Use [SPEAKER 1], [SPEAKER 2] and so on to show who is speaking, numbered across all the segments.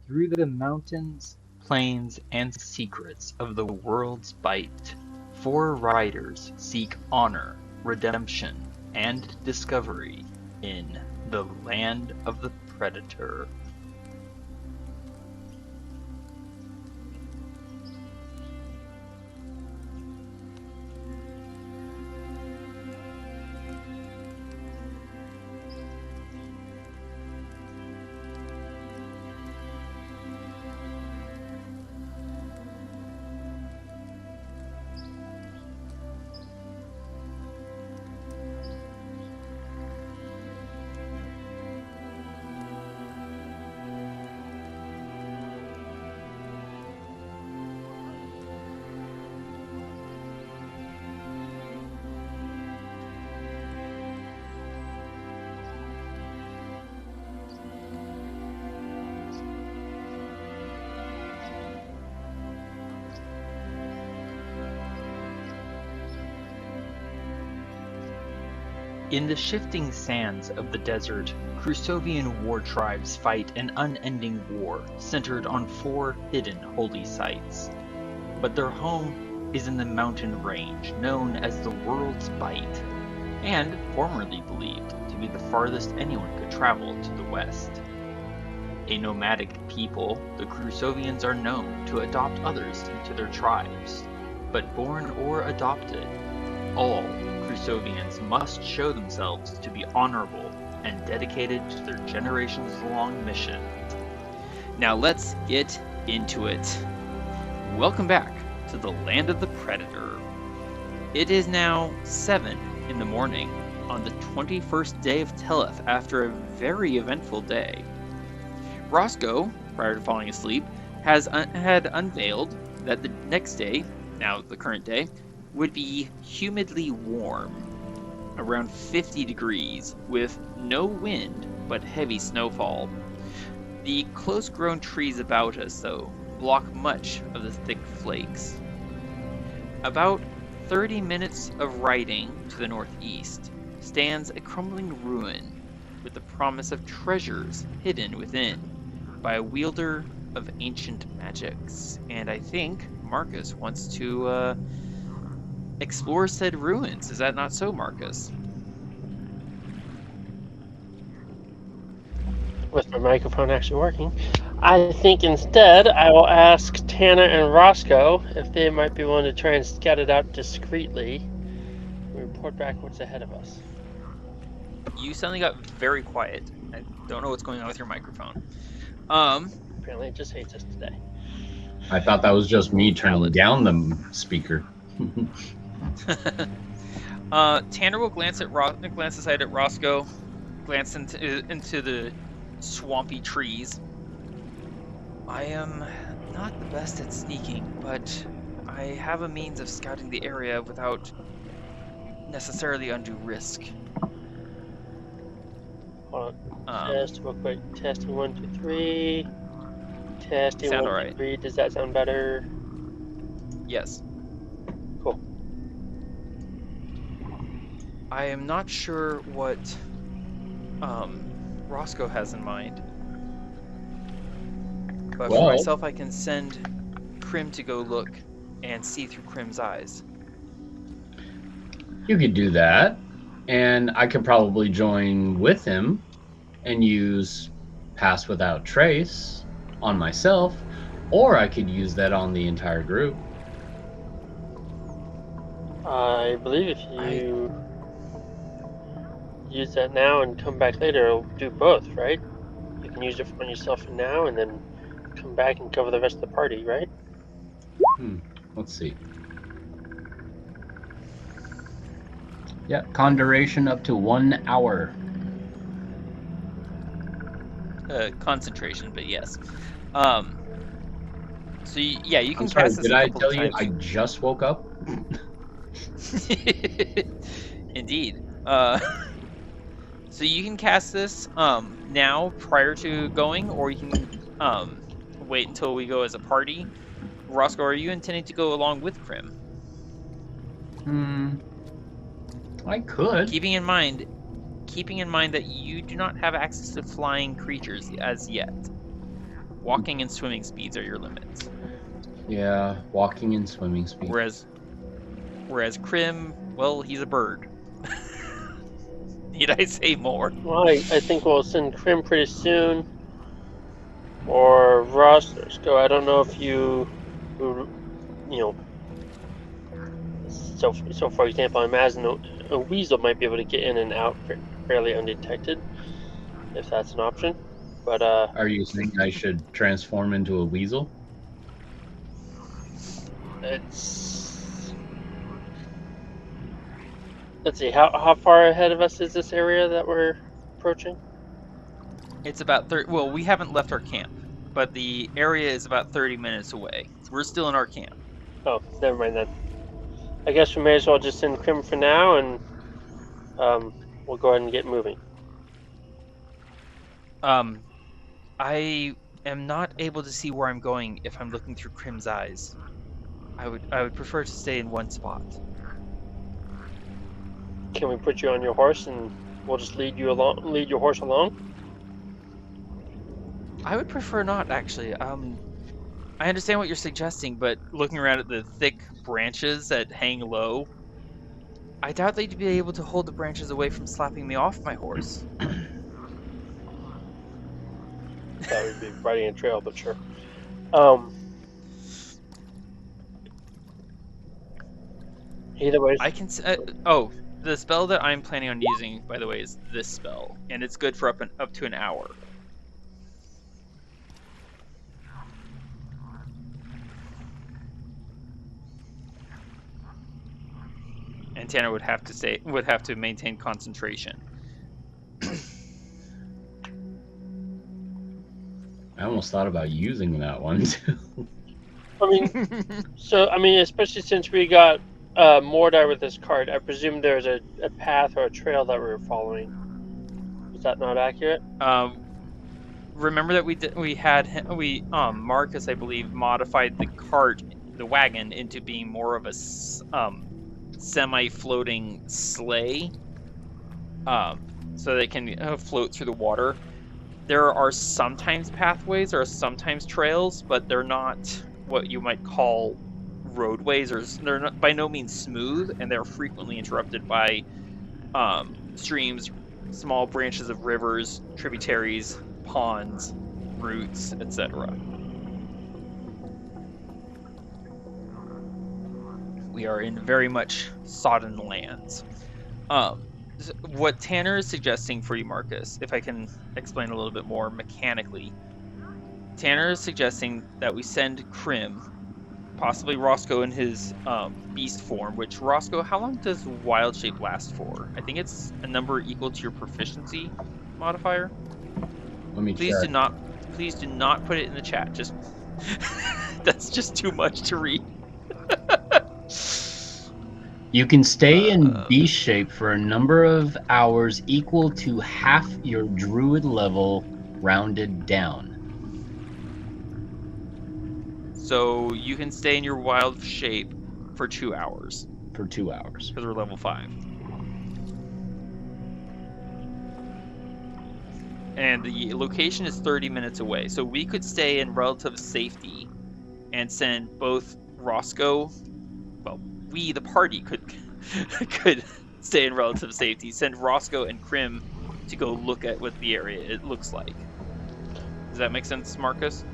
[SPEAKER 1] through the mountains, plains, and secrets of the world's bite, 4 riders seek honor, redemption, and discovery in the land of the Predator. In the shifting sands of the desert, Crusovian war tribes fight an unending war centered on 4 hidden holy sites. But their home is in the mountain range known as the World's Bite, and formerly believed to be the farthest anyone could travel to the west. A nomadic people, the Crusovians are known to adopt others into their tribes, but born or adopted, all Crusovians must show themselves to be honorable and dedicated to their generations-long mission.
[SPEAKER 2] Now let's get into it. Welcome back to the land of the Predator. It is now 7 in the morning on the 21st day of Teleth after a very eventful day. Roscoe, prior to falling asleep, had unveiled that the next day, now the current day, would be humidly warm, around 50 degrees, with no wind but heavy snowfall. The close-grown trees about us, though, block much of the thick flakes. About 30 minutes of riding to the northeast stands a crumbling ruin with the promise of treasures hidden within by a wielder of ancient magics. And I think Marcus wants to explore said ruins. Is that not so, Marcus?
[SPEAKER 3] With my microphone actually working, I think instead I will ask Tana and Roscoe if they might be willing to try and scout it out discreetly and report back what's ahead of us.
[SPEAKER 2] You suddenly got very quiet. I don't know what's going on with your microphone.
[SPEAKER 3] Apparently it just hates us today.
[SPEAKER 4] I thought that was just me turning down the speaker.
[SPEAKER 2] Tanner will glance aside at Roscoe, glance into the swampy trees. I am not the best at sneaking, but I have a means of scouting the area without necessarily undue risk.
[SPEAKER 3] Hold on. Test real quick. Testing 1, 2, 3. Testing
[SPEAKER 2] Sound
[SPEAKER 3] 1,
[SPEAKER 2] alright.
[SPEAKER 3] 2, 3. Does that sound better?
[SPEAKER 2] Yes.
[SPEAKER 3] Cool.
[SPEAKER 2] I am not sure what Roscoe has in mind. But for myself, I can send Krim to go look and see through Krim's eyes.
[SPEAKER 4] You could do that, and I could probably join with him and use Pass Without Trace on myself, or I could use that on the entire group.
[SPEAKER 3] I believe if you use that now and come back later, it'll do both, right? You can use it on yourself now and then come back and cover the rest of the party, right?
[SPEAKER 4] Let's see. Yeah, con duration up to 1 hour.
[SPEAKER 2] Concentration, but yes. So you can
[SPEAKER 4] I'm sorry,
[SPEAKER 2] cast this
[SPEAKER 4] did
[SPEAKER 2] a
[SPEAKER 4] I
[SPEAKER 2] couple
[SPEAKER 4] tell
[SPEAKER 2] of
[SPEAKER 4] you
[SPEAKER 2] times.
[SPEAKER 4] I just woke up?
[SPEAKER 2] Indeed. So you can cast this now prior to going, or you can wait until we go as a party. Roscoe, are you intending to go along with Krim?
[SPEAKER 4] I could.
[SPEAKER 2] Keeping in mind that you do not have access to flying creatures as yet. Walking and swimming speeds are your limits.
[SPEAKER 4] Yeah, walking and swimming speed.
[SPEAKER 2] Whereas Krim, well, he's a bird. Need I say more?
[SPEAKER 3] Well, I think we'll send Krim pretty soon. Or Roscoe. I don't know if you know. So for example, I imagine a weasel might be able to get in and out fairly undetected, if that's an option. But
[SPEAKER 4] Are you saying I should transform into a weasel?
[SPEAKER 3] let's see, how far ahead of us is this area that we're approaching?
[SPEAKER 2] It's about 30. Well, we haven't left our camp, but the area is about 30 minutes away. We're still in our camp.
[SPEAKER 3] Oh, never mind then. I guess we may as well just send Krim for now, and we'll go ahead and get moving.
[SPEAKER 2] I am not able to see where I'm going if I'm looking through Krim's eyes. I would prefer to stay in one spot.
[SPEAKER 3] Can we put you on your horse and we'll just lead your horse along?
[SPEAKER 2] I would prefer not, actually. I understand what you're suggesting, but looking around at the thick branches that hang low, I doubt they'd be able to hold the branches away from slapping me off my horse.
[SPEAKER 3] That would be riding a trail, but sure. Either way.
[SPEAKER 2] I can. The spell that I'm planning on using, by the way, is this spell, and it's good for up to an hour. And Tanner would have to maintain concentration.
[SPEAKER 4] I almost thought about using that one too.
[SPEAKER 3] Especially since we got Mordai with this card, I presume there's a path or a trail that we were following. Is that not accurate?
[SPEAKER 2] Remember that Marcus, I believe, modified the wagon into being more of a semi-floating sleigh, so they can float through the water. There are sometimes pathways or sometimes trails, but they're not what you might call roadways, or they're not, by no means smooth, and they're frequently interrupted by streams, small branches of rivers, tributaries, ponds, roots, etc. We are in very much sodden lands. What Tanner is suggesting for you, Marcus, if I can explain a little bit more mechanically, Tanner is suggesting that we send Krim, possibly Roscoe in his beast form, which, Roscoe, how long does wild shape last for? I think it's a number equal to your proficiency modifier.
[SPEAKER 4] Let me
[SPEAKER 2] Please
[SPEAKER 4] check.
[SPEAKER 2] Please do not put it in the chat. Just that's just too much to read.
[SPEAKER 4] You can stay in beast shape for a number of hours equal to half your druid level rounded down.
[SPEAKER 2] So you can stay in your wild shape for 2 hours.
[SPEAKER 4] For 2 hours.
[SPEAKER 2] Because we're level 5. And the location is 30 minutes away. So we could stay in relative safety and send both Roscoe, well, we, the party, could stay in relative safety. Send Roscoe and Krim to go look at what the area it looks like. Does that make sense, Marcus?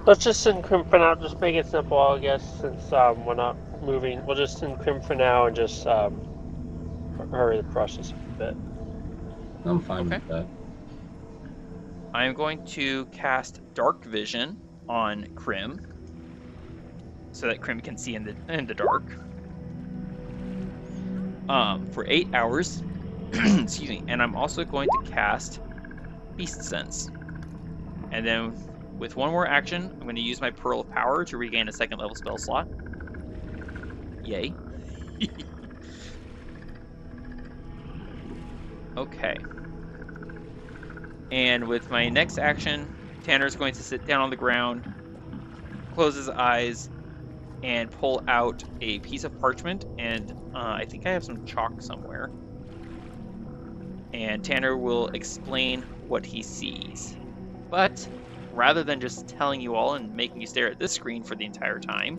[SPEAKER 3] Let's just send Krim for now. Just make it simple, I guess, since we're not moving. We'll just send Krim for now and just hurry the process a bit.
[SPEAKER 4] I'm fine with that.
[SPEAKER 2] I'm going to cast Dark Vision on Krim, so that Krim can see in the dark. For 8 hours. Excuse me. And I'm also going to cast Beast Sense. And then with one more action, I'm going to use my Pearl of Power to regain a 2nd level spell slot. Yay. Okay. And with my next action, Tanner's going to sit down on the ground, close his eyes, and pull out a piece of parchment, and I think I have some chalk somewhere. And Tanner will explain what he sees. But rather than just telling you all and making you stare at this screen for the entire time,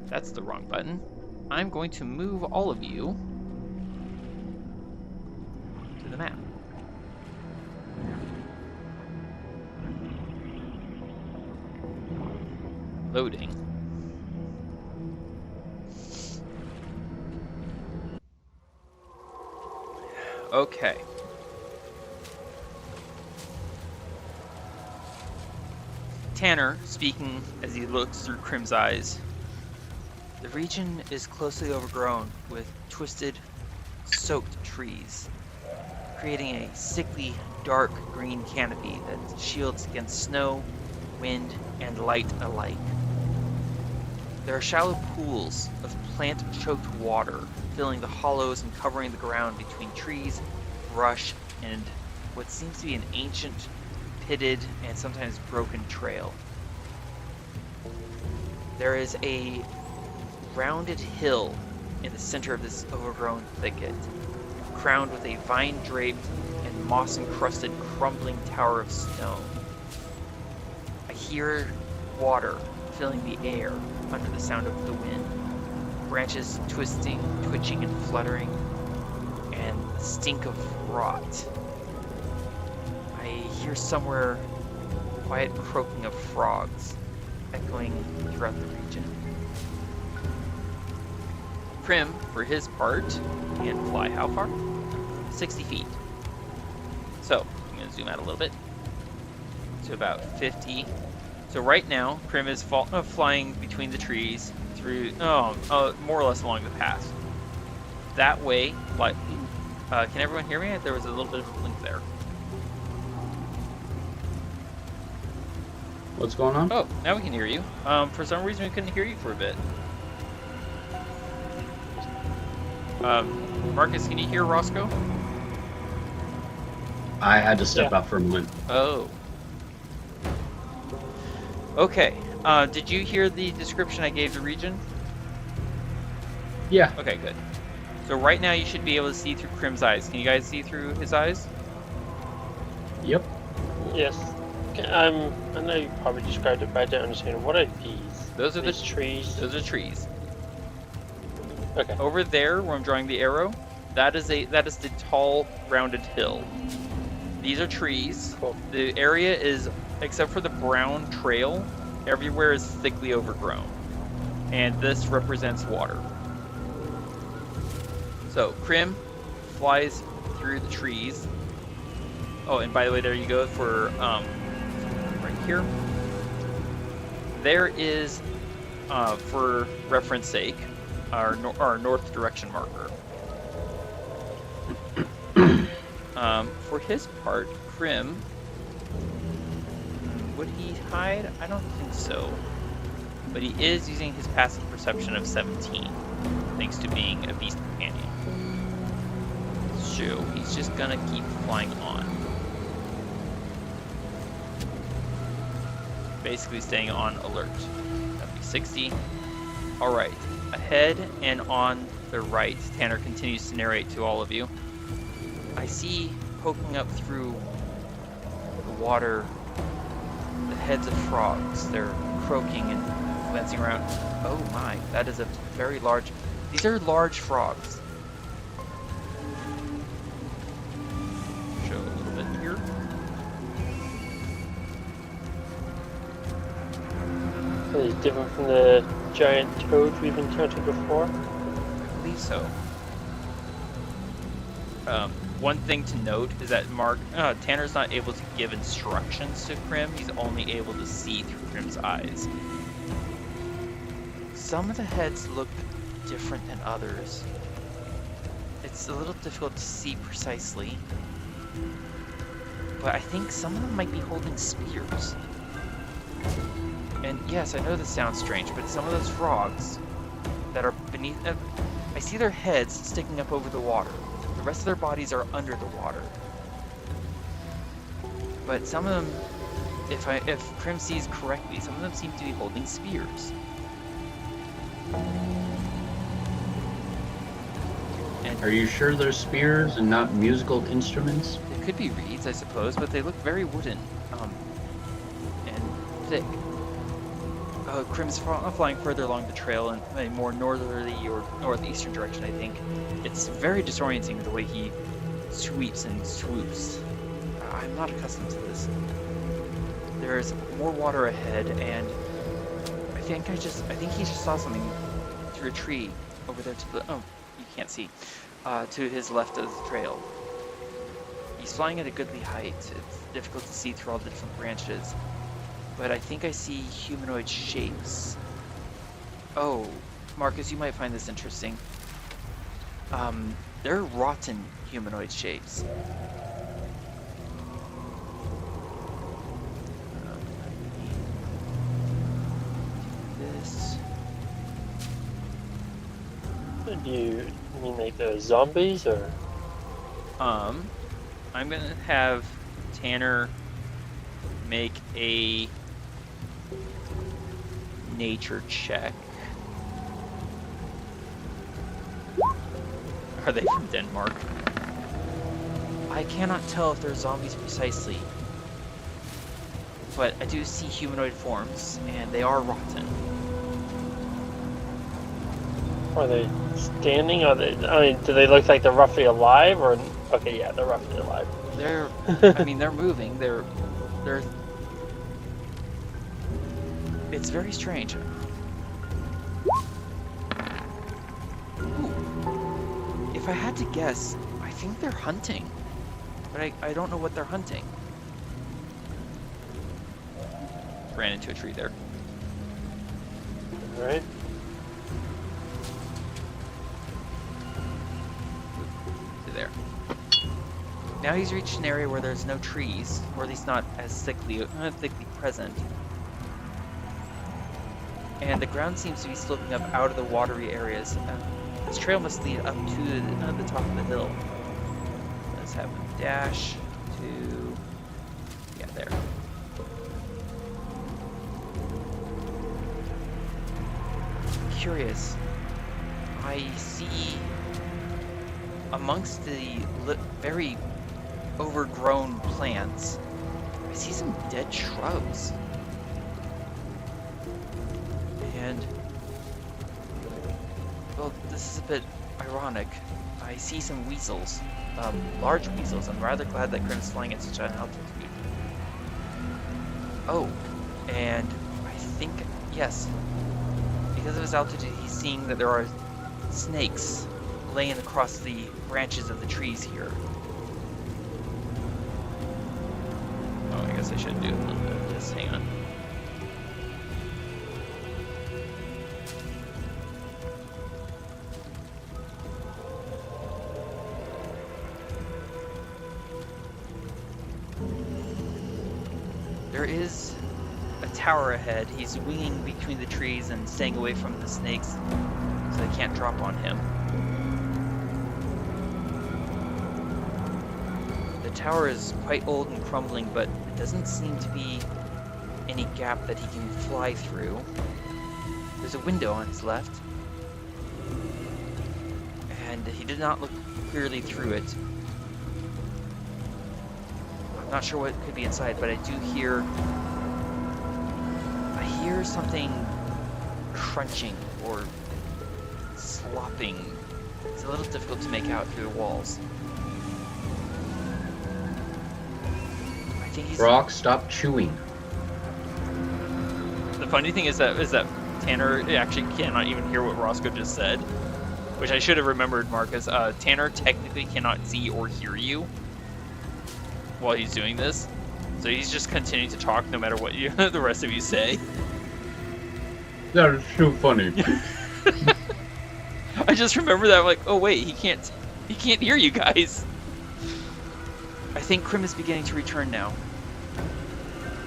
[SPEAKER 2] that's the wrong button, I'm going to move all of you to the map. Loading. Okay. Tanner, speaking as he looks through Crim's eyes. The region is closely overgrown with twisted, soaked trees, creating a sickly, dark green canopy that shields against snow, wind, and light alike. There are shallow pools of plant-choked water filling the hollows and covering the ground between trees, brush, and what seems to be an ancient, pitted, and sometimes broken trail. There is a rounded hill in the center of this overgrown thicket, crowned with a vine-draped and moss-encrusted crumbling tower of stone. I hear water filling the air under the sound of the wind, branches twisting, twitching, and fluttering, and the stink of rot. I hear somewhere the quiet croaking of frogs echoing throughout the region. Prim, for his part, can fly how far? 60 feet. So, I'm going to zoom out a little bit to about 50. So right now, Prim is flying between the trees through, more or less along the path. That way, like, can everyone hear me? There was a little bit of a blink there.
[SPEAKER 4] What's going on?
[SPEAKER 2] Oh, now we can hear you. For some reason, we couldn't hear you for a bit. Marcus, can you hear Roscoe?
[SPEAKER 4] I had to step out for a moment.
[SPEAKER 2] Oh. Okay. Did you hear the description I gave the region?
[SPEAKER 4] Yeah.
[SPEAKER 2] Okay, good. So right now you should be able to see through Crim's eyes. Can you guys see through his eyes?
[SPEAKER 4] Yep.
[SPEAKER 3] Yes. I know you probably described it, but I don't understand. What are these?
[SPEAKER 2] Those are
[SPEAKER 3] these
[SPEAKER 2] the
[SPEAKER 3] trees.
[SPEAKER 2] Those are trees.
[SPEAKER 3] Okay.
[SPEAKER 2] Over there, where I'm drawing the arrow, that is the tall, rounded hill. These are trees.
[SPEAKER 3] Cool.
[SPEAKER 2] The area is, except for the brown trail, everywhere is thickly overgrown, and this represents water. So Crim flies through the trees. Oh, and by the way, there you go for right here. There is, for reference sake, our north direction marker. For his part, Crim, would he hide? I don't think so. But he is using his passive perception of 17, thanks to being a beast companion. So he's just gonna keep flying on. Basically staying on alert. That'd be 60. Alright, ahead and on the right, Tanner continues to narrate to all of you. I see poking up through the water the heads of frogs. They're croaking and glancing around. Oh my, that is a very large... These are large frogs. Show a little bit here.
[SPEAKER 3] Are these different from the giant toads we've encountered before?
[SPEAKER 2] I believe so. One thing to note is that Tanner's not able to give instructions to Crim. He's only able to see through Crim's eyes. Some of the heads look different than others. It's a little difficult to see precisely, but I think some of them might be holding spears. And yes, I know this sounds strange, but some of those frogs that are beneath... I see their heads sticking up over the water. The rest of their bodies are under the water. But some of them, if Crim sees correctly, some of them seem to be holding spears. And
[SPEAKER 4] Are you sure they're spears and not musical instruments?
[SPEAKER 2] it could be reeds, I suppose, but they look very wooden. thick. Crim's flying further along the trail in a more northerly or northeastern direction, I think. It's very disorienting the way he sweeps and swoops. I'm not accustomed to this. There's more water ahead, and I think he just saw something through a tree over there to the, oh, you can't see, to his left of the trail. He's flying at a goodly height. It's difficult to see through all the different branches, but I think I see humanoid shapes. Oh, Marcus, you might find this interesting. They're rotten humanoid shapes. This.
[SPEAKER 3] Do you mean like the zombies, or?
[SPEAKER 2] I'm gonna have Tanner make a nature check. Are they from Denmark? I cannot tell if they're zombies precisely, but I do see humanoid forms, and they are rotten.
[SPEAKER 3] Are they standing? Are they? I mean, do they look like they're roughly alive, or? Okay, yeah, they're roughly alive.
[SPEAKER 2] They're, I mean, they're moving. They're. It's very strange. Ooh. If I had to guess, I think they're hunting, but I don't know what they're hunting. Ran into a tree there.
[SPEAKER 3] All right.
[SPEAKER 2] There. Now he's reached an area where there's no trees, or at least not as thickly present. And the ground seems to be sloping up out of the watery areas. This trail must lead up to the top of the hill. Let's have him dash to... yeah, there. Curious. I see amongst the very overgrown plants, I see some dead shrubs. And, well, this is a bit ironic. I see some weasels, large weasels. I'm rather glad that Grim's flying at such an altitude. Oh, and I think, yes, because of his altitude, he's seeing that there are snakes laying across the branches of the trees here. Oh, I guess I should do a little bit of this. Hang on. There is a tower ahead. He's winging between the trees and staying away from the snakes so they can't drop on him. The tower is quite old and crumbling, but it doesn't seem to be any gap that he can fly through. There's a window on his left, and he did not look clearly through it. I'm not sure what could be inside, but I hear something crunching or slopping. It's a little difficult to make out through the walls. I think he's...
[SPEAKER 4] Brock, stop chewing.
[SPEAKER 2] The funny thing is that Tanner actually cannot even hear what Roscoe just said, which I should have remembered, Marcus. Tanner technically cannot see or hear you while he's doing this, so he's just continuing to talk no matter what the rest of you say.
[SPEAKER 4] That is so funny.
[SPEAKER 2] I just remember that, like, oh wait, he can't hear you guys. I think Grim is beginning to return now.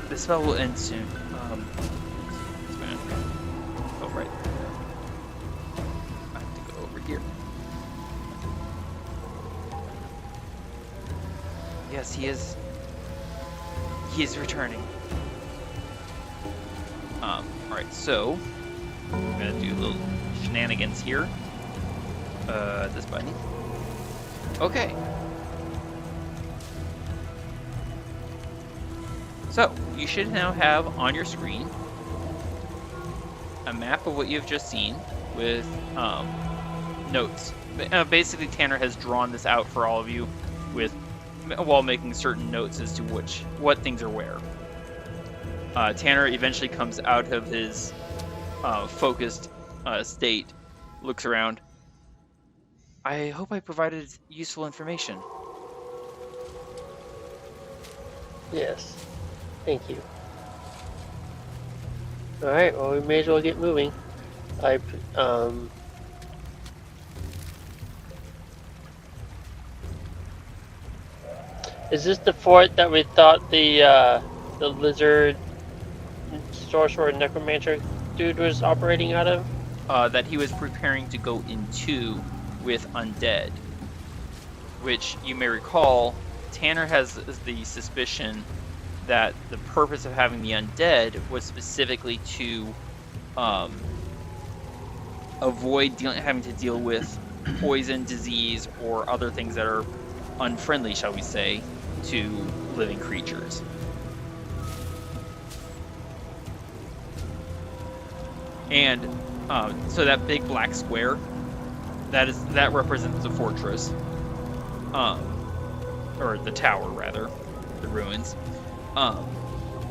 [SPEAKER 2] The spell will end soon. Oh right. I have to go over here. Yes, he is. He is returning. Alright, so I'm gonna do a little shenanigans here. This button. Okay. So, you should now have on your screen a map of what you've just seen with notes. Basically, Tanner has drawn this out for all of you while making certain notes as to what things are where. Tanner eventually comes out of his focused state, looks around. I hope I provided useful information.
[SPEAKER 3] Yes. Thank you. Alright, well, we may as well get moving. Is this the fort that we thought the lizard sorcerer necromancer dude was operating out of?
[SPEAKER 2] That he was preparing to go into with undead, which you may recall, Tanner has the suspicion that the purpose of having the undead was specifically to avoid having to deal with poison, disease, or other things that are unfriendly, shall we say, to living creatures. And so that big black square, that represents the fortress, or the tower rather, the ruins.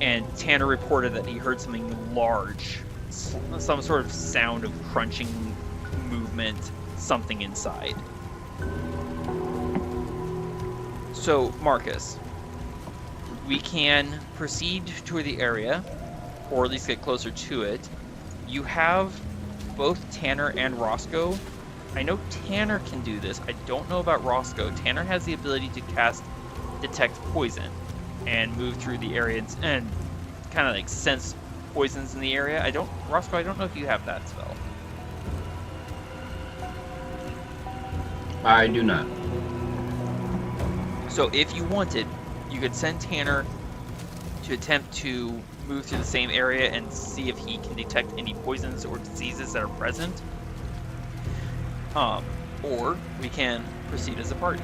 [SPEAKER 2] And Tanner reported that he heard something large, some sort of sound of crunching movement, something inside. So, Marcus, we can proceed to the area, or at least get closer to it. You have both Tanner and Roscoe. I know Tanner can do this. I don't know about Roscoe. Tanner has the ability to cast Detect Poison and move through the area and kind of like sense poisons in the area. Roscoe, I don't know if you have that spell.
[SPEAKER 4] I do not.
[SPEAKER 2] So if you wanted, you could send Tanner to attempt to move through the same area and see if he can detect any poisons or diseases that are present. Or we can proceed as a party.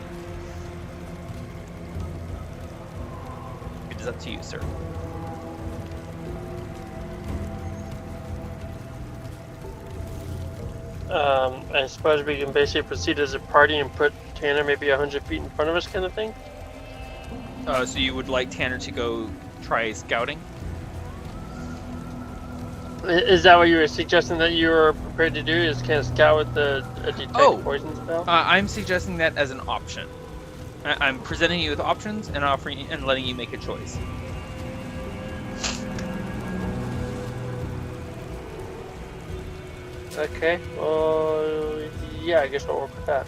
[SPEAKER 2] It is up to you, sir.
[SPEAKER 3] I suppose we can basically proceed as a party and put Tanner maybe 100 feet in front of us, kind of thing?
[SPEAKER 2] So you would like Tanner to go try scouting?
[SPEAKER 3] Is that what you were suggesting that you were prepared to do, is kind of scout with the detect poison spell?
[SPEAKER 2] I'm suggesting that as an option. I'm presenting you with options and offering and letting you make a choice.
[SPEAKER 3] Okay, well, yeah, I guess I'll work with that.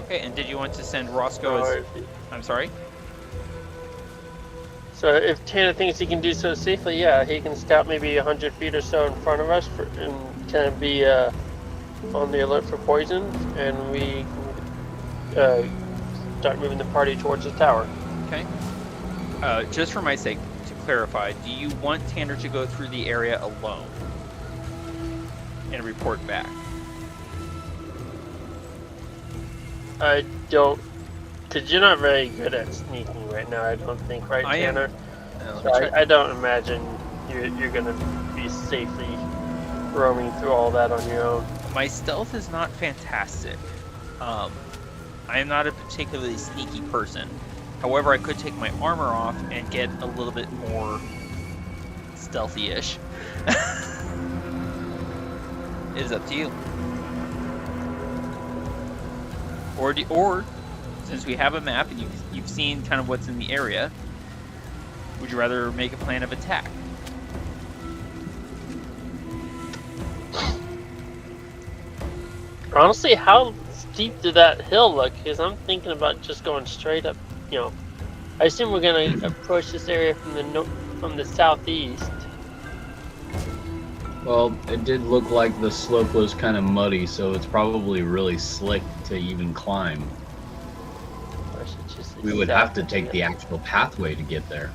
[SPEAKER 2] Okay, and did you want to send Roscoe as... I'm sorry?
[SPEAKER 3] So if Tanner thinks he can do so safely, yeah, he can scout maybe 100 feet or so in front of us and kind of be on the alert for poison, and we can start moving the party towards the tower.
[SPEAKER 2] Okay. Just for my sake, to clarify, do you want Tanner to go through the area alone and report back?
[SPEAKER 3] I don't, because you're not very good at sneaking right now, I don't think, right, Tanner? So I don't imagine you're going to be safely roaming through all that on your own.
[SPEAKER 2] My stealth is not fantastic. I am not a particularly sneaky person. However, I could take my armor off and get a little bit more stealthy-ish. It is up to you. Or since we have a map and you've seen kind of what's in the area, would you rather make a plan of attack?
[SPEAKER 3] Honestly, how steep did that hill look? Because I'm thinking about just going straight up, I assume we're going to approach this area from the southeast.
[SPEAKER 4] Well, it did look like the slope was kind of muddy, so it's probably really slick to even climb. We would have to take the actual pathway to get there.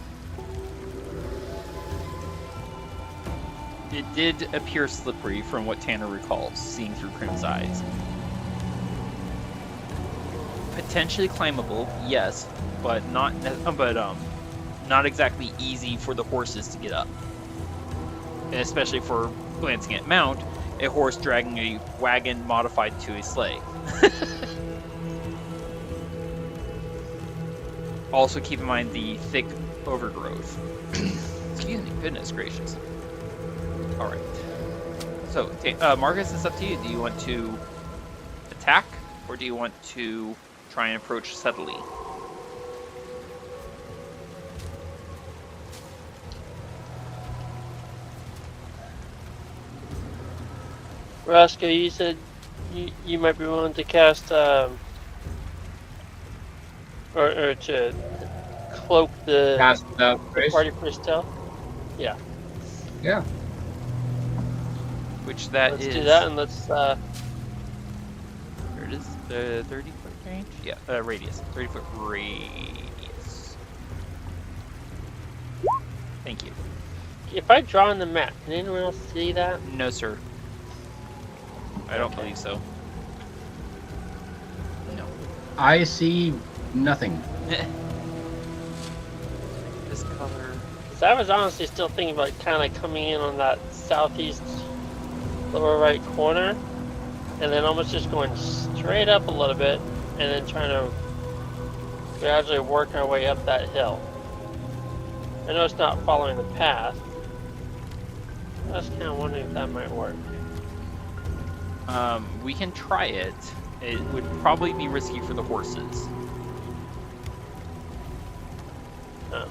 [SPEAKER 2] It did appear slippery from what Tanner recalls, seeing through Crim's eyes. Potentially climbable, yes, but not exactly easy for the horses to get up. And especially for glancing at mount, a horse dragging a wagon modified to a sleigh. Also keep in mind the thick overgrowth. Excuse me, goodness gracious. Alright. So, Marcus, it's up to you. Do you want to attack, or do you want to try and approach subtly?
[SPEAKER 3] Roscoe, you said you might be willing to cast, or to cloak the
[SPEAKER 4] Pass without trace.
[SPEAKER 3] party for stealth? Yeah.
[SPEAKER 4] Yeah.
[SPEAKER 2] Which that
[SPEAKER 3] Let's
[SPEAKER 2] is...
[SPEAKER 3] do that, and let's,
[SPEAKER 2] There it is. 30-foot range? Yeah, radius. 30-foot radius. Thank you.
[SPEAKER 3] if I draw on the map, can anyone else see that?
[SPEAKER 2] No, sir. I don't believe so. No.
[SPEAKER 4] I see nothing.
[SPEAKER 2] This color...
[SPEAKER 3] So I was honestly still thinking about kind of coming in on that southeast lower right corner, and then almost just going straight up a little bit, and then trying to gradually work our way up that hill. I know it's not following the path. I was kind of wondering if that might work.
[SPEAKER 2] We can try it. It would probably be risky for the horses.
[SPEAKER 3] Oh.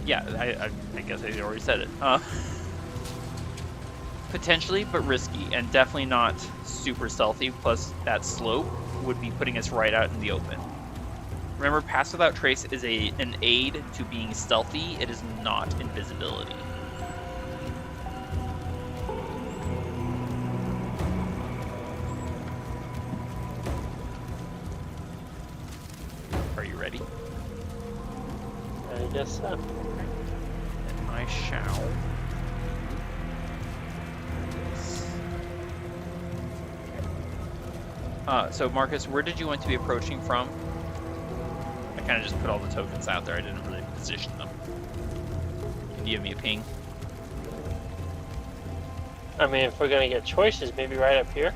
[SPEAKER 2] Yeah, I guess I already said it. Potentially, but risky, and definitely not super stealthy, plus that slope would be putting us right out in the open. Remember, Pass Without Trace is an aid to being stealthy, it is not invisibility. Are you ready?
[SPEAKER 3] I guess so.
[SPEAKER 2] And I shall. So Marcus, where did you want to be approaching from? I kind of just put all the tokens out there. I didn't really position them. Can you give me a ping?
[SPEAKER 3] I mean, if we're gonna get choices, maybe right up here.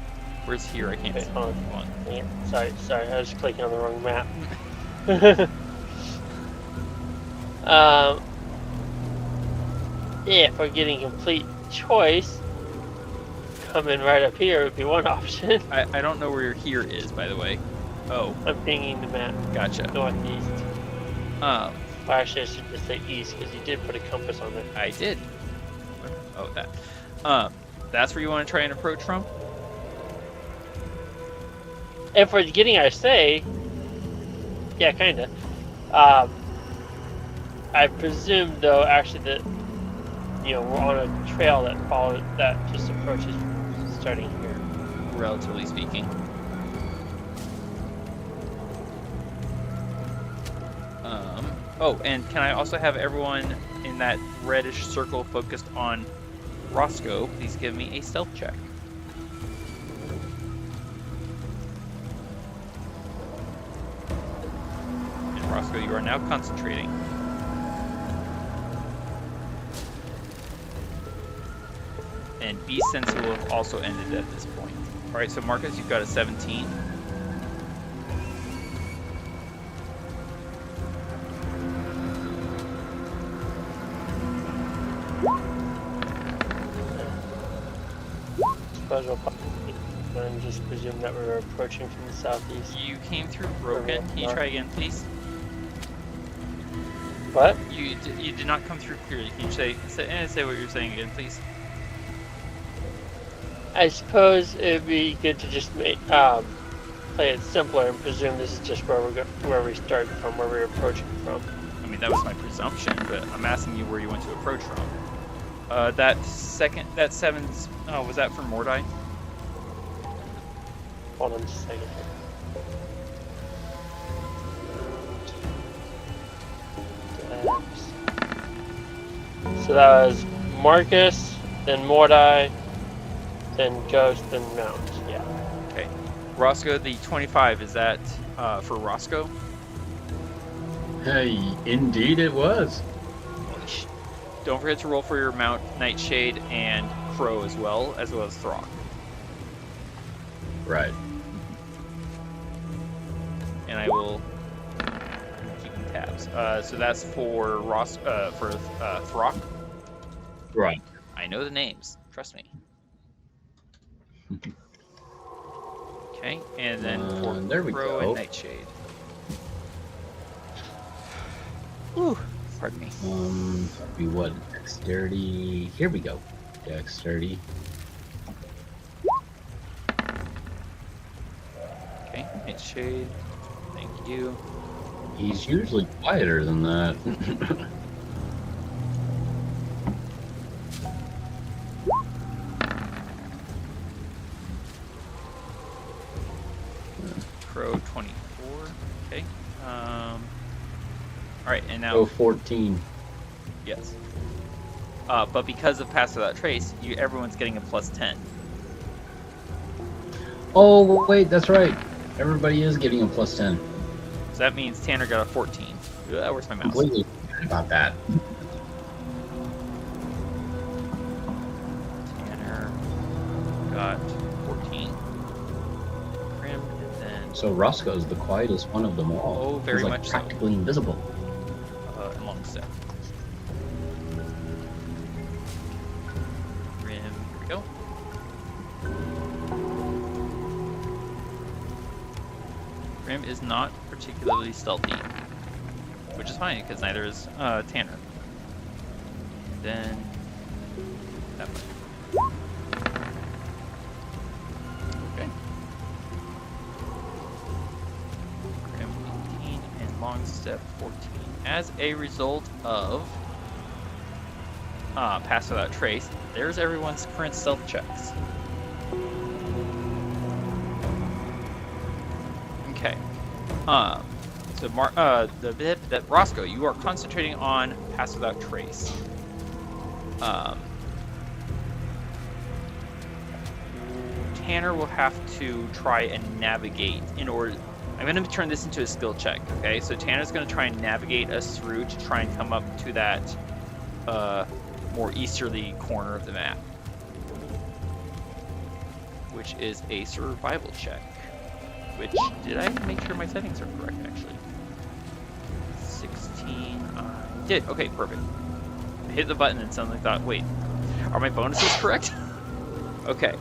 [SPEAKER 2] Where's here? I can't
[SPEAKER 3] Okay,
[SPEAKER 2] see.
[SPEAKER 3] hold on.
[SPEAKER 2] Hold on.
[SPEAKER 3] Yeah, sorry, I was clicking on the wrong map. If we're getting complete choice, coming right up here would be one option.
[SPEAKER 2] I don't know where your here is, by the way. Oh,
[SPEAKER 3] I'm pinging the map.
[SPEAKER 2] gotcha.
[SPEAKER 3] Northeast.
[SPEAKER 2] Um,
[SPEAKER 3] Well, actually, I should just say east because you did put a compass on there.
[SPEAKER 2] I did. Oh, that. That's where you want to try and approach from?
[SPEAKER 3] If we're getting our say, yeah, kinda. I presume though, actually, that we're on a trail that just approaches starting here.
[SPEAKER 2] Relatively speaking. Oh, and can I also have everyone in that reddish circle focused on Roscoe? Please give me a stealth check. And Roscoe, you are now concentrating. And Beast Sense will have also ended at this point. Alright, so Marcus, you've got a 17.
[SPEAKER 3] And just presume that we're approaching from the southeast.
[SPEAKER 2] You came through broken. Can you try again, please?
[SPEAKER 3] What?
[SPEAKER 2] You did not come through clearly. Can you say what you're saying again, please?
[SPEAKER 3] I suppose it'd be good to just make play it simpler and presume this is just where we started from, where we're approaching from.
[SPEAKER 2] I mean, that was my presumption, but I'm asking you where you want to approach from. That 7's. Oh, was that for Mordai?
[SPEAKER 3] Hold on just a second. So that was Marcus, then Mordai, then Ghost, then Mount. Yeah.
[SPEAKER 2] Okay. Roscoe, the 25, is that for Roscoe?
[SPEAKER 4] Hey, indeed it was.
[SPEAKER 2] Don't forget to roll for your mount, Nightshade, and Crow as well as Throk.
[SPEAKER 4] Right.
[SPEAKER 2] And I will keep tabs. So that's for Throk.
[SPEAKER 4] Right.
[SPEAKER 2] I know the names. Trust me. Okay, and then for
[SPEAKER 4] there we
[SPEAKER 2] Crow
[SPEAKER 4] go.
[SPEAKER 2] and Nightshade. Ooh, pardon me.
[SPEAKER 4] That'd be what? Dexterity. Here we go. Dexterity.
[SPEAKER 2] Okay, Nightshade. Thank you.
[SPEAKER 4] He's usually quieter than that.
[SPEAKER 2] Crow 24. Okay. All right, and now.
[SPEAKER 4] Go 14.
[SPEAKER 2] Yes. But because of Pass Without Trace, everyone's getting a plus 10.
[SPEAKER 4] Oh, wait, that's right. Everybody is getting a plus 10.
[SPEAKER 2] So that means Tanner got a 14. Where's my mouse?
[SPEAKER 4] Completely forgot about that.
[SPEAKER 2] Tanner got 14. Grim, and then.
[SPEAKER 4] So Roscoe's the quietest one of them all.
[SPEAKER 2] Oh, very
[SPEAKER 4] He's like
[SPEAKER 2] much so.
[SPEAKER 4] practically invisible.
[SPEAKER 2] And Longstep. Grim, here we go. Grim is not particularly stealthy, which is fine because neither is Tanner. Then that way. Okay. Grim 18 and Longstep 14. As a result of Pass Without Trace, there's everyone's current stealth checks. Okay. So that Roscoe, you are concentrating on Pass Without Trace. Tanner will have to try and navigate in order. I'm going to turn this into a skill check. Okay, so Tanner's going to try and navigate us through to try and come up to that more easterly corner of the map, which is a survival check. Which, did I make sure my settings are correct, actually? 16, did, okay, perfect. I hit the button and suddenly thought, wait, are my bonuses correct? Okay,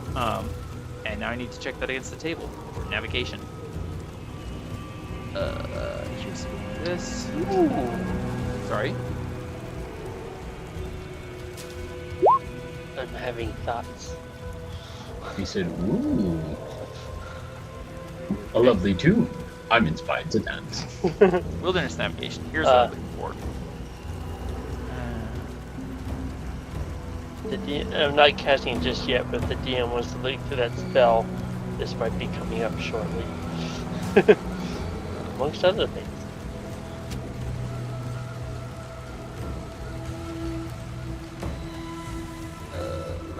[SPEAKER 2] and now I need to check that against the table for navigation. Here's this. Ooh. Sorry?
[SPEAKER 3] I'm having thoughts.
[SPEAKER 4] He said, ooh. A lovely tune. I'm inspired to dance.
[SPEAKER 2] Wilderness navigation. Here's what I'm looking for.
[SPEAKER 3] I'm not casting it just yet, but if the DM wants to look for that spell, this might be coming up shortly. Amongst other things.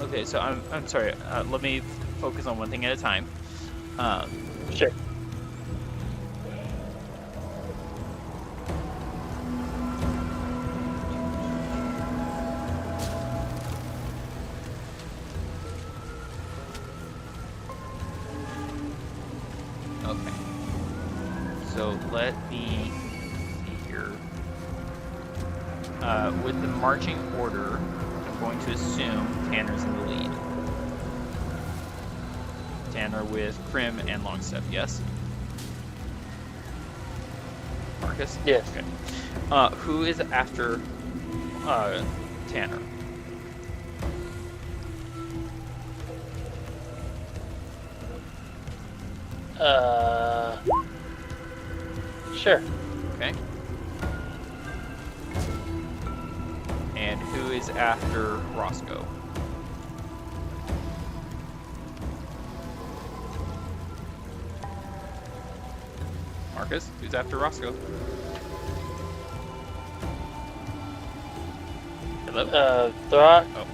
[SPEAKER 2] Okay, so I'm sorry. Let me focus on one thing at a time.
[SPEAKER 3] Sure.
[SPEAKER 2] Okay. So let me see here. With the marching order, I'm going to assume Tanner's in the lead. Tanner with Prim and Longstep, yes? Marcus?
[SPEAKER 3] Yes.
[SPEAKER 2] Okay. Who is after Tanner?
[SPEAKER 3] Sure.
[SPEAKER 2] Okay. And who is after Roscoe? Marcus, who's after Roscoe? Hello?
[SPEAKER 3] Throk.
[SPEAKER 2] Oh.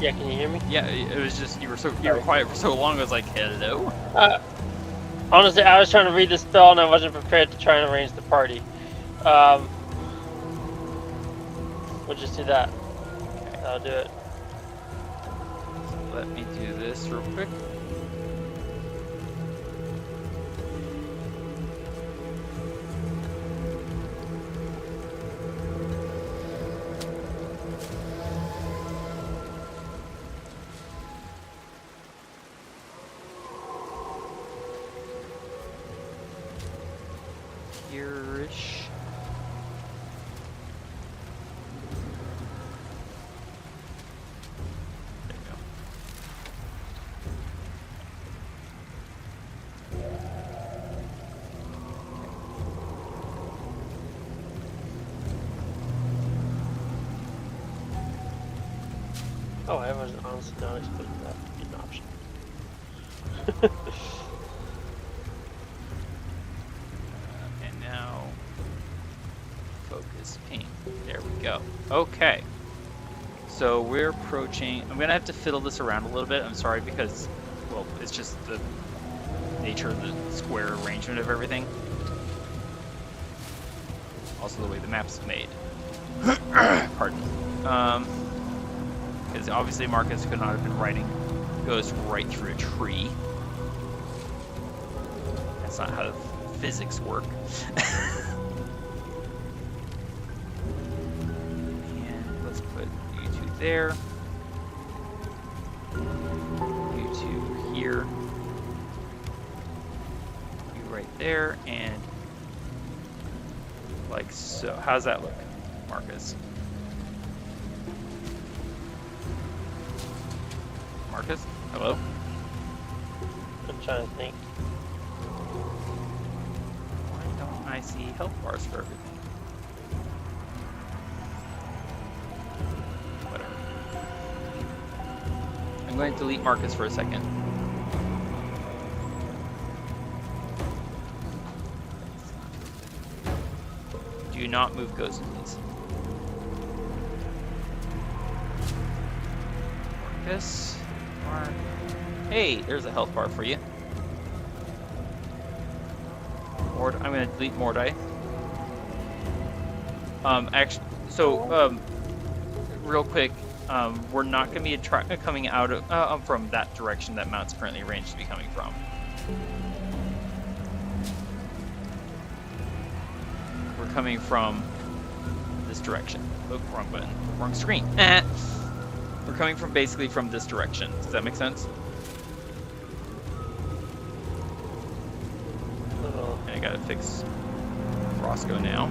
[SPEAKER 3] Yeah, can you hear me?
[SPEAKER 2] Yeah, it was just you were quiet for so long. I was like, hello.
[SPEAKER 3] Honestly, I was trying to read the spell and I wasn't prepared to try and arrange the party. We'll just do that. I'll do it.
[SPEAKER 2] Let me do this real quick. Here-ish. There you go.
[SPEAKER 3] Oh, I wasn't honestly not expecting that to be an option.
[SPEAKER 2] And now, focus paint. There we go. Okay. So we're approaching. I'm gonna have to fiddle this around a little bit. I'm sorry because, well, it's just the nature of the square arrangement of everything. Also the way the map's made. Pardon. Because obviously Marcus could not have been riding Ghost right through a tree. That's not how the physics work. And let's put you two there. You two here. You right there, and like so. How's that look, Marcus? Marcus? Hello?
[SPEAKER 3] I'm trying to think.
[SPEAKER 2] Why don't I see health bars for everything? Whatever. I'm going to delete Marcus for a second. Do not move Ghost, please. Marcus. Hey, there's a health bar for you. I'm going to delete Mordai. Actually, so real quick, we're not going to be coming out of from that direction that Mount's currently arranged to be coming from. We're coming from this direction. Oh, wrong button, wrong screen. We're coming from basically from this direction. Does that make sense? And I gotta fix Roscoe now.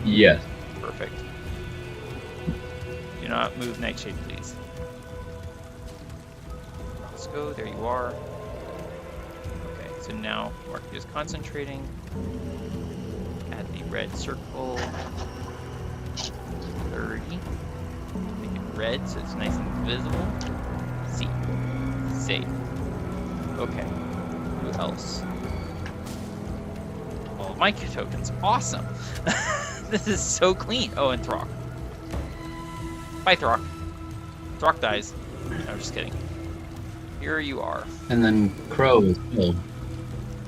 [SPEAKER 4] Yes.
[SPEAKER 2] Perfect. Do not move Nightshade, please. Roscoe, there you are. Okay, so now Mark is concentrating. Add the red circle. 30. Make it red so it's nice and visible. See. Save. Okay. Who else? Well, my tokens. Awesome. This is so clean. Oh, and Throk. Bye, Throk. Throk dies. No, I'm just kidding. Here you are.
[SPEAKER 4] And then Crow is killed.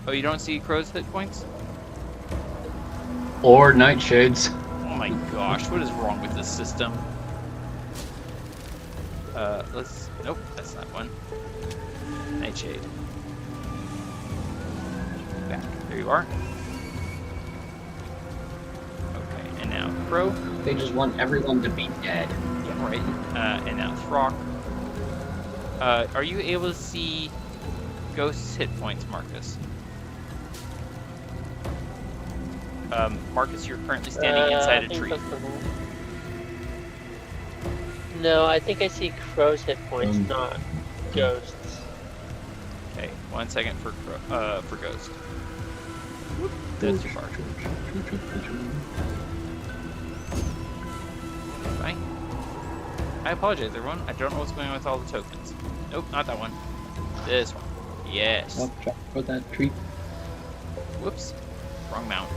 [SPEAKER 2] Oh, you don't see Crow's hit points?
[SPEAKER 4] Or Nightshades.
[SPEAKER 2] Oh my gosh, what is wrong with this system? Nope, that's not one. Nightshade. Back. There you are. Okay, and now Crow.
[SPEAKER 4] They just want everyone to be dead.
[SPEAKER 2] Yeah, right. And now Throk. Are you able to see Ghost's hit points, Marcus? Marcus, you're currently standing inside a tree.
[SPEAKER 3] No, I think I see Crow's hit points, not Ghost's.
[SPEAKER 2] Okay, 1 second for Ghost. Whoop, that's too far. Fine. I apologize, everyone. I don't know what's going on with all the tokens. Nope, not that one. This one. Yes.
[SPEAKER 4] Oh, try for that tree.
[SPEAKER 2] Whoops. Wrong mount.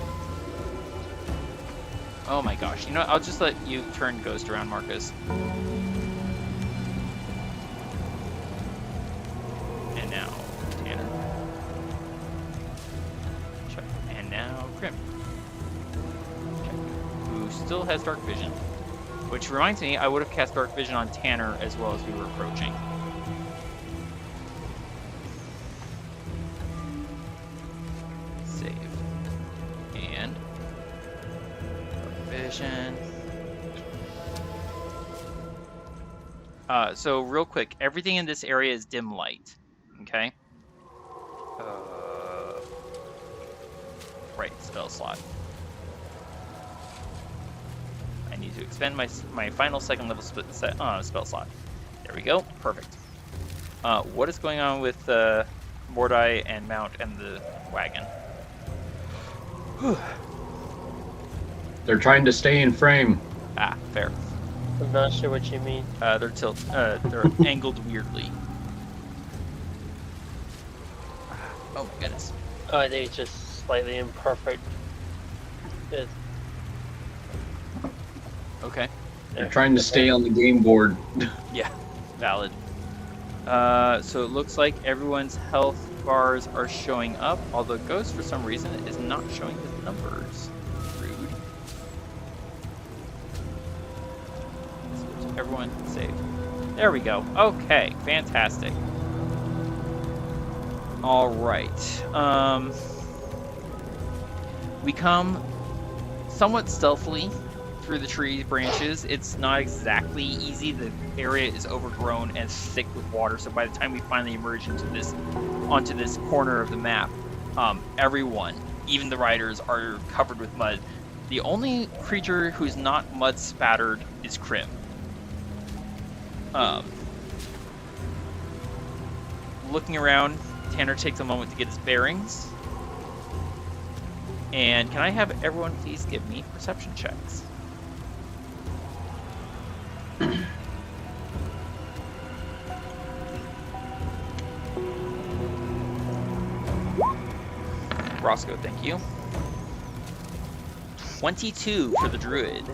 [SPEAKER 2] Oh my gosh. You know what? I'll just let you turn Ghost around, Marcus. And now, Tanner. still has dark vision. Which reminds me, I would have cast dark vision on Tanner as well as we were approaching. Save. And dark vision. So real quick, everything in this area is dim light. Okay? Right, spell slot. I need to expend my final second level spell slot. There we go. Perfect. What is going on with Mordai and Mount and the wagon?
[SPEAKER 4] They're trying to stay in frame.
[SPEAKER 2] Ah, fair.
[SPEAKER 3] I'm not sure what you mean.
[SPEAKER 2] They're they're angled weirdly. Oh my goodness.
[SPEAKER 3] Oh, I think it's just slightly imperfect. It's,
[SPEAKER 2] Okay.
[SPEAKER 4] They're trying to stay on the game board.
[SPEAKER 2] Yeah, valid. So it looks like everyone's health bars are showing up, although Ghost, for some reason, is not showing his numbers. Rude. Switch everyone saved. There we go. Okay, fantastic. All right. We come somewhat stealthily through the tree branches. It's not exactly easy. The area is overgrown and thick with water, so by the time we finally emerge onto this corner of the map, everyone, even the riders, are covered with mud. The only creature who's not mud spattered is Krim. Looking around, Tanner takes a moment to get his bearings. And can I have everyone please give me perception checks? Roscoe, thank you. 22 for the druid.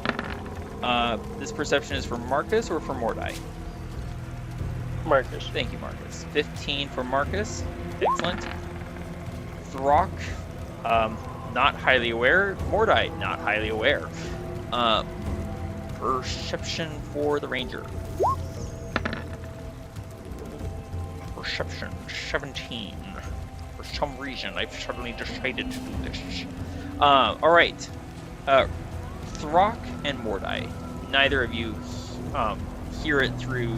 [SPEAKER 2] This perception is for Marcus or for Mordai?
[SPEAKER 3] Marcus.
[SPEAKER 2] Thank you, Marcus. 15 for Marcus. Excellent. Throk, not highly aware. Mordai, not highly aware. Perception for the ranger. Perception 17. For some reason, I've suddenly decided to do this. Alright. Throk and Mordai. Neither of you hear it through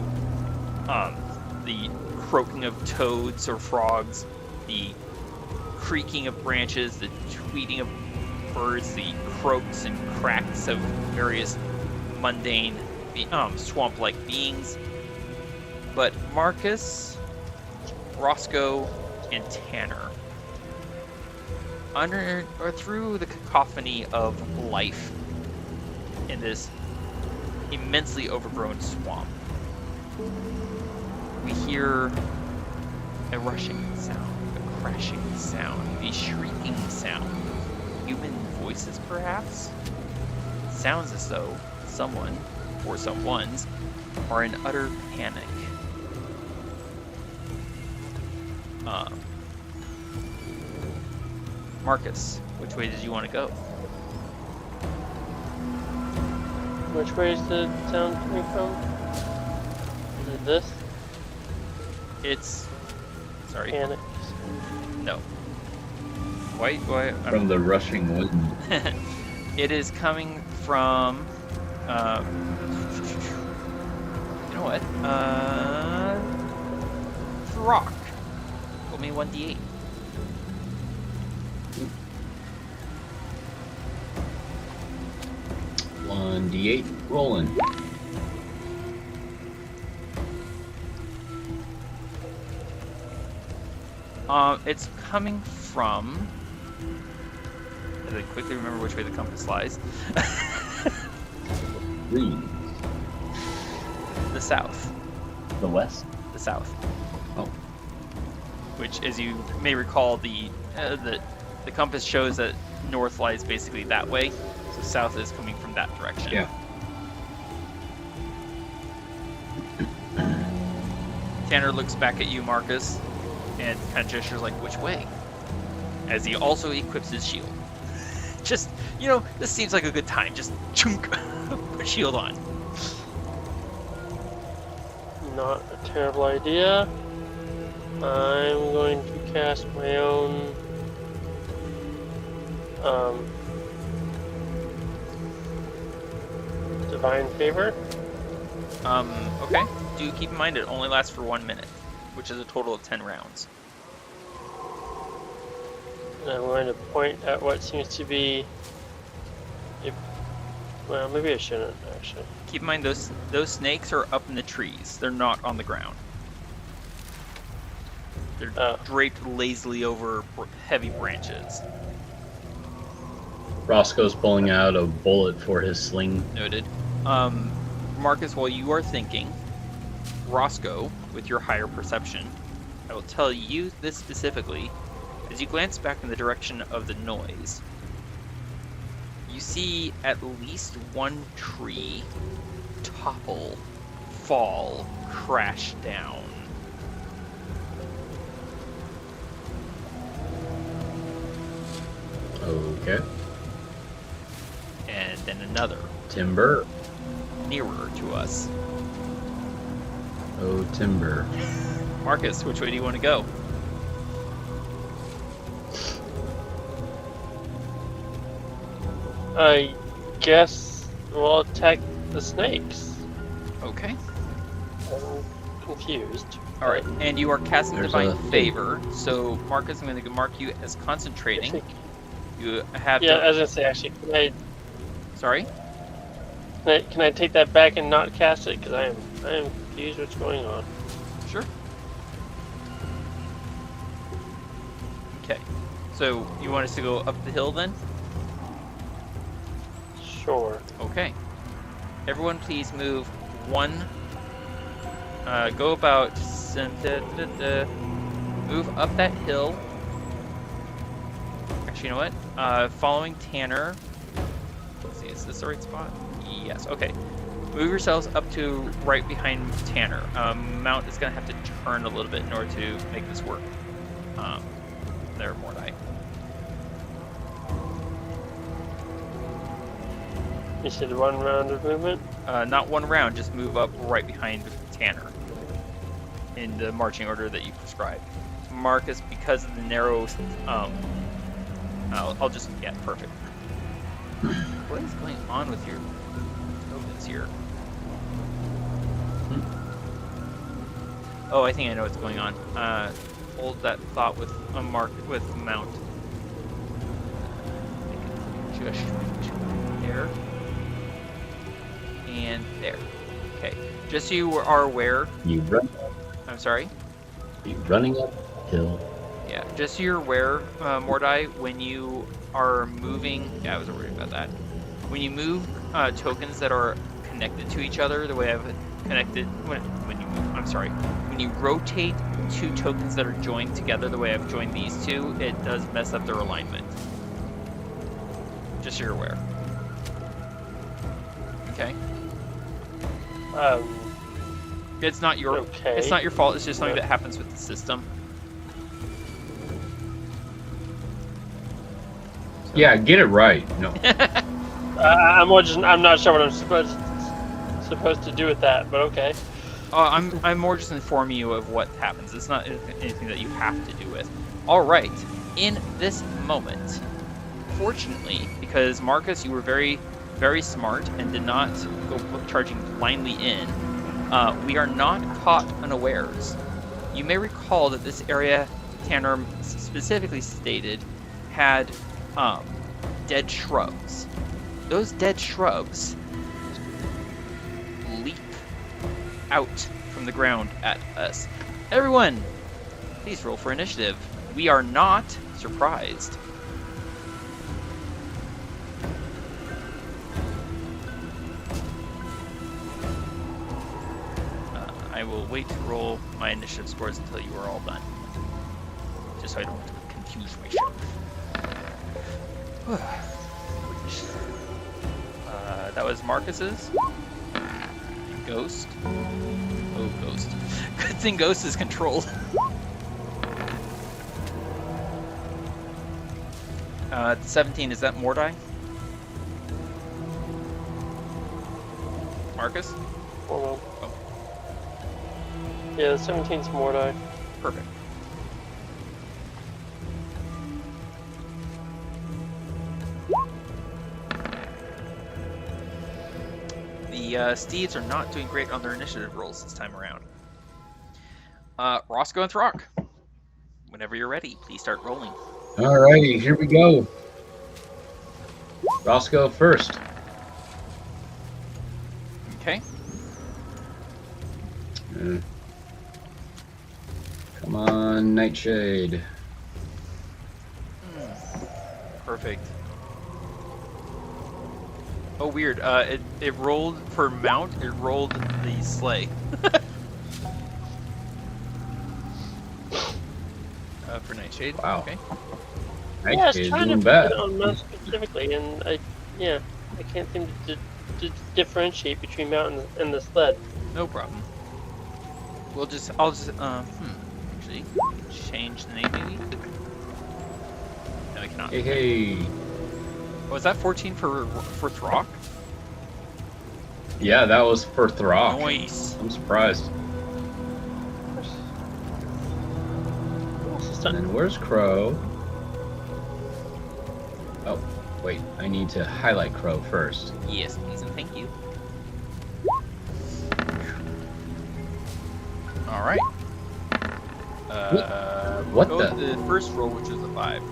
[SPEAKER 2] the croaking of toads or frogs, the creaking of branches, the tweeting of birds, the croaks and cracks of various mundane swamp-like beings. But Marcus, Roscoe, and Tanner, under or through the cacophony of life in this immensely overgrown swamp, we hear a rushing sound, a crashing sound, a shrieking sound. Human voices, perhaps? It sounds as though someone, or someones, are in utter panic. Marcus, which way did you want to go?
[SPEAKER 3] Which way is the sound coming from? Is it this?
[SPEAKER 2] It's... sorry.
[SPEAKER 3] Panic.
[SPEAKER 2] No. Why?
[SPEAKER 4] From the rushing wind.
[SPEAKER 2] It is coming from... you know what? Throk. Roll me 1d8.
[SPEAKER 4] One D8 rolling.
[SPEAKER 2] It's coming from... as I quickly remember which way the compass lies.
[SPEAKER 4] Green.
[SPEAKER 2] The south.
[SPEAKER 4] The west.
[SPEAKER 2] The south.
[SPEAKER 4] Oh.
[SPEAKER 2] Which, as you may recall, the compass shows that north lies basically that way, so south is coming from that direction.
[SPEAKER 4] Yeah.
[SPEAKER 2] Tanner looks back at you, Marcus, and kind of gestures like, which way? As he also equips his shield. Just, this seems like a good time. Just chunk, put shield on.
[SPEAKER 3] Not a terrible idea. I'm going to cast my own Divine Favor.
[SPEAKER 2] Okay. Do keep in mind it only lasts for 1 minute, which is a total of 10 rounds.
[SPEAKER 3] And I'm going to point at what seems to be... Well, maybe I shouldn't, actually.
[SPEAKER 2] Keep in mind those snakes are up in the trees. They're not on the ground. They're draped lazily over heavy branches.
[SPEAKER 4] Roscoe's pulling out a bullet for his sling.
[SPEAKER 2] Noted. Marcus, while you are thinking, Roscoe, with your higher perception, I will tell you this specifically. As you glance back in the direction of the noise, you see at least one tree topple, fall, crash down.
[SPEAKER 4] Okay.
[SPEAKER 2] And then another,
[SPEAKER 4] Timber.
[SPEAKER 2] nearer to us.
[SPEAKER 4] Oh, timber.
[SPEAKER 2] Marcus, which way do you want to go?
[SPEAKER 3] I guess we'll attack the snakes.
[SPEAKER 2] Okay.
[SPEAKER 3] I'm confused.
[SPEAKER 2] All right, and you are casting
[SPEAKER 4] There's
[SPEAKER 2] Divine
[SPEAKER 4] a-
[SPEAKER 2] Favor, so Marcus, I'm going to mark you as
[SPEAKER 3] I
[SPEAKER 2] concentrating.
[SPEAKER 3] think,
[SPEAKER 2] You have
[SPEAKER 3] yeah,
[SPEAKER 2] to...
[SPEAKER 3] I was gonna say actually,
[SPEAKER 2] Sorry?
[SPEAKER 3] can I take that back and not cast it? Because I am confused what's going on.
[SPEAKER 2] Sure. Okay, so you want us to go up the hill then?
[SPEAKER 3] Sure.
[SPEAKER 2] Okay. Everyone please move one... go about... Move up that hill. Actually, you know what? Following Tanner... Let's see, is this the right spot? Yes, okay. Move yourselves up to right behind Tanner. Mount is going to have to turn a little bit in order to make this work. There, Mordai.
[SPEAKER 3] You said 1 round of movement?
[SPEAKER 2] Not one round, just move up right behind Tanner in the marching order that you prescribed. Marcus, because of the narrow, I'll just, yeah, perfect. What is going on with your tokens here? Oh, I think I know what's going on. Hold that thought with a with Mount. Just there. And there. Okay. Just so you are aware.
[SPEAKER 4] You run.
[SPEAKER 2] I'm sorry?
[SPEAKER 4] You running uphill.
[SPEAKER 2] Yeah, just so you're aware, Mordai, when you are moving... Yeah, I was worried about that. When you move tokens that are connected to each other, the way I've connected... When you move... I'm sorry. When you rotate 2 tokens that are joined together, the way I've joined these 2, it does mess up their alignment. Just so you're aware. Okay? It's not your...
[SPEAKER 3] Okay.
[SPEAKER 2] It's not your fault, it's just something that happens with the system.
[SPEAKER 4] Yeah, get it right. No.
[SPEAKER 3] I'm not sure what I'm supposed to do with that, but okay.
[SPEAKER 2] I'm more just informing you of what happens. It's not anything that you have to do with. All right. In this moment, fortunately, because Marcus, you were very, very smart and did not go charging blindly in, we are not caught unawares. You may recall that this area, Tanner specifically stated, had dead shrubs. Those dead shrubs leap out from the ground at us. Everyone, please roll for initiative. We are not surprised. I will wait to roll my initiative scores until you are all done. Just so I don't confuse myself. That was Marcus's. Ghost. Oh, Ghost. Good thing Ghost is controlled. 17, is that Mordai? Marcus?
[SPEAKER 3] Hold on.
[SPEAKER 2] Oh.
[SPEAKER 3] Yeah, the 17's Mordai.
[SPEAKER 2] Perfect. The Steeds are not doing great on their initiative rolls this time around. Roscoe and Throk, whenever you're ready, please start rolling.
[SPEAKER 4] Alrighty, here we go. Roscoe first.
[SPEAKER 2] Okay.
[SPEAKER 4] Come on, Nightshade.
[SPEAKER 2] Perfect. Oh, weird. It rolled for mount. It rolled the sleigh. For Nightshade.
[SPEAKER 4] Wow.
[SPEAKER 2] Okay.
[SPEAKER 3] Yeah, I was
[SPEAKER 4] Nightshade's
[SPEAKER 3] trying to
[SPEAKER 4] doing
[SPEAKER 3] put
[SPEAKER 4] bad.
[SPEAKER 3] it on mount specifically, and I can't seem to differentiate between mount and the sled.
[SPEAKER 2] No problem. I'll just actually change the name maybe. No, I cannot.
[SPEAKER 4] Hey.
[SPEAKER 2] Was that 14 for Throk?
[SPEAKER 4] Yeah, that was for Throk.
[SPEAKER 2] Nice.
[SPEAKER 4] I'm surprised. And then where's Crow? Oh, wait. I need to highlight Crow first.
[SPEAKER 2] Yes, please and thank you. All right.
[SPEAKER 4] What
[SPEAKER 2] go
[SPEAKER 4] the?
[SPEAKER 2] with the first roll, which was a 5.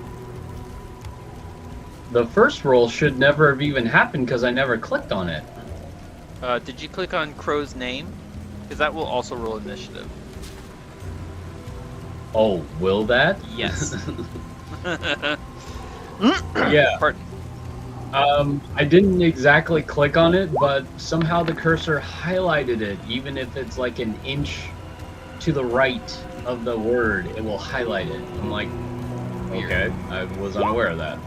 [SPEAKER 4] The first roll should never have even happened because I never clicked on it.
[SPEAKER 2] Did you click on Crow's name? Because that will also roll initiative.
[SPEAKER 4] Oh, will that?
[SPEAKER 2] Yes.
[SPEAKER 4] Yeah.
[SPEAKER 2] Pardon.
[SPEAKER 4] I didn't exactly click on it, but somehow the cursor highlighted it. Even if it's like an inch to the right of the word, it will highlight it. I'm like, okay, I was unaware of that.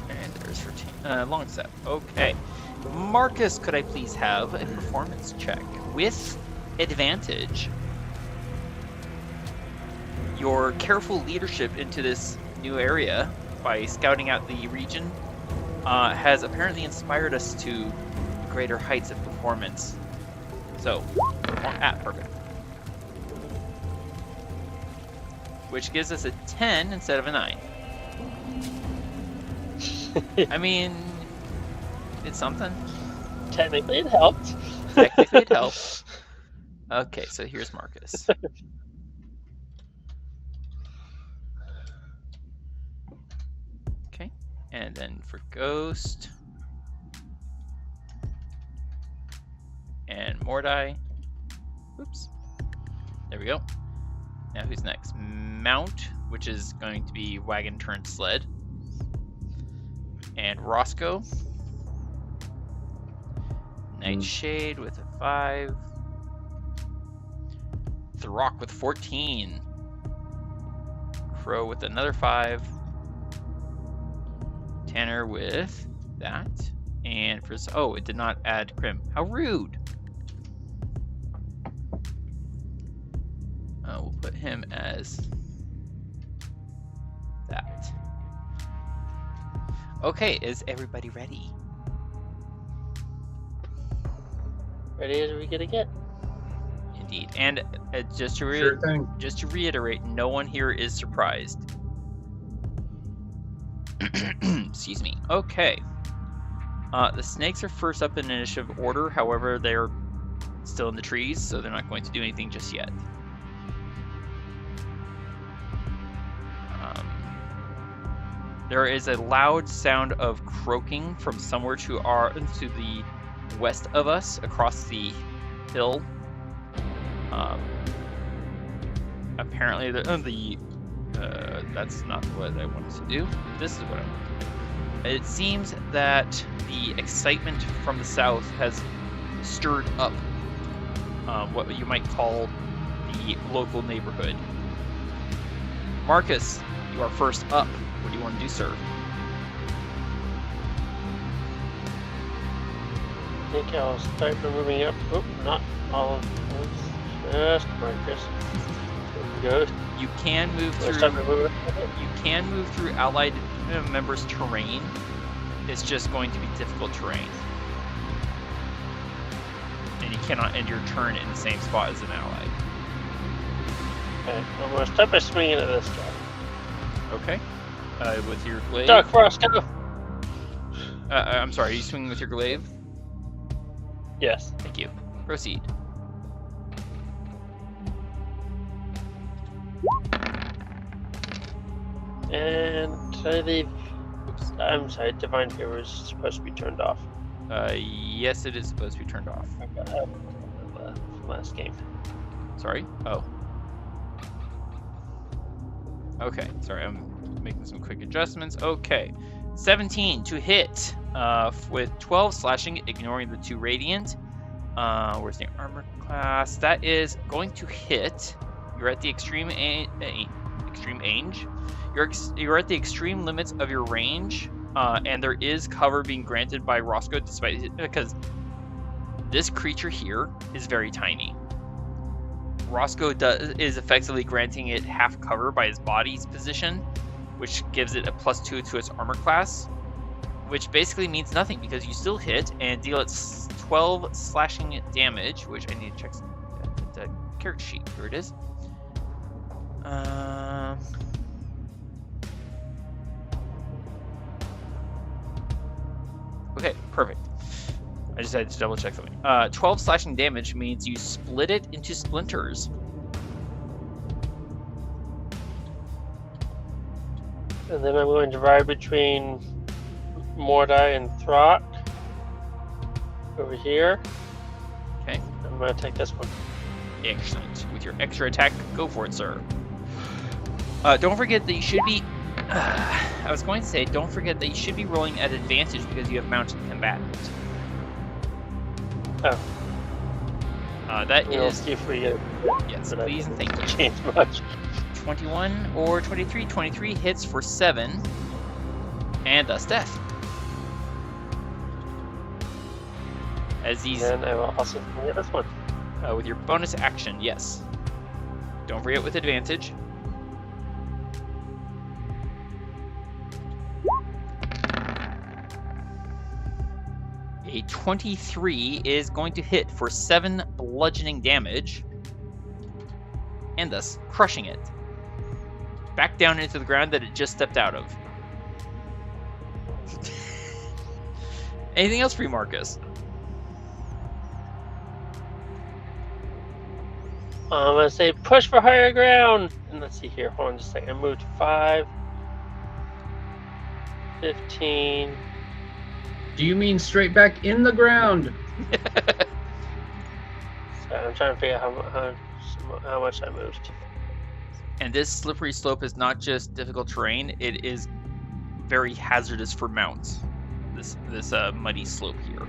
[SPEAKER 2] And there's 13. Long step. Okay. Marcus, could I please have a performance check with advantage? Your careful leadership into this new area by scouting out the region has apparently inspired us to greater heights of performance. So, perfect. Which gives us a 10 instead of a 9. I mean, it's something.
[SPEAKER 3] Technically, it helped.
[SPEAKER 2] Technically, it helps. Okay, so here's Marcus. Okay, and then for Ghost and Mordai. Oops. There we go. Now who's next? Mount, which is going to be Wagon turned Sled. And Roscoe. Nightshade with a 5. Throk with 14. Crow with another 5. Tanner with that. And for it did not add Grim. How rude! We'll put him as that. Okay, is everybody ready?
[SPEAKER 3] Ready as we gonna get.
[SPEAKER 2] Indeed. And just to
[SPEAKER 4] Sure thing.
[SPEAKER 2] just to reiterate, no one here is surprised. Excuse me. Okay. The snakes are first up in initiative order. However, they're still in the trees, so they're not going to do anything just yet. There is a loud sound of croaking from somewhere to the west of us, across the hill. Apparently, that's not what I wanted to do. This is what I want to do. It seems that the excitement from the south has stirred up what you might call the local neighborhood. Marcus, you are first up. What do you want to do, sir?
[SPEAKER 3] I think I'll start by moving up. Oh, not all of those. Just Marcus. go.
[SPEAKER 2] You can move
[SPEAKER 3] Let's
[SPEAKER 2] through.
[SPEAKER 3] start moving.
[SPEAKER 2] You can move through allied members' terrain. It's just going to be difficult terrain, and you cannot end your turn in the same spot as an ally.
[SPEAKER 3] Okay, I'm gonna start by swinging at this guy.
[SPEAKER 2] Okay. With your glaive.
[SPEAKER 3] Dark Roscoe.
[SPEAKER 2] I'm sorry. Are you swinging with your glaive?
[SPEAKER 3] Yes.
[SPEAKER 2] Thank you. Proceed.
[SPEAKER 3] And I leave.
[SPEAKER 2] Oops.
[SPEAKER 3] I'm sorry. Divine Favor is supposed to be turned off.
[SPEAKER 2] Yes, it is supposed to be turned off.
[SPEAKER 3] I got that from last game.
[SPEAKER 2] Sorry? Oh. Okay, sorry, I'm making some quick adjustments. Okay, 17 to hit with 12 slashing, ignoring the 2 radiant. Where's the armor class? That is going to hit. You're at the extreme range. You're at the extreme limits of your range, and there is cover being granted by Roscoe, despite because this creature here is very tiny. Roscoe is effectively granting it half cover by his body's position, which gives it a +2 to its armor class, which basically means nothing because you still hit and deal it 12 slashing damage, which I need to check the character sheet. Here it is. Okay, perfect. I just had to double check something. 12 slashing damage means you split it into splinters.
[SPEAKER 3] And then I'm going to ride between Mordai and Throk over here.
[SPEAKER 2] Okay.
[SPEAKER 3] I'm going to take this one.
[SPEAKER 2] Excellent. With your extra attack, go for it, sir. Don't forget that you should be... I was going to say, don't forget that you should be rolling at advantage because you have mounted combatant.
[SPEAKER 3] Oh.
[SPEAKER 2] That
[SPEAKER 3] We'll
[SPEAKER 2] is...
[SPEAKER 3] see if we get
[SPEAKER 2] Yes,
[SPEAKER 3] but
[SPEAKER 2] please and thank you.
[SPEAKER 3] change much.
[SPEAKER 2] 21 or 23. 23 hits for 7. And thus death. As these...
[SPEAKER 3] And I will also get this one.
[SPEAKER 2] with your bonus action, yes. Don't forget with advantage. A 23 is going to hit for 7 bludgeoning damage, and thus crushing it back down into the ground that it just stepped out of. Anything else for you, Marcus?
[SPEAKER 3] I'm going to say push for higher ground. And let's see here. Hold on just a second. I moved 5, 15.
[SPEAKER 4] Do you mean straight back in the ground?
[SPEAKER 3] So I'm trying to figure out how much I moved.
[SPEAKER 2] And this slippery slope is not just difficult terrain, it is very hazardous for mounts. This muddy slope here.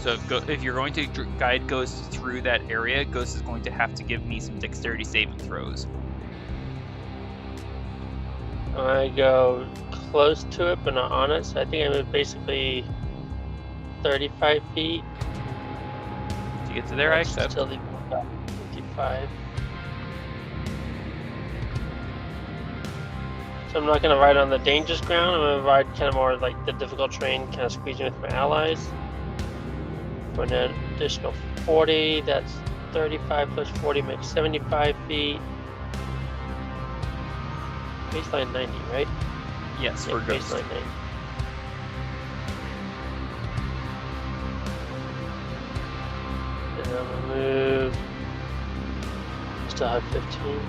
[SPEAKER 2] So if you're going to guide Ghost through that area, Ghost is going to have to give me some dexterity saving throws.
[SPEAKER 3] I go close to it, but not on it. So I think I moved basically 35 feet.
[SPEAKER 2] To get to there, I accept.
[SPEAKER 3] Still leave about 55. So I'm not going to ride on the dangerous ground. I'm going to ride kind of more like the difficult terrain, kind of squeezing with my allies. For an additional 40, that's 35 plus 40 makes 75 feet. Baseline 90, right?
[SPEAKER 2] Yes,
[SPEAKER 3] Yeah,
[SPEAKER 2] for Ghost.
[SPEAKER 3] baseline 90. And I'm gonna move. Still have 15.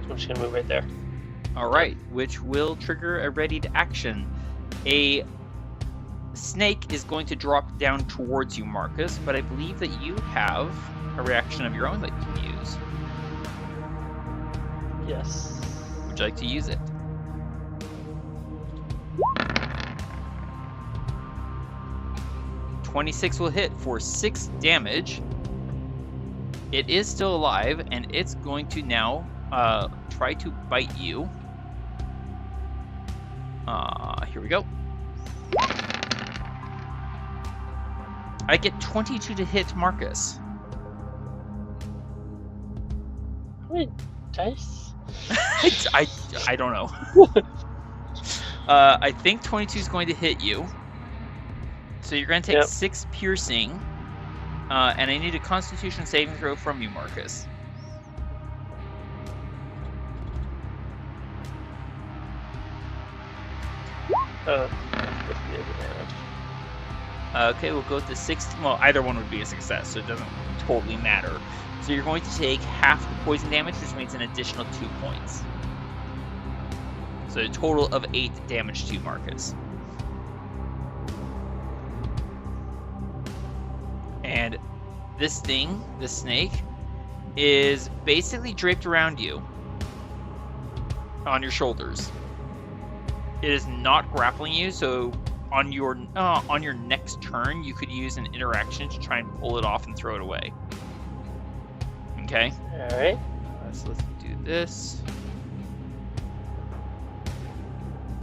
[SPEAKER 3] I'm just gonna move right there.
[SPEAKER 2] All right, which will trigger a readied action. A snake is going to drop down towards you, Marcus, but I believe that you have a reaction of your own that you can use.
[SPEAKER 3] Yes.
[SPEAKER 2] Would you like to use it? .26 will hit for 6 damage. It is still alive, and it's going to now try to bite you. Here we go. I get 22 to hit Marcus.
[SPEAKER 3] How many dice?
[SPEAKER 2] I don't know. I think 22 is going to hit you. So you're going to take 6 piercing. And I need a Constitution saving throw from you, Marcus. Okay, we'll go with the 6. Well, either one would be a success, so it doesn't totally matter. So you're going to take half the poison damage, which means an additional 2 points. So a total of 8 damage to you, Marcus. And this thing, this snake, is basically draped around you on your shoulders. It is not grappling you, so on your next turn, you could use an interaction to try and pull it off and throw it away. Okay?
[SPEAKER 3] Alright.
[SPEAKER 2] So let's do this.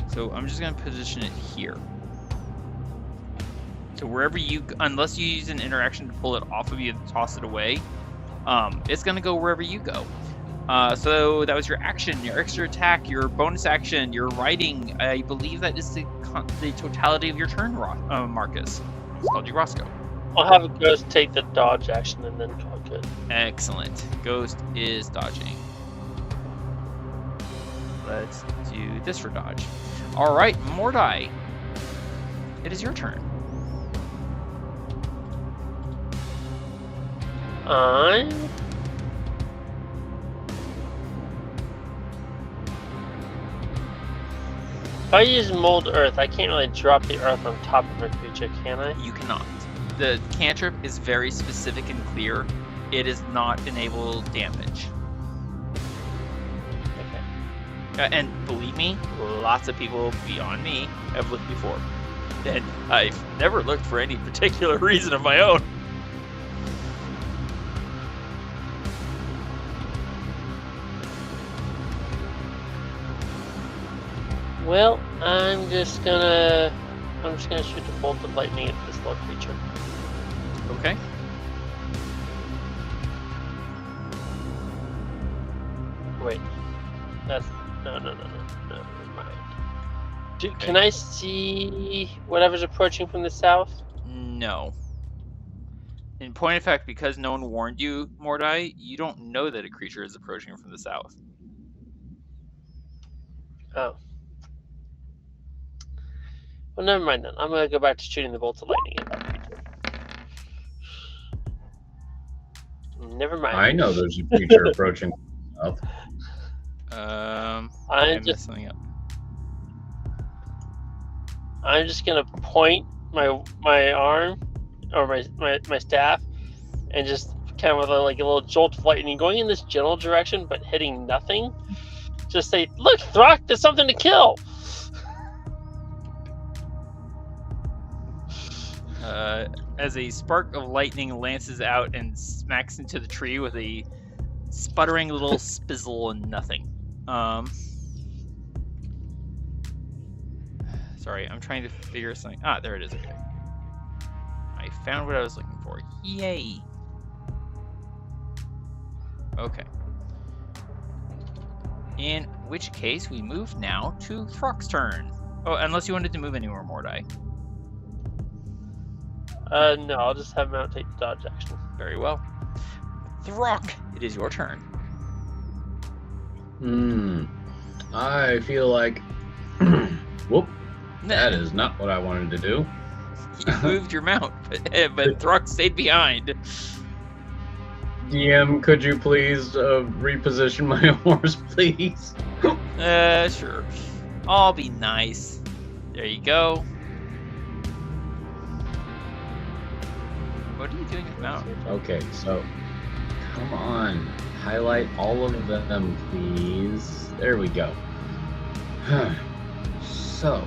[SPEAKER 2] So I'm just going to position it here. So wherever you, unless you use an interaction to pull it off of you and toss it away, it's going to go wherever you go. So that was your action, your extra attack, your bonus action, your riding. I believe that is the totality of your turn, Marcus. It's called you Roscoe.
[SPEAKER 3] I'll have a Ghost take the dodge action and then call it good.
[SPEAKER 2] Excellent. Ghost is dodging. Let's do this for dodge. All right, Mordai. It is your turn.
[SPEAKER 3] If I use Mold Earth, I can't really drop the earth on top of a creature, can I?
[SPEAKER 2] You cannot. The cantrip is very specific and clear. It is not enable damage.
[SPEAKER 3] Okay.
[SPEAKER 2] And believe me, lots of people beyond me have looked before. And I've never looked for any particular reason of my own.
[SPEAKER 3] Well, I'm just gonna shoot a bolt of lightning at this little creature.
[SPEAKER 2] Okay.
[SPEAKER 3] Wait, that's no, never mind. Can I see whatever's approaching from the south?
[SPEAKER 2] No. In point of fact, because no one warned you, Mordai, you don't know that a creature is approaching from the south.
[SPEAKER 3] Oh. Well, never mind then. I'm gonna go back to shooting the bolts of lightning at that creature. Never mind.
[SPEAKER 4] I know there's a creature approaching from the south.
[SPEAKER 2] I'm just something up.
[SPEAKER 3] I'm just gonna point my arm or my staff and just kind of with a little jolt of lightning going in this general direction but hitting nothing. Just say, "Look, Throk, there's something to kill."
[SPEAKER 2] As a spark of lightning lances out and smacks into the tree with a sputtering little spizzle and nothing. Sorry, I'm trying to figure something. Ah, there it is. Okay. I found what I was looking for. Yay! Okay. In which case, we move now to Throk's turn. Oh, unless you wanted to move anywhere, Mordai.
[SPEAKER 3] No, I'll just have Mount take the dodge action.
[SPEAKER 2] Very well. Throk, it is your turn.
[SPEAKER 4] I feel like... Whoop. That is not what I wanted to do.
[SPEAKER 2] You moved your mount, but Throk stayed behind.
[SPEAKER 4] DM, could you please reposition my horse, please?
[SPEAKER 2] Sure. I'll be nice. There you go. What are you doing with mount?
[SPEAKER 4] Okay, so come on, highlight all of them, please. There we go. So,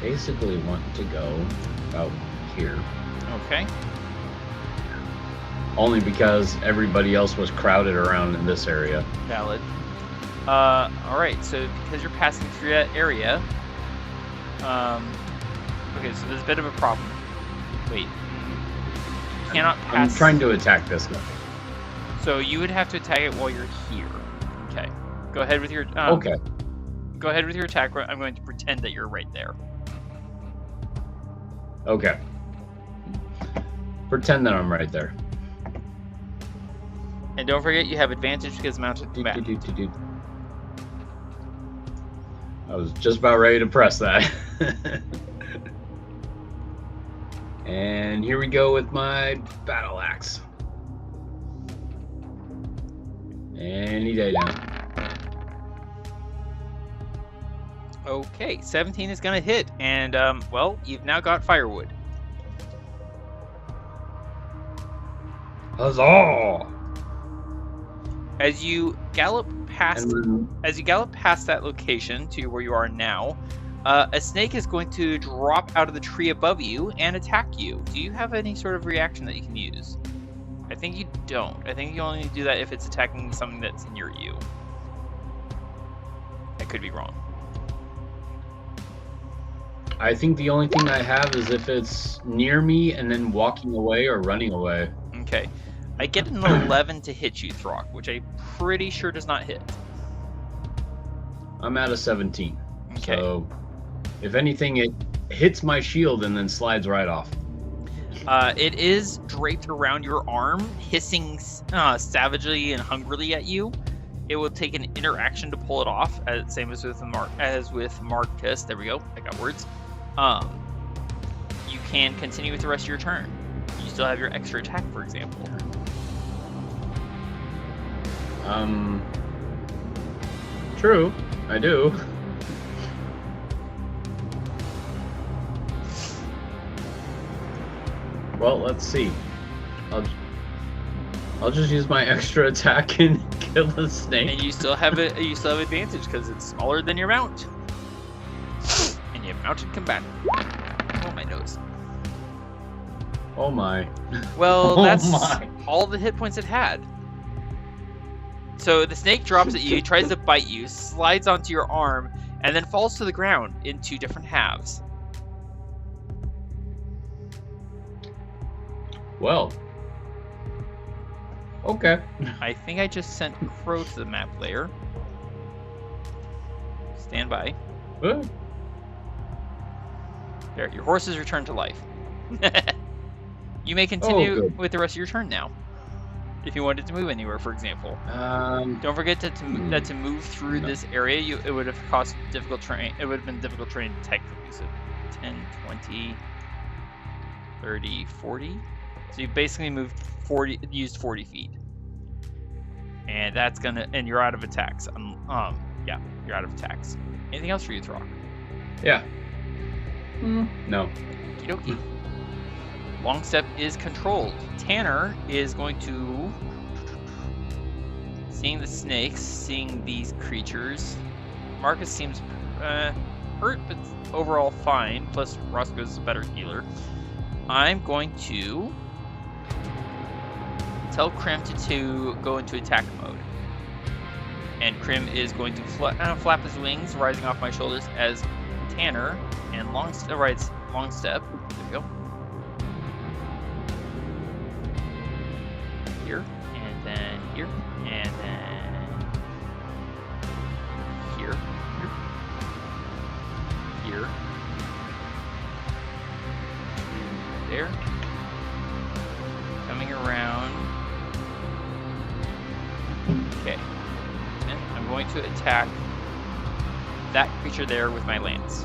[SPEAKER 4] basically want to go about here.
[SPEAKER 2] Okay.
[SPEAKER 4] Only because everybody else was crowded around in this area.
[SPEAKER 2] Valid. Alright, so because you're passing through that area, okay, so there's a bit of a problem. Wait. You cannot pass...
[SPEAKER 4] I'm trying to attack this guy.
[SPEAKER 2] So you would have to attack it while you're here. Okay. Go ahead with your...
[SPEAKER 4] okay.
[SPEAKER 2] Go ahead with your attack. I'm going to pretend that you're right there.
[SPEAKER 4] Okay. Pretend that I'm right there.
[SPEAKER 2] And don't forget, you have advantage because mounted combatant.
[SPEAKER 4] I was just about ready to press that. And here we go with my battle axe. Any day now.
[SPEAKER 2] Okay, 17 is going to hit, and, well, you've now got firewood.
[SPEAKER 4] Huzzah!
[SPEAKER 2] As you gallop past that location to where you are now, a snake is going to drop out of the tree above you and attack you. Do you have any sort of reaction that you can use? I think you don't. I think you only do that if it's attacking something that's near you. I could be wrong.
[SPEAKER 4] I think the only thing I have is if it's near me and then walking away or running away.
[SPEAKER 2] Okay. I get an 11 to hit you, Throk, which I'm pretty sure does not hit.
[SPEAKER 4] I'm at a 17.
[SPEAKER 2] Okay.
[SPEAKER 4] So, if anything, it hits my shield and then slides right off.
[SPEAKER 2] It is draped around your arm, hissing savagely and hungrily at you. It will take an interaction to pull it off, same as with Marcus. There we go. I got words. You can continue with the rest of your turn. You still have your extra attack, for example.
[SPEAKER 4] True, I do. Well, let's see. I'll just use my extra attack and kill the snake.
[SPEAKER 2] And you still have it. You still have advantage because it's smaller than your mount, and you have mounted combatant. Oh, my nose.
[SPEAKER 4] Oh my.
[SPEAKER 2] Well, that's
[SPEAKER 4] my.
[SPEAKER 2] all the hit points it had. So the snake drops at you, tries to bite you, slides onto your arm, and then falls to the ground in two different halves.
[SPEAKER 4] Well. Okay.
[SPEAKER 2] I think I just sent Crow to the map layer. Stand by.
[SPEAKER 4] Good.
[SPEAKER 2] There, your horses return to life. You may continue
[SPEAKER 4] Oh,
[SPEAKER 2] with the rest of your turn now. If you wanted to move anywhere, for example. Don't forget that to move through this area, it would have cost difficult terrain. It would have been difficult terrain technically. So 10, 20, 30, 40. So you basically moved 40, used 40 feet. And that's gonna, and you're out of attacks. Yeah, you're out of attacks. Anything else for you, Throk?
[SPEAKER 4] Yeah. No.
[SPEAKER 2] Okie dokie. Long step is controlled. Tanner is going to, seeing the snakes, seeing these creatures. Marcus seems hurt, but overall fine. Plus, Roscoe's a better healer. I'm going to tell Krim to go into attack mode. And Krim is going to flap his wings, rising off my shoulders as Tanner and long step. There we go. Here, and then here, and then here, here, there, coming around. Okay, and I'm going to attack that creature there with my lance.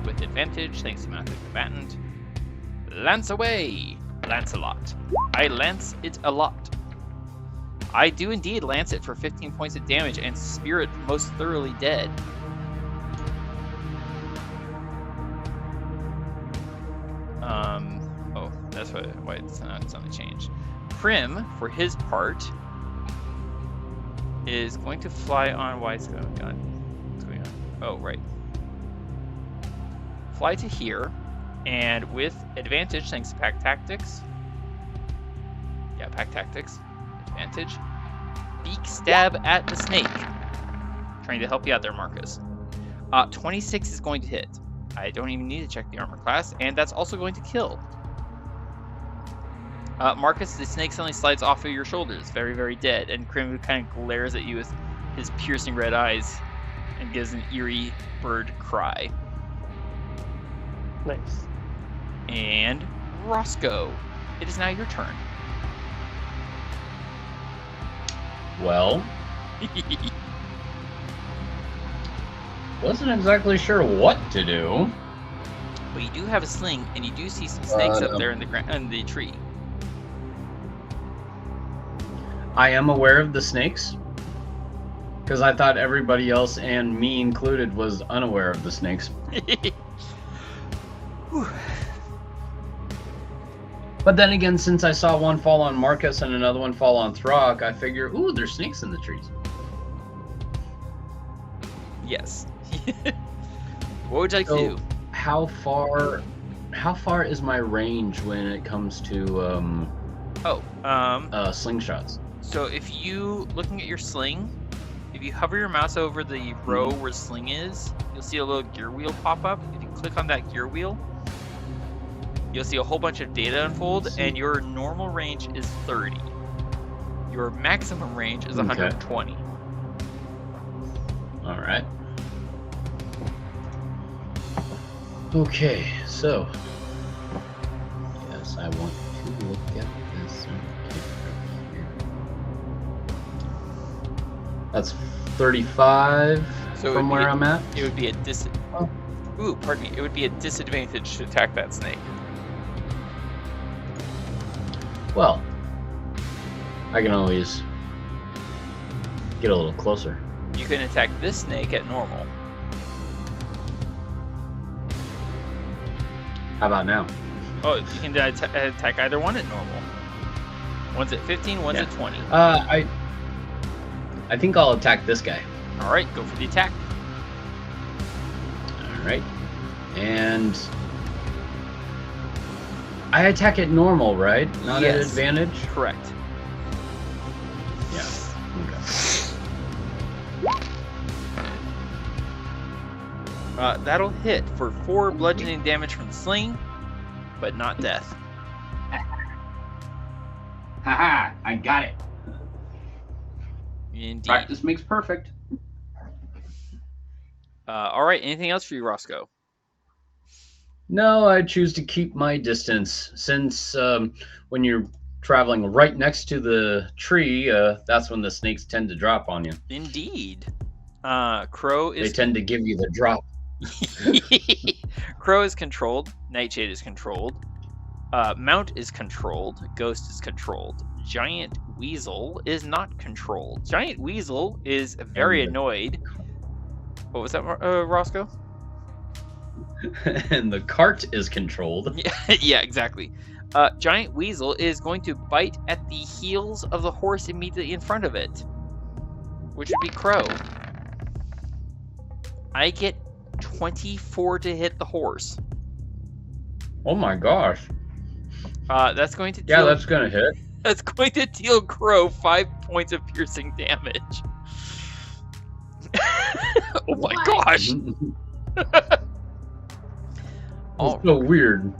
[SPEAKER 2] With advantage, thanks to mounted combatant. Lance away! Lance-a-lot. I lance it a lot. I do indeed lance it for 15 points of damage and spear it most thoroughly dead. Oh, that's why it's not something changed. Krim, for his part, is going to fly on. Why is it going on? What's going on? Oh, right. Fly to here. And with advantage, thanks to Pack Tactics, Pack tactics. Advantage. Beak stab at the snake. Trying to help you out there, Marcus. 26 is going to hit. I don't even need to check the armor class, and that's also going to kill. Marcus, the snake suddenly slides off of your shoulders, very, very dead, and Krim kind of glares at you with his piercing red eyes and gives an eerie bird cry.
[SPEAKER 3] Nice.
[SPEAKER 2] And Roscoe, it is now your turn.
[SPEAKER 4] Well, wasn't exactly sure what to do.
[SPEAKER 2] But you do have a sling, and you do see some snakes up there in the tree.
[SPEAKER 4] I am aware of the snakes, because I thought everybody else, and me included, was unaware of the snakes. But then again, since I saw one fall on Marcus and another one fall on Throk, I figure, ooh, there's snakes in the trees.
[SPEAKER 2] Yes. What would you like to do?
[SPEAKER 4] How far is my range when it comes to slingshots?
[SPEAKER 2] So if you, looking at your sling, if you hover your mouse over the row where sling is, you'll see a little gear wheel pop up. If you click on that gear wheel, you'll see a whole bunch of data unfold, and your normal range is 30. Your maximum range is 120.
[SPEAKER 4] All right. Okay, so yes, I want to look at this here. That's 35 from where I'm at.
[SPEAKER 2] It would be a it would be a disadvantage to attack that snake.
[SPEAKER 4] Well, I can always get a little closer.
[SPEAKER 2] You can attack this snake at normal.
[SPEAKER 4] How about now?
[SPEAKER 2] Oh, you can attack either one at normal. One's at 15, one's at 20.
[SPEAKER 4] I think I'll attack this guy.
[SPEAKER 2] All right, go for the attack.
[SPEAKER 4] All right, and I attack at normal, right? Not at advantage.
[SPEAKER 2] Correct.
[SPEAKER 4] Yeah. Okay.
[SPEAKER 2] That'll hit for 4 bludgeoning damage from the sling, but not death.
[SPEAKER 4] Haha! I got it.
[SPEAKER 2] Indeed.
[SPEAKER 4] Practice makes perfect.
[SPEAKER 2] All right. Anything else for you, Roscoe?
[SPEAKER 4] No, I choose to keep my distance since when you're traveling right next to the tree, that's when the snakes tend to drop on you.
[SPEAKER 2] Indeed. Crow is.
[SPEAKER 4] They tend to give you the drop.
[SPEAKER 2] Crow is controlled. Nightshade is controlled. Mount is controlled. Ghost is controlled. Giant Weasel is not controlled. Giant Weasel is very annoyed. What was that, Roscoe?
[SPEAKER 4] And the cart is controlled.
[SPEAKER 2] Yeah, exactly. Giant Weasel is going to bite at the heels of the horse immediately in front of it, which would be Crow. I get 24 to hit the horse.
[SPEAKER 4] Oh my gosh.
[SPEAKER 2] That's going to deal,
[SPEAKER 4] that's going to hit.
[SPEAKER 2] That's going to deal Crow 5 points of piercing damage. Oh my gosh.
[SPEAKER 4] It's so weird.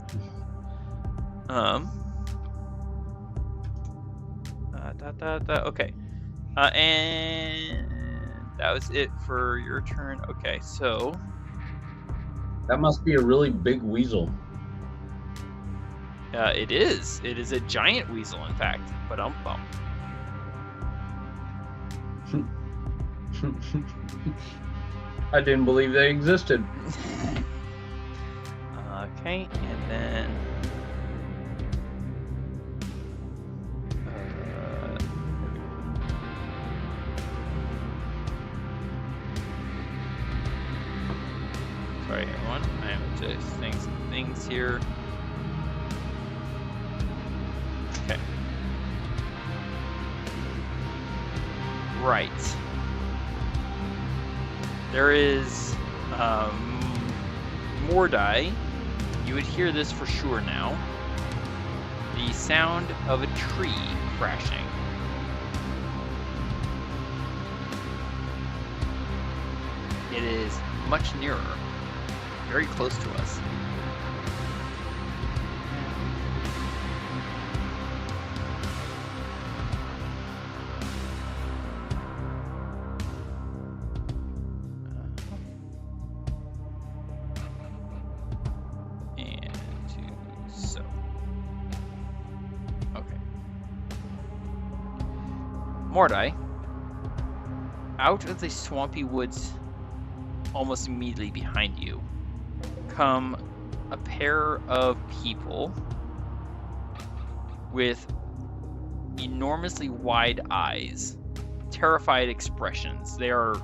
[SPEAKER 2] Okay. And that was it for your turn. Okay, so
[SPEAKER 4] that must be a really big weasel.
[SPEAKER 2] It is. It is a giant weasel, in fact. But bump.
[SPEAKER 4] I didn't believe they existed.
[SPEAKER 2] Okay, and then sorry, everyone. I am just saying some things here. Okay. Right. There is Mordai. You would hear this for sure now. The sound of a tree crashing. It is much nearer, very close to us. Mordai, out of the swampy woods almost immediately behind you come a pair of people with enormously wide eyes, terrified expressions. They are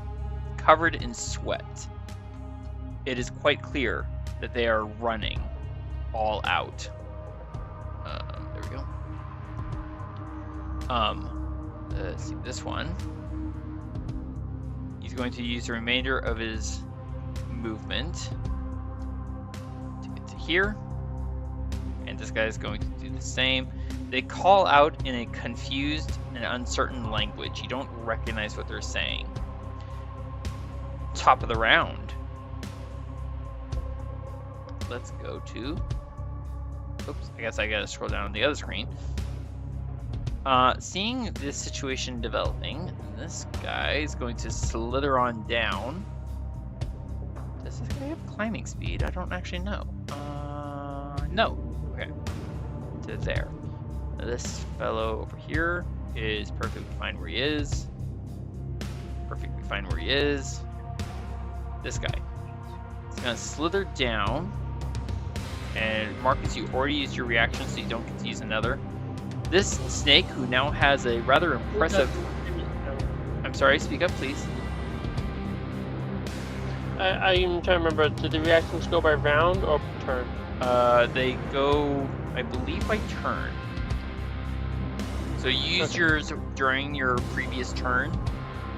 [SPEAKER 2] covered in sweat. It is quite clear that they are running all out. There we go. Let's see, this one. He's going to use the remainder of his movement to get to here. And this guy is going to do the same. They call out in a confused and uncertain language. You don't recognize what they're saying. Top of the round. Let's go to... Oops, I guess I gotta scroll down on the other screen. Seeing this situation developing, this guy is going to slither on down. Does this guy have climbing speed? I don't actually know. No. Okay. To there. This fellow over here is perfectly fine where he is. Perfectly fine where he is. This guy. He's gonna slither down. And Marcus, you already used your reaction, so you don't get to use another. This snake, who now has a rather impressive... I'm sorry, speak up, please.
[SPEAKER 3] I'm trying to remember, did the reactions go by round or turn?
[SPEAKER 2] They go, I believe, by turn. So you used yours during your previous turn.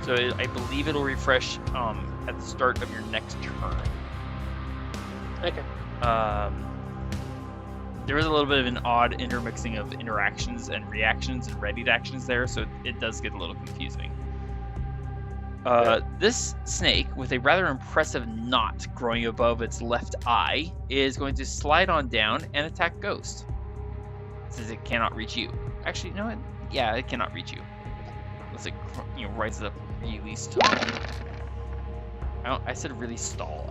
[SPEAKER 2] So I believe it'll refresh at the start of your next turn.
[SPEAKER 3] Okay.
[SPEAKER 2] There was a little bit of an odd intermixing of interactions and reactions and readied actions there, so it does get a little confusing. This snake, with a rather impressive knot growing above its left eye, is going to slide on down and attack Ghost, since it cannot reach you. Actually, you know what? Yeah, it cannot reach you. Unless it, rises up really tall. I said really stall.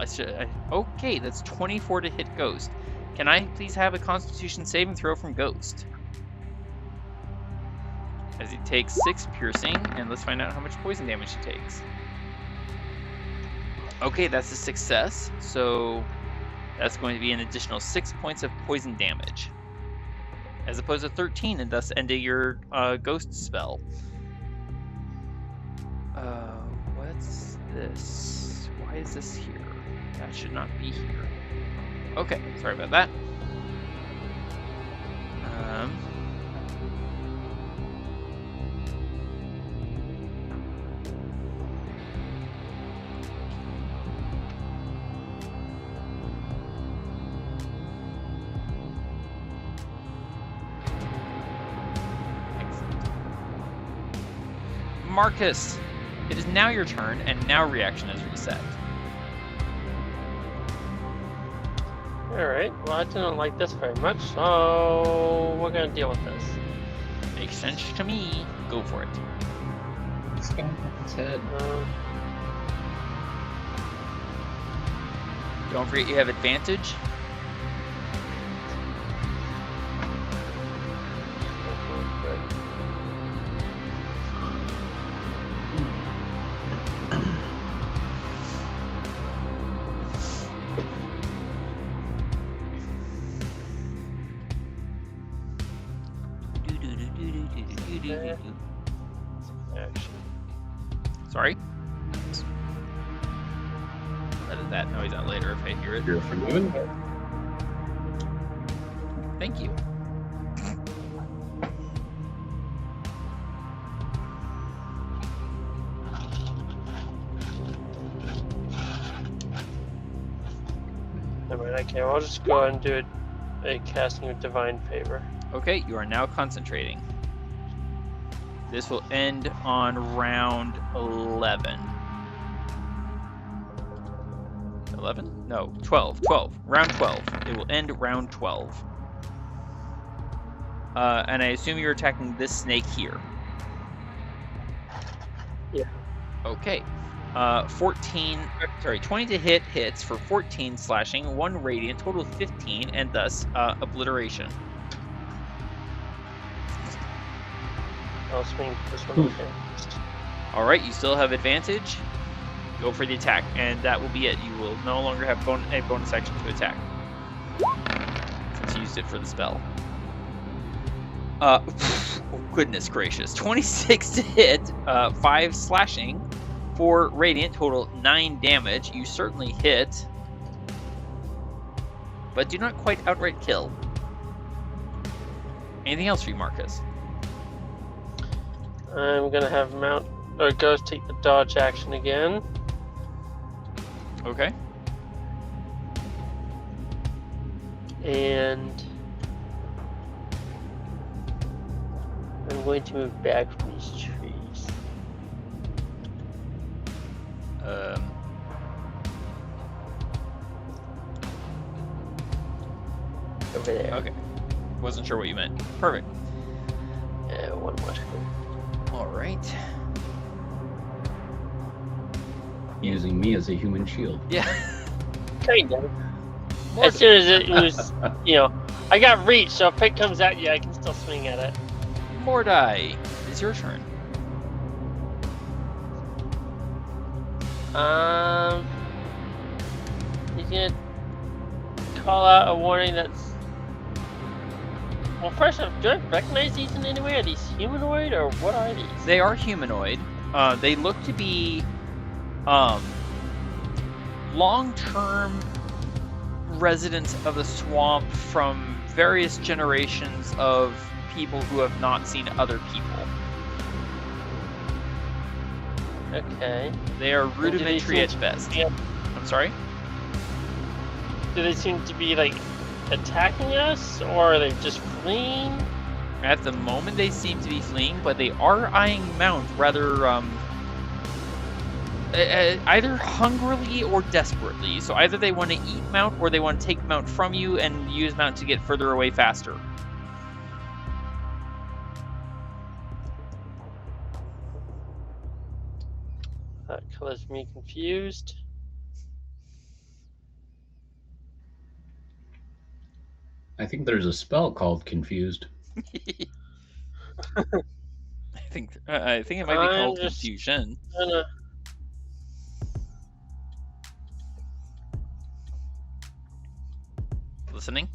[SPEAKER 2] Okay, that's 24 to hit Ghost. Can I please have a Constitution saving throw from Ghost? As he takes 6 piercing, and let's find out how much poison damage he takes. Okay, that's a success. So that's going to be an additional 6 points of poison damage, as opposed to 13, and thus ending your Ghost spell. What's this? Why is this here? That should not be here. Okay, sorry about that. Marcus, it is now your turn, and now reaction is reset.
[SPEAKER 3] Alright, well I didn't like this very much, so we're gonna deal with this.
[SPEAKER 2] Makes sense to me. Go for it.
[SPEAKER 4] It's going to his head.
[SPEAKER 2] Don't forget you have advantage. Sorry? Edit that noise out later if I hear it.
[SPEAKER 4] You're forgiven.
[SPEAKER 2] Thank you.
[SPEAKER 3] Nevermind, okay, I'll just go ahead and do a casting of Divine Favor.
[SPEAKER 2] Okay, you are now concentrating. This will end on round 11. 11? No, 12. 12. Round 12. It will end round 12. And I assume you're attacking this snake here.
[SPEAKER 3] Yeah.
[SPEAKER 2] Okay. 20 to hit hits for 14 slashing, 1 radiant, total of 15, and thus obliteration.
[SPEAKER 3] I'll swing this one. Okay.
[SPEAKER 2] Alright, you still have advantage. Go for the attack, and that will be it. You will no longer have a bonus action to attack, since you used it for the spell. Oh, goodness gracious. 26 to hit, 5 slashing, 4 radiant, total 9 damage. You certainly hit, but do not quite outright kill. Anything else for you, Marcus?
[SPEAKER 3] I'm gonna have Ghost take the dodge action again.
[SPEAKER 2] Okay.
[SPEAKER 3] And I'm going to move back from these trees. Over there.
[SPEAKER 2] Okay. Wasn't sure what you meant. Perfect.
[SPEAKER 3] One more.
[SPEAKER 2] All right.
[SPEAKER 4] Using me as a human shield.
[SPEAKER 2] Yeah.
[SPEAKER 3] Kind of. As soon as it was, I got reach, so if it comes at you, I can still swing at it.
[SPEAKER 2] Mordai, it's your turn.
[SPEAKER 3] He's gonna call out a warning that's. Well, first off, do I recognize these in any way? Are these humanoid or what are these?
[SPEAKER 2] They are humanoid. They look to be long-term residents of the swamp from various generations of people who have not seen other people.
[SPEAKER 3] Okay.
[SPEAKER 2] They are rudimentary at best. I'm sorry?
[SPEAKER 3] Do they seem to be like attacking us, or are they just fleeing?
[SPEAKER 2] At the moment, they seem to be fleeing, but they are eyeing Mount rather either hungrily or desperately. So either they want to eat Mount, or they want to take Mount from you and use Mount to get further away faster.
[SPEAKER 3] That colors me confused.
[SPEAKER 4] I think there's a spell called Confused.
[SPEAKER 2] I think it might be called Confusion. Listening?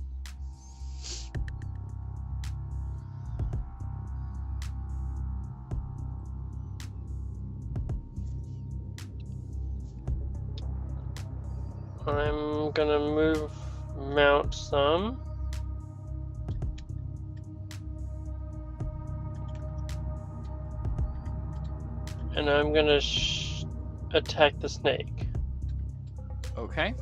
[SPEAKER 3] I'm gonna move Mount some. And I'm gonna attack the snake.
[SPEAKER 2] Okay.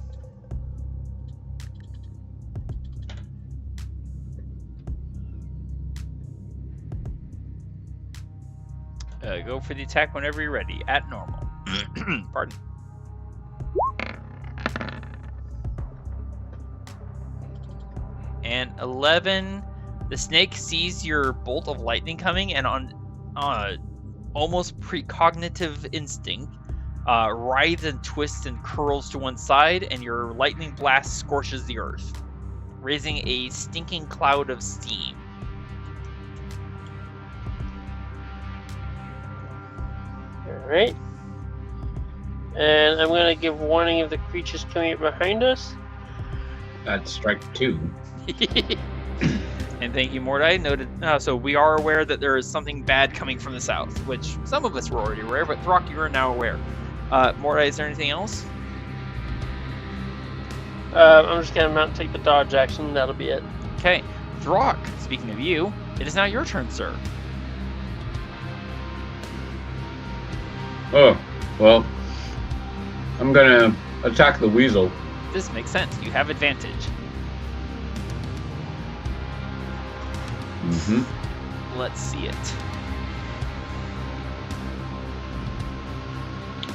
[SPEAKER 2] Go for the attack whenever you're ready, at normal. Pardon. And 11. The snake sees your bolt of lightning coming, and on almost precognitive instinct, writhes and twists and curls to one side, and your lightning blast scorches the earth, raising a stinking cloud of steam.
[SPEAKER 3] Alright. And I'm going to give warning of the creatures coming up behind us.
[SPEAKER 4] That's strike 2.
[SPEAKER 2] And thank you, Mordai. Noted. So we are aware that there is something bad coming from the south, which some of us were already aware, but Throk, you are now aware. Mordai, is there anything else?
[SPEAKER 3] I'm just going to mount and take the dodge action. That'll be it.
[SPEAKER 2] Okay. Throk, speaking of you, it is now your turn, sir.
[SPEAKER 4] Oh, well, I'm gonna attack the weasel.
[SPEAKER 2] This makes sense. You have advantage.
[SPEAKER 4] Mm-hmm.
[SPEAKER 2] Let's see it.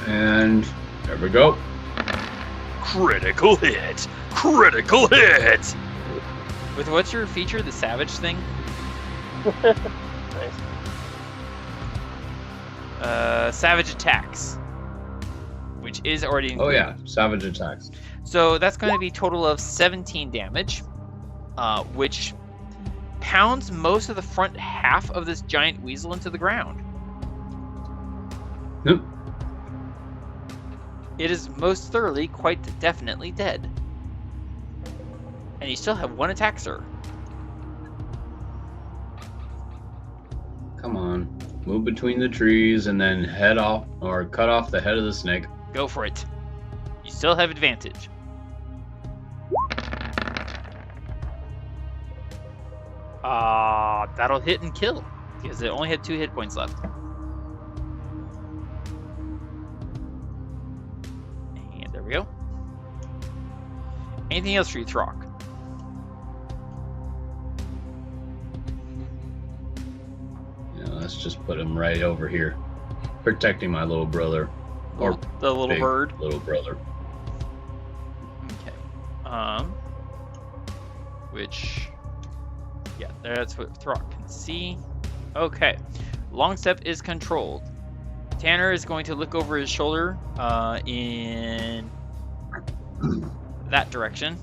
[SPEAKER 4] And there we go.
[SPEAKER 2] Critical hit! Critical hit! With what's your feature? The savage thing?
[SPEAKER 3] Nice.
[SPEAKER 2] Savage attacks. Which is already included.
[SPEAKER 4] Oh yeah, savage attacks.
[SPEAKER 2] So that's going to be a total of 17 damage. Which pounds most of the front half of this giant weasel into the ground.
[SPEAKER 4] Yep.
[SPEAKER 2] It is most thoroughly, quite definitely dead. And you still have one attack, sir.
[SPEAKER 4] Come on. Move between the trees and then head off or cut off the head of the snake.
[SPEAKER 2] Go for it. You still have advantage. That'll hit and kill. Because it only had 2 hit points left. And there we go. Anything else for you, Throk?
[SPEAKER 4] Yeah, let's just put him right over here. Protecting my little brother. Or
[SPEAKER 2] The little
[SPEAKER 4] big
[SPEAKER 2] bird.
[SPEAKER 4] little brother.
[SPEAKER 2] Okay. Which, yeah, that's what Throk can see. Okay. Long step is controlled. Tanner is going to look over his shoulder in that direction.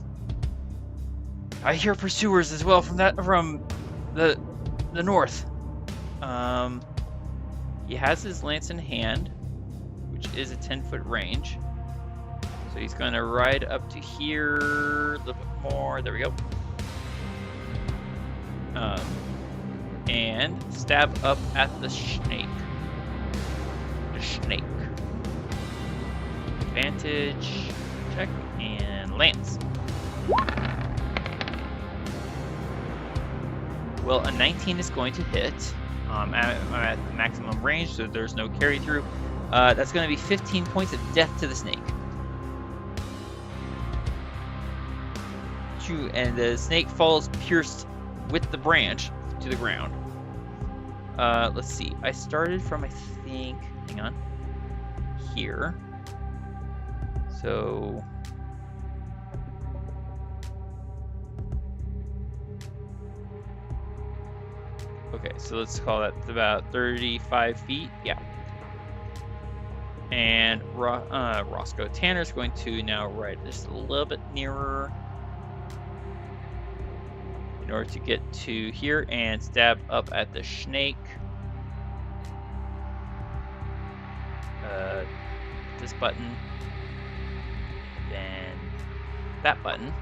[SPEAKER 2] I hear pursuers as well from the north. He has his lance in hand, which is a 10-foot range. So he's going to ride up to here a little bit more. There we go. And stab up at the snake. The snake. Advantage check and lance. Well, a 19 is going to hit. I'm at the maximum range, so there's no carry through. That's going to be 15 points of death to the snake. And the snake falls pierced with the branch to the ground. Let's see. I started from, I think, hang on, here. So okay, so let's call that about 35 feet. Yeah. And Roscoe Tanner's going to now ride just a little bit nearer in order to get to here and stab up at the snake. This button, then that button.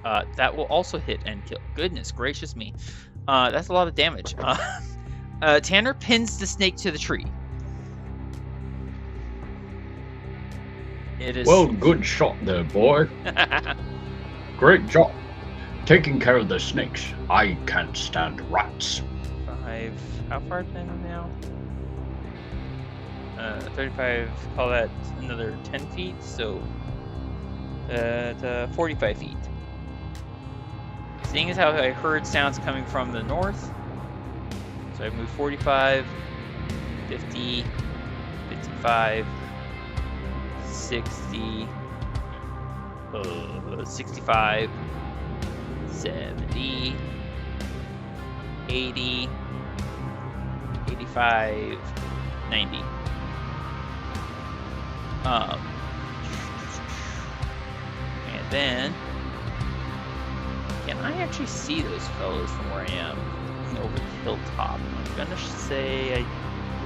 [SPEAKER 2] That will also hit and kill. Goodness gracious me. That's a lot of damage. Tanner pins the snake to the tree. It is.
[SPEAKER 4] Well, good shot there, boy. Great job. Taking care of the snakes. I can't stand rats.
[SPEAKER 2] 5. How far is it now? 35. Call that another 10 feet. So 45 feet. Seeing as how I heard sounds coming from the north, so I moved 45, 50, 55, 60, 65, 70, 80, 85, 90. And then, can I actually see those fellows from where I am over the hilltop? I'm gonna say I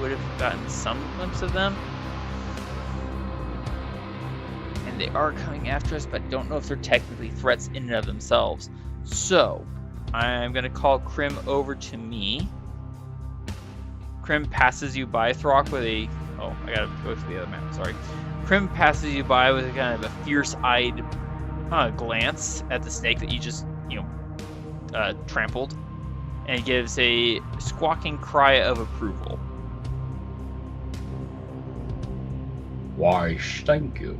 [SPEAKER 2] would have gotten some glimpse of them. And they are coming after us, but I don't know if they're technically threats in and of themselves. So, I'm gonna call Krim over to me. Krim passes you by, Throk, with a... Oh, I gotta go to the other map, sorry. Krim passes you by with a kind of a fierce-eyed glance at the snake that you just, trampled, and gives a squawking cry of approval.
[SPEAKER 4] Why, thank you.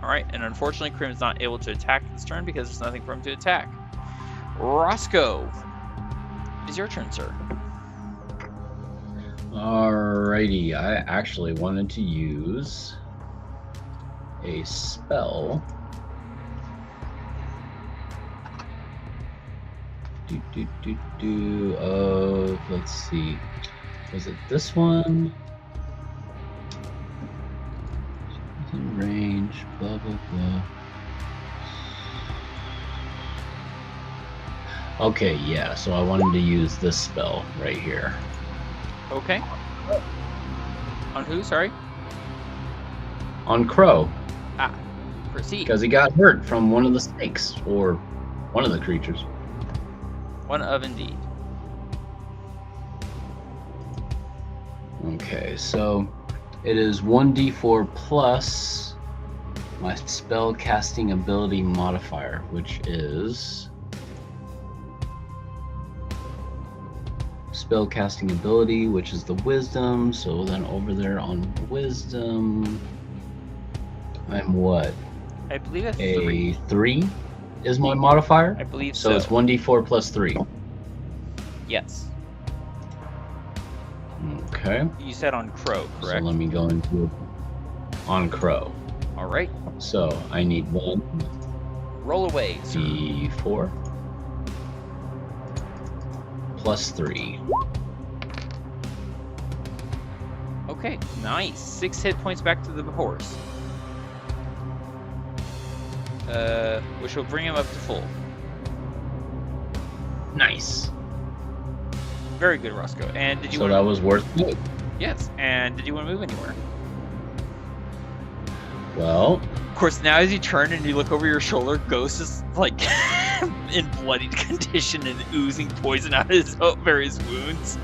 [SPEAKER 2] Alright, and unfortunately Krim is not able to attack this turn because there's nothing for him to attack. Roscoe, is your turn, sir.
[SPEAKER 4] Alrighty, I actually wanted to use a spell. Let's see. Was it this one? Within range, blah, blah, blah. Okay, yeah, so I wanted to use this spell right here.
[SPEAKER 2] Okay. On who, sorry?
[SPEAKER 4] On Crow,
[SPEAKER 2] Proceed.
[SPEAKER 4] because he got hurt from one of the snakes, or one of the creatures.
[SPEAKER 2] One of indeed.
[SPEAKER 4] Okay, so it is 1d4 plus my spell casting ability modifier, which is spell casting ability, which is the wisdom. So then over there on wisdom, I'm what?
[SPEAKER 2] I believe that's
[SPEAKER 4] A
[SPEAKER 2] 3.
[SPEAKER 4] 3 is my modifier.
[SPEAKER 2] I believe
[SPEAKER 4] So it's 1d4 plus 3.
[SPEAKER 2] Yes.
[SPEAKER 4] Okay.
[SPEAKER 2] You said on Crow, correct?
[SPEAKER 4] So let me go into on Crow.
[SPEAKER 2] All right.
[SPEAKER 4] So I need 1
[SPEAKER 2] Roll away, sir.
[SPEAKER 4] d4 plus 3.
[SPEAKER 2] Okay, nice. 6 hit points back to the horse. Which will bring him up to full.
[SPEAKER 4] Nice.
[SPEAKER 2] Very good, Roscoe. And did you
[SPEAKER 4] So
[SPEAKER 2] want
[SPEAKER 4] that was worth it.
[SPEAKER 2] Yes. And did you want to move anywhere?
[SPEAKER 4] Well,
[SPEAKER 2] Of course, now as you turn and you look over your shoulder, Ghost is like in bloodied condition and oozing poison out of his various wounds.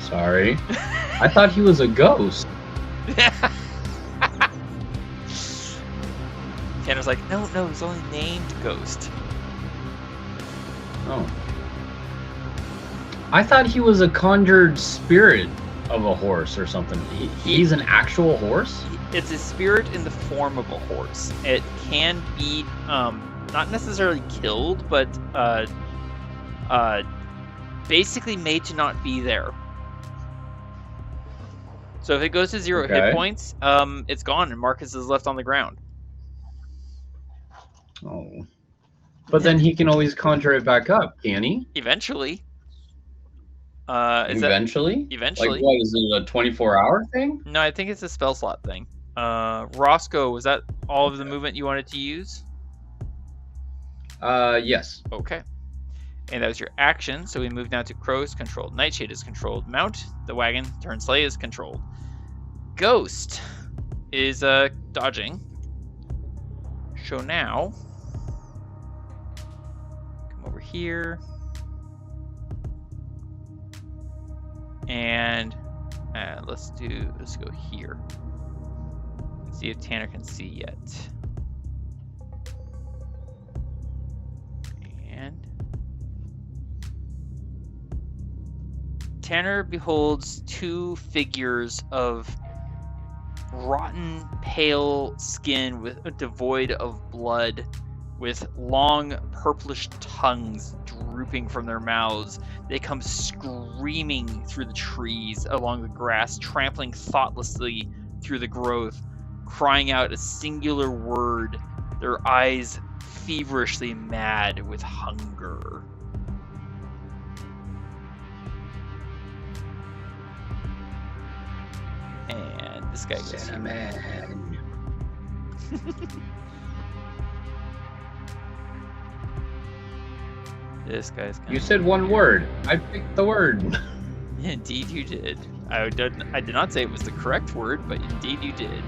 [SPEAKER 4] sorry. I thought he was a ghost.
[SPEAKER 2] Tanner's like, no, he's only named Ghost.
[SPEAKER 4] Oh. I thought he was a conjured spirit of a horse or something. He's an actual horse?
[SPEAKER 2] It's a spirit in the form of a horse. It can be not necessarily killed, but basically made to not be there. So if it goes to 0 hit points, it's gone and Marcus is left on the ground.
[SPEAKER 4] Oh. But then he can always conjure it back up, can he?
[SPEAKER 2] Eventually.
[SPEAKER 4] Eventually?
[SPEAKER 2] Eventually.
[SPEAKER 4] Like, what, is it a 24-hour thing?
[SPEAKER 2] No, I think it's a spell slot thing. Roscoe, was that all of the movement you wanted to use?
[SPEAKER 4] Yes.
[SPEAKER 2] Okay. And that was your action, so we move now to Crow's controlled. Nightshade is controlled. Mount the wagon. Turn Slay is controlled. Ghost is dodging. So now, come over here. And let's go here. Let's see if Tanner can see yet. And Tanner beholds 2 figures of rotten, pale skin devoid of blood, with long, purplish tongues drooping from their mouths. They come screaming through the trees along the grass, trampling thoughtlessly through the growth, crying out a singular word, their eyes feverishly mad with hunger. And this guy goes
[SPEAKER 4] Cinnamon.
[SPEAKER 2] This guy's gonna...
[SPEAKER 4] You said one word. I picked the word.
[SPEAKER 2] Indeed you did. I did not say it was the correct word, but indeed you did.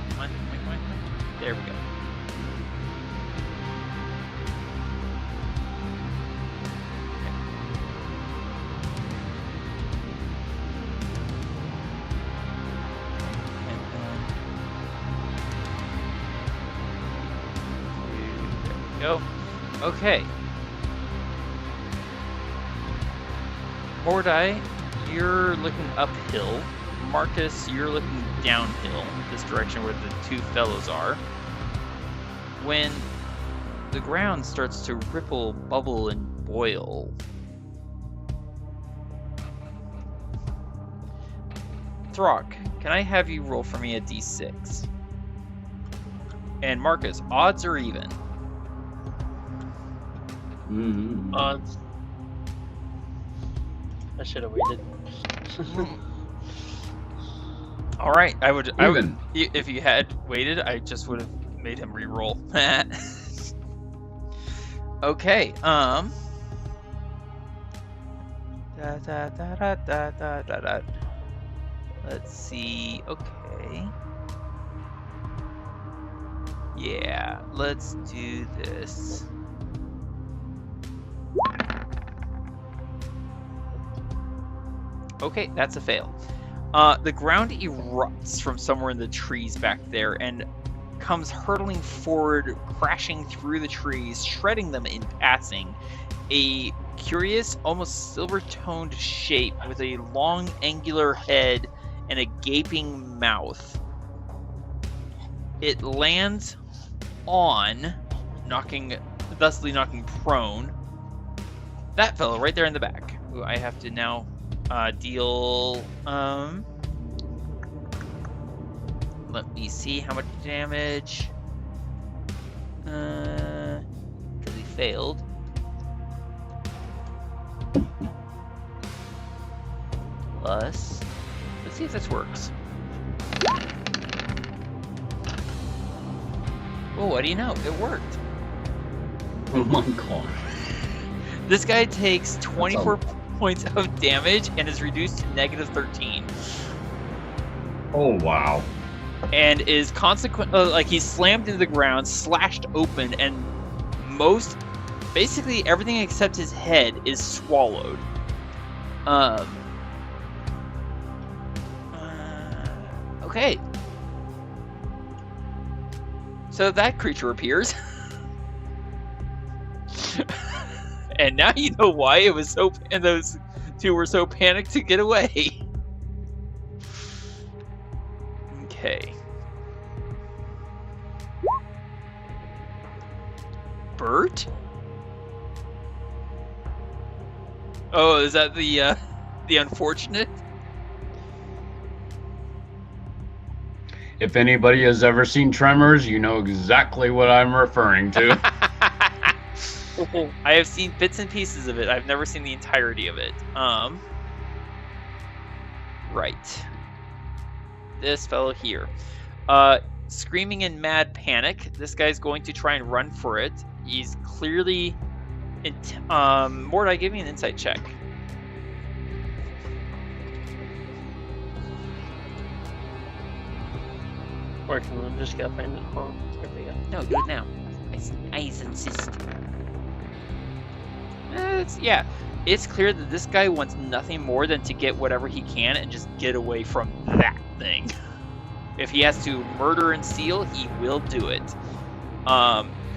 [SPEAKER 2] Come on. There we go. Go. Okay. Mordai, you're looking uphill. Marcus, you're looking downhill, this direction where the two fellows are. When the ground starts to ripple, bubble, and boil. Throk, can I have you roll for me a d6? And Marcus, odds or even?
[SPEAKER 3] Odds. I should have waited.
[SPEAKER 2] All right, I would.
[SPEAKER 4] Even.
[SPEAKER 2] If you had waited, I just would have made him re-roll. Okay. Da, da, da, da, da, da, da, da. Let's see. Okay. Yeah, let's do this. Okay, that's a fail. The ground erupts from somewhere in the trees back there and comes hurtling forward, crashing through the trees, shredding them in passing. A curious, almost silver-toned shape with a long, angular head and a gaping mouth. It lands on, thusly knocking prone, that fellow right there in the back, who I have to now deal, let me see how much damage, because he failed. Plus, let's see if this works. Well, what do you know? It worked.
[SPEAKER 4] Oh my god.
[SPEAKER 2] This guy takes 24 points of damage and is reduced to -13.
[SPEAKER 4] Oh wow.
[SPEAKER 2] And is like he's slammed into the ground, slashed open, and basically everything except his head is swallowed. Okay. So that creature appears. And now you know why it was and those two were so panicked to get away. Okay. Bert? Oh, is that the unfortunate?
[SPEAKER 4] If anybody has ever seen Tremors, you know exactly what I'm referring to.
[SPEAKER 2] I have seen bits and pieces of it. I've never seen the entirety of it. Right. This fellow here. Screaming in mad panic. This guy's going to try and run for it. He's clearly... Mordai, give me an insight check.
[SPEAKER 3] Working, I'm just gotta find it. Oh, there we go.
[SPEAKER 2] No, do it now. I insist. It's clear that this guy wants nothing more than to get whatever he can and just get away from that thing. If he has to murder and steal, he will do it.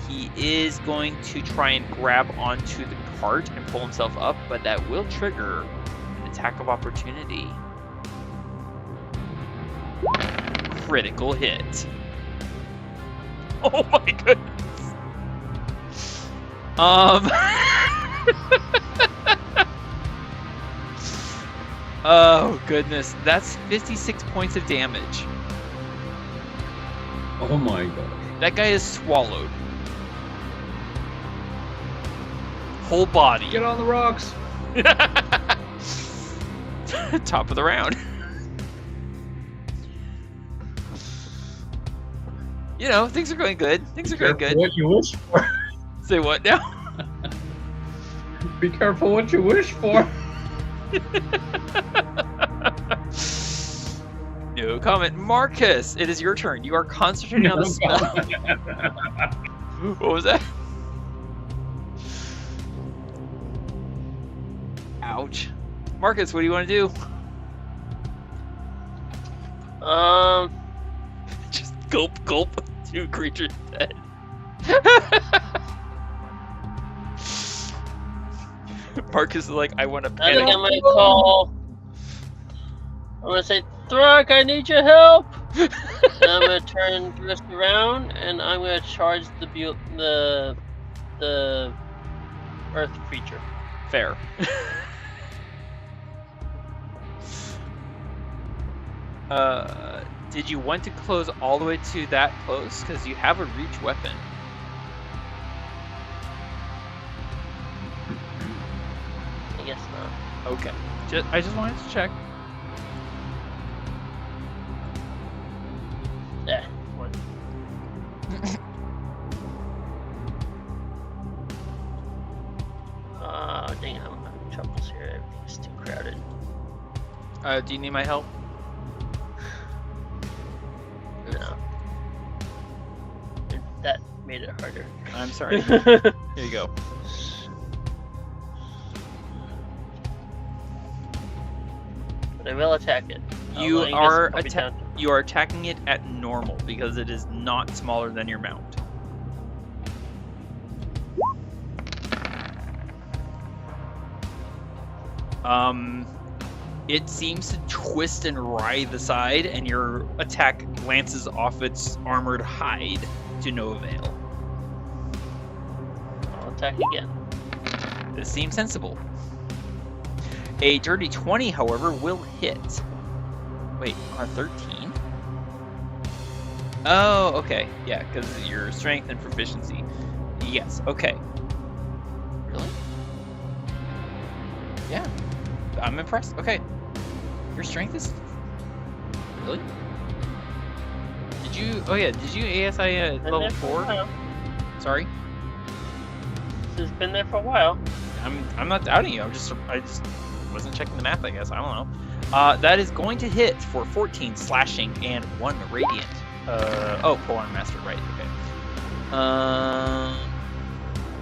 [SPEAKER 2] He is going to try and grab onto the cart and pull himself up, but that will trigger an attack of opportunity. Critical hit. Oh my goodness. Oh goodness, that's 56 points of damage.
[SPEAKER 4] Oh my god.
[SPEAKER 2] That guy is swallowed. Whole body.
[SPEAKER 4] Get on the rocks.
[SPEAKER 2] Top of the round. You know, things are going good. Things are going good.
[SPEAKER 4] What you wish for.
[SPEAKER 2] Say what now?
[SPEAKER 4] Be careful what you wish for.
[SPEAKER 2] No comment. Marcus, it is your turn. You are concentrating on the spell. What was that? Ouch. Marcus, what do you want to do? Just gulp. Two creatures dead. Marcus is like, I want to
[SPEAKER 3] I think
[SPEAKER 2] panic.
[SPEAKER 3] I'm gonna call. I'm gonna say, Throk, I need your help. And I'm gonna turn Ghost around, and I'm gonna charge the earth creature.
[SPEAKER 2] Fair. Did you want to close all the way to that close? Because you have a reach weapon.
[SPEAKER 3] I guess not.
[SPEAKER 2] Okay. I just wanted to check.
[SPEAKER 3] Yeah. One. Oh, dang it, I'm having troubles here. Everything's too crowded.
[SPEAKER 2] Do you need my help?
[SPEAKER 3] No. That made it harder.
[SPEAKER 2] I'm sorry. Here you go.
[SPEAKER 3] But I will attack it.
[SPEAKER 2] You
[SPEAKER 3] Although I guess
[SPEAKER 2] are
[SPEAKER 3] it's probably down to-
[SPEAKER 2] You are attacking it at normal because it is not smaller than your mount. It seems to twist and writhe aside, and your attack glances off its armored hide to no avail.
[SPEAKER 3] I'll attack again.
[SPEAKER 2] This seems sensible. A dirty 20, however, will hit. Wait, on a 13? Oh, okay. Yeah, because of your strength and proficiency. Yes, okay. Really? Yeah. I'm impressed. Okay. Your strength is... Really? Did you... Oh yeah, did you ASI at
[SPEAKER 3] Been
[SPEAKER 2] level
[SPEAKER 3] there for a
[SPEAKER 2] 4?
[SPEAKER 3] while.
[SPEAKER 2] Sorry?
[SPEAKER 3] This has been there for a while.
[SPEAKER 2] I'm not doubting you. I just wasn't checking the math, I guess. I don't know. That is going to hit for 14 slashing and 1 radiant. Pull on master, right? Okay.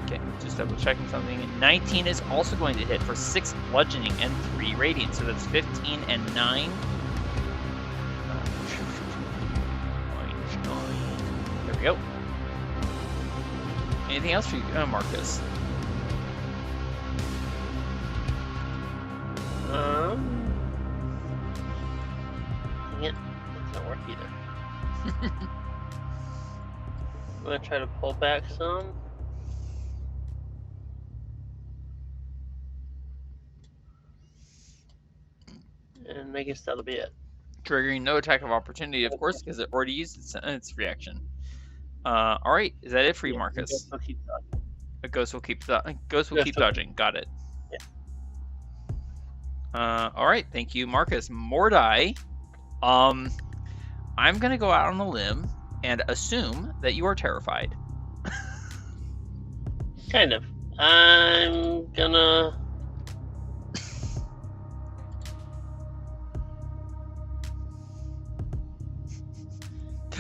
[SPEAKER 2] Okay, just double checking something. 19 is also going to hit for 6 bludgeoning and 3 radiant, so that's 15 and 9. There we go. Anything else for you, Marcus?
[SPEAKER 3] Yeah, that's not work either. I'm gonna try to pull back some. And I guess that'll be it.
[SPEAKER 2] Triggering no attack of opportunity, of course, because it already used its reaction. Alright, is that it for you, Marcus?
[SPEAKER 3] I'll keep dodging.
[SPEAKER 2] A ghost will keep dodging. Got it.
[SPEAKER 3] Yeah.
[SPEAKER 2] Alright, thank you, Marcus. Mordai, I'm gonna go out on a limb and assume that you are terrified.
[SPEAKER 3] Kind of. I'm gonna...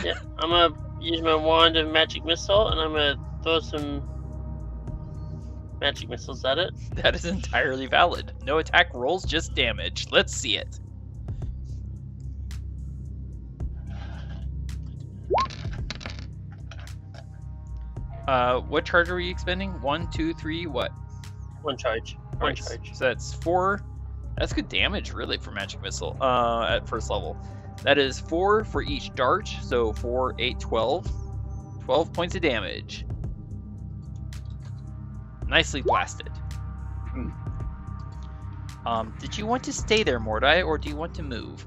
[SPEAKER 3] Yeah, I'm gonna use my wand of magic missile, and I'm gonna throw some magic missiles at it.
[SPEAKER 2] That is entirely valid. No attack rolls, just damage. Let's see it. What charge are you expending? 1, 2, 3, what?
[SPEAKER 3] One charge. One charge.
[SPEAKER 2] So that's 4. That's good damage, really, for magic missile. At first level, that is 4 for each dart. So 4, 8, 12. 12 points of damage. Nicely blasted. Did you want to stay there, Mordai, or do you want to move?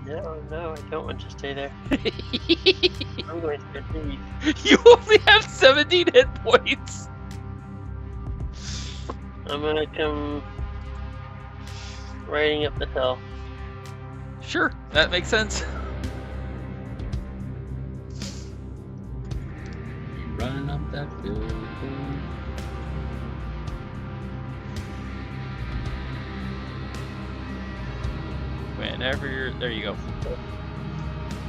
[SPEAKER 3] No, I don't want to stay there. I'm going to leave.
[SPEAKER 2] You only have 17 hit points.
[SPEAKER 3] I'm gonna come riding up the hill.
[SPEAKER 2] Sure, that makes sense.
[SPEAKER 4] Running up that hill.
[SPEAKER 2] Whenever you're... There you go.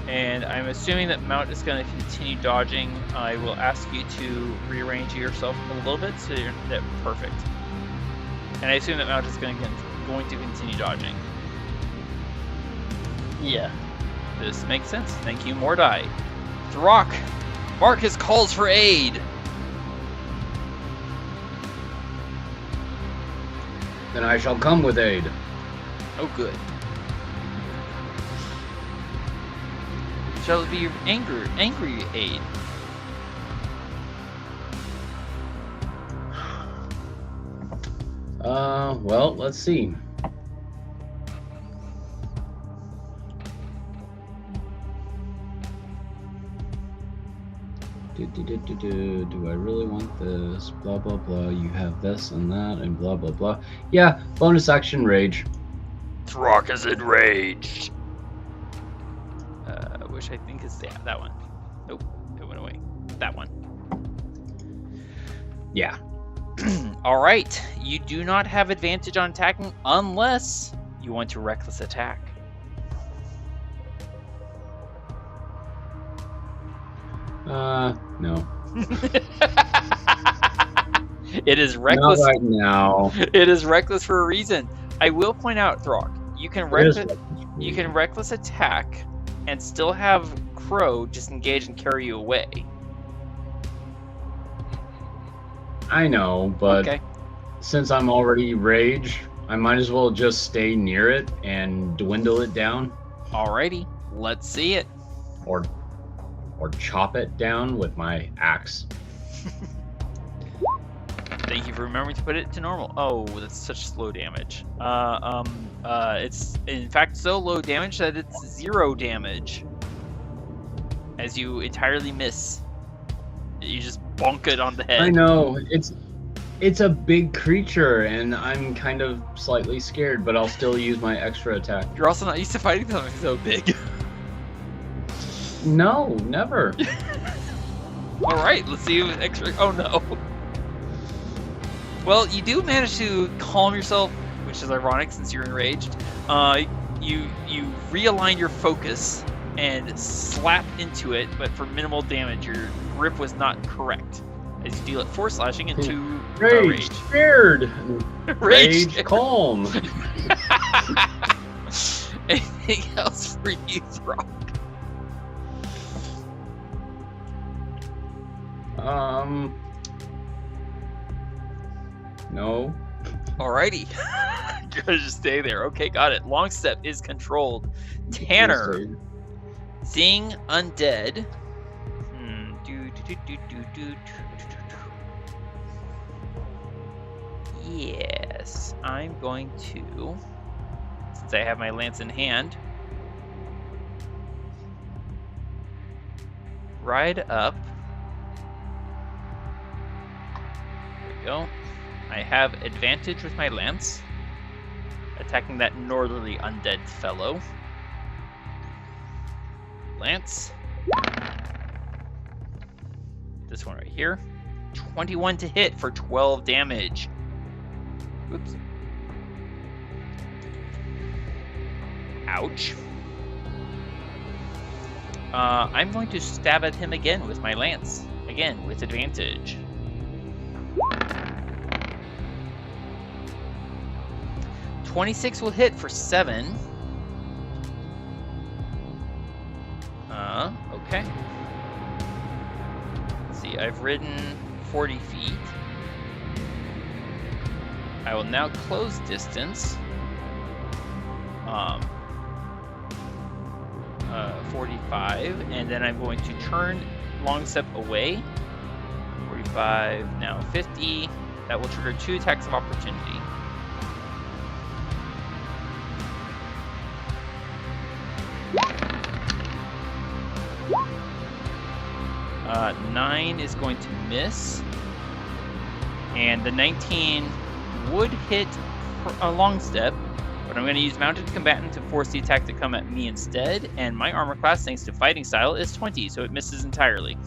[SPEAKER 2] And I'm assuming that Mount is going to continue dodging. I will ask you to rearrange yourself a little bit so you're perfect. And I assume that Mount is going to continue dodging.
[SPEAKER 3] Yeah.
[SPEAKER 2] This makes sense. Thank you, Mordai. Throk, Marcus calls for aid.
[SPEAKER 4] Then I shall come with aid.
[SPEAKER 2] Oh, good. Shall it be your angry aid?
[SPEAKER 4] Well, let's see. Do I really want this? Blah, blah, blah. You have this and that and blah, blah, blah. Yeah, bonus action rage.
[SPEAKER 2] Throk is enraged. Which I think is that one. Nope, it went away. That one.
[SPEAKER 4] Yeah.
[SPEAKER 2] All right, you do not have advantage on attacking unless you want to reckless attack.
[SPEAKER 4] No.
[SPEAKER 2] It is reckless.
[SPEAKER 4] Not right now.
[SPEAKER 2] It is reckless for a reason. I will point out, Throk, you can reckless attack and still have Crow disengage and carry you away.
[SPEAKER 4] I know, but
[SPEAKER 2] Okay.
[SPEAKER 4] since I'm already rage, I might as well just stay near it and dwindle it down.
[SPEAKER 2] Alrighty, let's see it.
[SPEAKER 4] Or chop it down with my axe.
[SPEAKER 2] Thank you for remembering to put it to normal. Oh, that's such slow damage. It's in fact so low damage that it's 0 damage. As you entirely miss. You just bonk it on the head.
[SPEAKER 4] I know, it's a big creature and I'm kind of slightly scared, but I'll still use my extra attack.
[SPEAKER 2] You're also not used to fighting something so big.
[SPEAKER 4] No, never.
[SPEAKER 2] Alright, let's see if extra. Oh no. Well, you do manage to calm yourself, which is ironic since you're enraged. You realign your focus and slap into it, but for minimal damage. Your grip was not correct. As you deal it 4 slashing and 2
[SPEAKER 4] Rage,
[SPEAKER 2] rage.
[SPEAKER 4] scared.
[SPEAKER 2] Rage.
[SPEAKER 4] Rage, calm.
[SPEAKER 2] Anything else for you, Throk?
[SPEAKER 4] No.
[SPEAKER 2] Alrighty. Gonna just stay there. Okay, got it. Long step is controlled. Tanner, seeing undead. Yes, I'm going to, since I have my lance in hand, ride up. There we go. I have advantage with my lance, attacking that northerly undead fellow. Lance. This one right here. 21 to hit for 12 damage. Oops. Ouch. I'm going to stab at him again with my lance. Again, with advantage. $26 will hit for 7. Okay. Let's see, I've ridden 40 feet. I will now close distance. 45, and then I'm going to turn long step away. 45, now 50. That will trigger 2 attacks of opportunity. Uh, 9 is going to miss, and the 19 would hit a long step, but I'm going to use mounted combatant to force the attack to come at me instead, and my armor class, thanks to fighting style, is 20, so it misses entirely.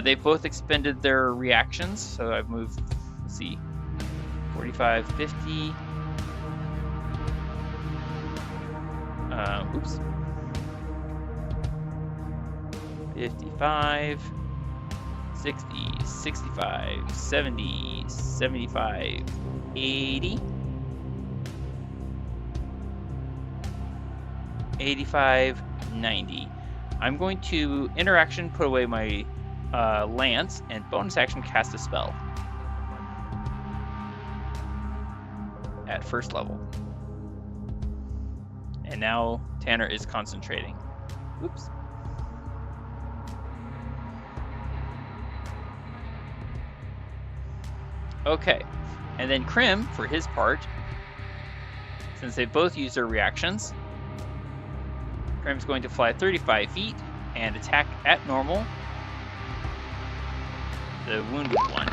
[SPEAKER 2] They both expended their reactions, so I've moved, let's see, 45, 50. Oops. 55, 60, 65, 70, 75, 80, 85, 90. I'm going to interaction put away my lance, and bonus action cast a spell. at first level. And now Tanner is concentrating. Oops. Okay, and then Krim, for his part, since they both use their reactions, Krim's going to fly 35 feet and attack at normal the wounded one.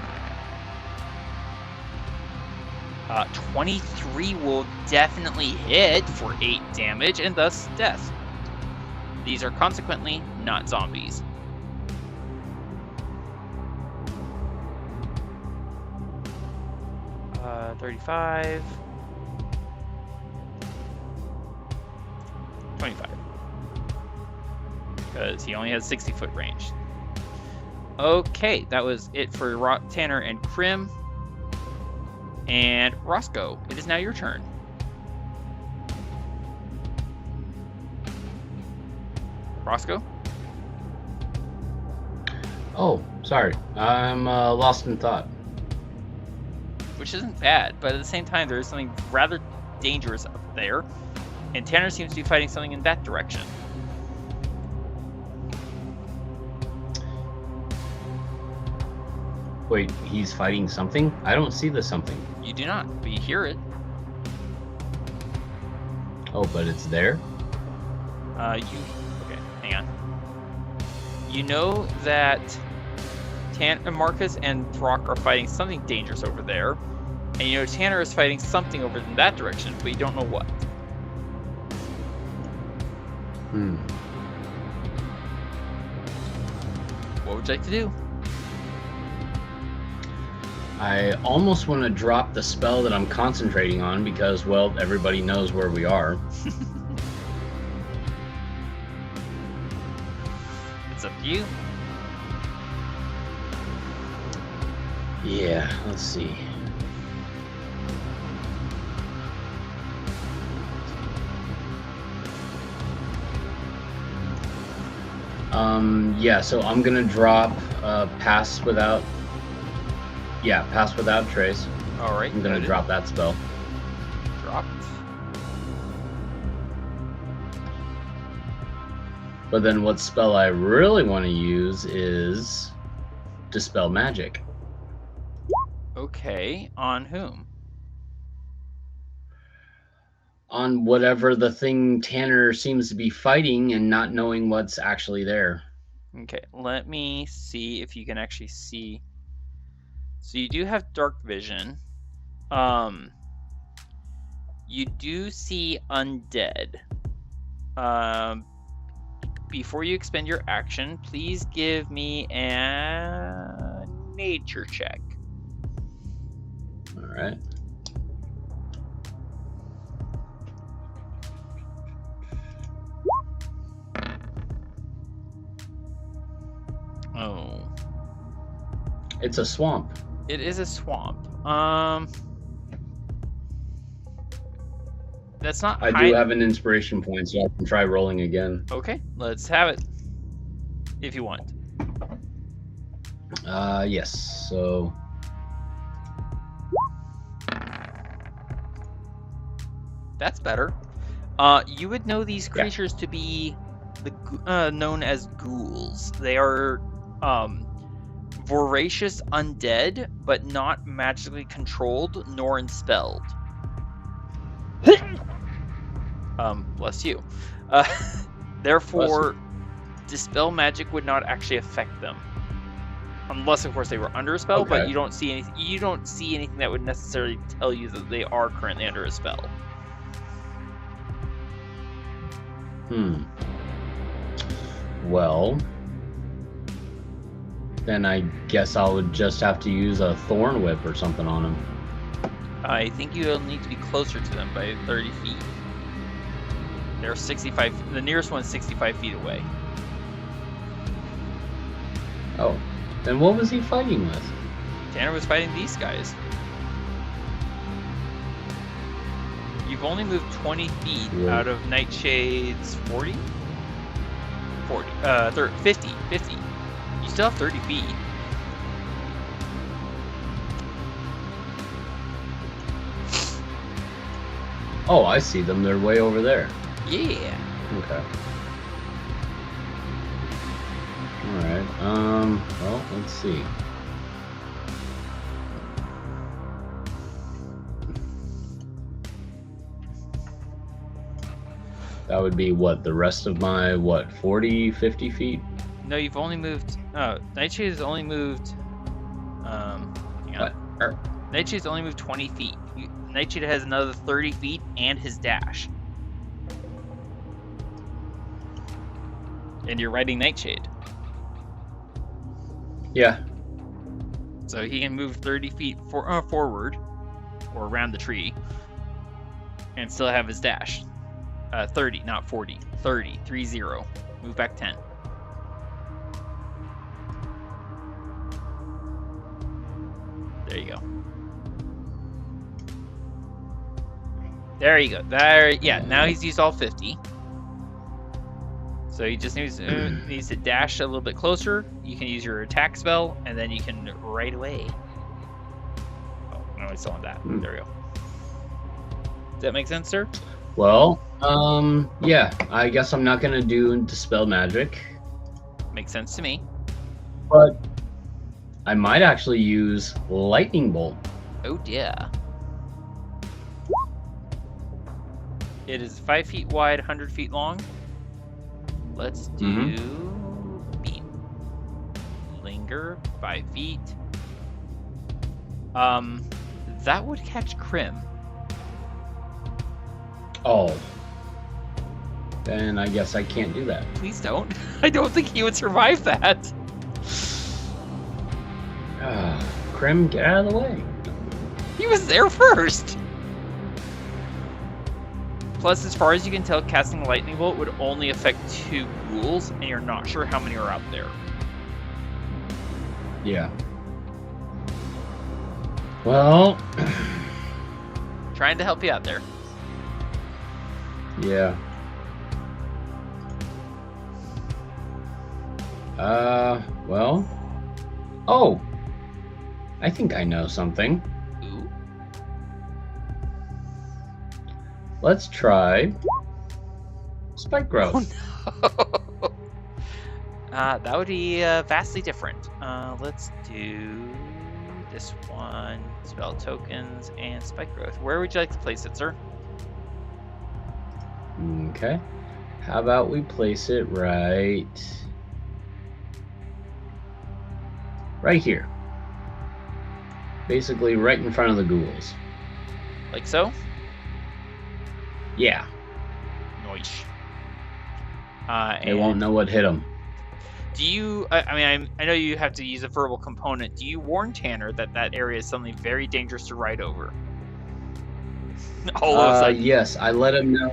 [SPEAKER 2] 23 will definitely hit for 8 damage and thus death. These are consequently not zombies. Uh, 35. 25. Because he only has 60-foot range. Okay, that was it for Tanner and Krim. And Roscoe, it is now your turn. Roscoe?
[SPEAKER 4] Oh, sorry. I'm lost in thought.
[SPEAKER 2] Which isn't bad, but at the same time, there is something rather dangerous up there. And Tanner seems to be fighting something in that direction.
[SPEAKER 4] Wait, he's fighting something? I don't see the something.
[SPEAKER 2] You do not, but you hear it.
[SPEAKER 4] Oh, but it's there?
[SPEAKER 2] Okay, hang on. You know that Marcus and Throk are fighting something dangerous over there. And you know Tanner is fighting something over in that direction, but you don't know what. What would you like to do?
[SPEAKER 4] I almost want to drop the spell that I'm concentrating on because, well, everybody knows where we are.
[SPEAKER 2] It's up to you.
[SPEAKER 4] Yeah, let's see. Yeah, so I'm gonna drop pass without trace.
[SPEAKER 2] All right.
[SPEAKER 4] I'm gonna drop that spell.
[SPEAKER 2] Dropped.
[SPEAKER 4] But then what spell I really want to use is Dispel Magic.
[SPEAKER 2] Okay, on whom?
[SPEAKER 4] On whatever the thing Tanner seems to be fighting and not knowing what's actually there.
[SPEAKER 2] Okay, let me see if you can actually see. So you do have dark vision. You do see undead. Before you expend your action, please give me a nature check.
[SPEAKER 4] All right.
[SPEAKER 2] Oh.
[SPEAKER 4] It's a swamp.
[SPEAKER 2] It is a swamp. That's not
[SPEAKER 4] I do have an inspiration point, so I can try rolling again.
[SPEAKER 2] Okay, let's have it. If you want.
[SPEAKER 4] Yes. So
[SPEAKER 2] That's better. You would know these creatures to be known as ghouls. They are voracious undead, but not magically controlled nor enspelled. Bless you. Therefore, dispel magic would not actually affect them, unless, of course, they were under a spell.
[SPEAKER 4] Okay.
[SPEAKER 2] But you don't see anything. You don't see anything that would necessarily tell you that they are currently under a spell.
[SPEAKER 4] Well, then I guess I would just have to use a thorn whip or something on them.
[SPEAKER 2] I think you'll need to be closer to them by 30 feet. They're 65. The nearest one's 65 feet away.
[SPEAKER 4] Oh, then what was he fighting with?
[SPEAKER 2] Tanner was fighting these guys. You've only moved 20 feet out of Nightshade's 40? 50. You still have 30 feet.
[SPEAKER 4] Oh, I see them. They're way over there.
[SPEAKER 2] Yeah.
[SPEAKER 4] Okay. Alright. Well, let's see. That would be what, the rest of my, 40, 50 feet?
[SPEAKER 2] No, you've only moved. Oh, Nightshade has only moved. Hang on.
[SPEAKER 4] What?
[SPEAKER 2] Nightshade's only moved 20 feet. Nightshade has another 30 feet and his dash. And you're riding Nightshade.
[SPEAKER 4] Yeah.
[SPEAKER 2] So he can move 30 feet forward or around the tree and still have his dash. 30, not 40. 30. Move back 10. There you go. There you go. There, yeah. Now he's used all 50. So he just needs to dash a little bit closer. You can use your attack spell, and then you can right away. Oh no, I still want that. There we go. Does that make sense, sir?
[SPEAKER 4] Well, yeah. I guess I'm not gonna do Dispel Magic.
[SPEAKER 2] Makes sense to me.
[SPEAKER 4] But I might actually use Lightning Bolt.
[SPEAKER 2] Oh dear. It is 5 feet wide, 100 feet long. Let's do beam. Linger, 5 feet. That would catch Crim.
[SPEAKER 4] Oh. Then I guess I can't do that.
[SPEAKER 2] Please don't. I don't think he would survive that.
[SPEAKER 4] Krim, get out of the way.
[SPEAKER 2] He was there first. Plus, as far as you can tell, casting Lightning Bolt would only affect 2 ghouls, and you're not sure how many are out there.
[SPEAKER 4] Yeah. Well,
[SPEAKER 2] Trying to help you out there.
[SPEAKER 4] yeah. Well. Oh! I think I know something.
[SPEAKER 2] Ooh.
[SPEAKER 4] Let's try Spike Growth.
[SPEAKER 2] Oh, no. That would be vastly different. Let's do this one. Spell tokens and Spike Growth. Where would you like to place it, sir?
[SPEAKER 4] Okay. How about we place it right here. Basically right in front of the ghouls.
[SPEAKER 2] Like so?
[SPEAKER 4] Yeah.
[SPEAKER 2] Nice.
[SPEAKER 4] They won't know what hit them.
[SPEAKER 2] Do you, I know you have to use a verbal component. Do you warn Tanner that that area is suddenly very dangerous to ride over? All of a sudden.
[SPEAKER 4] Yes, I let him know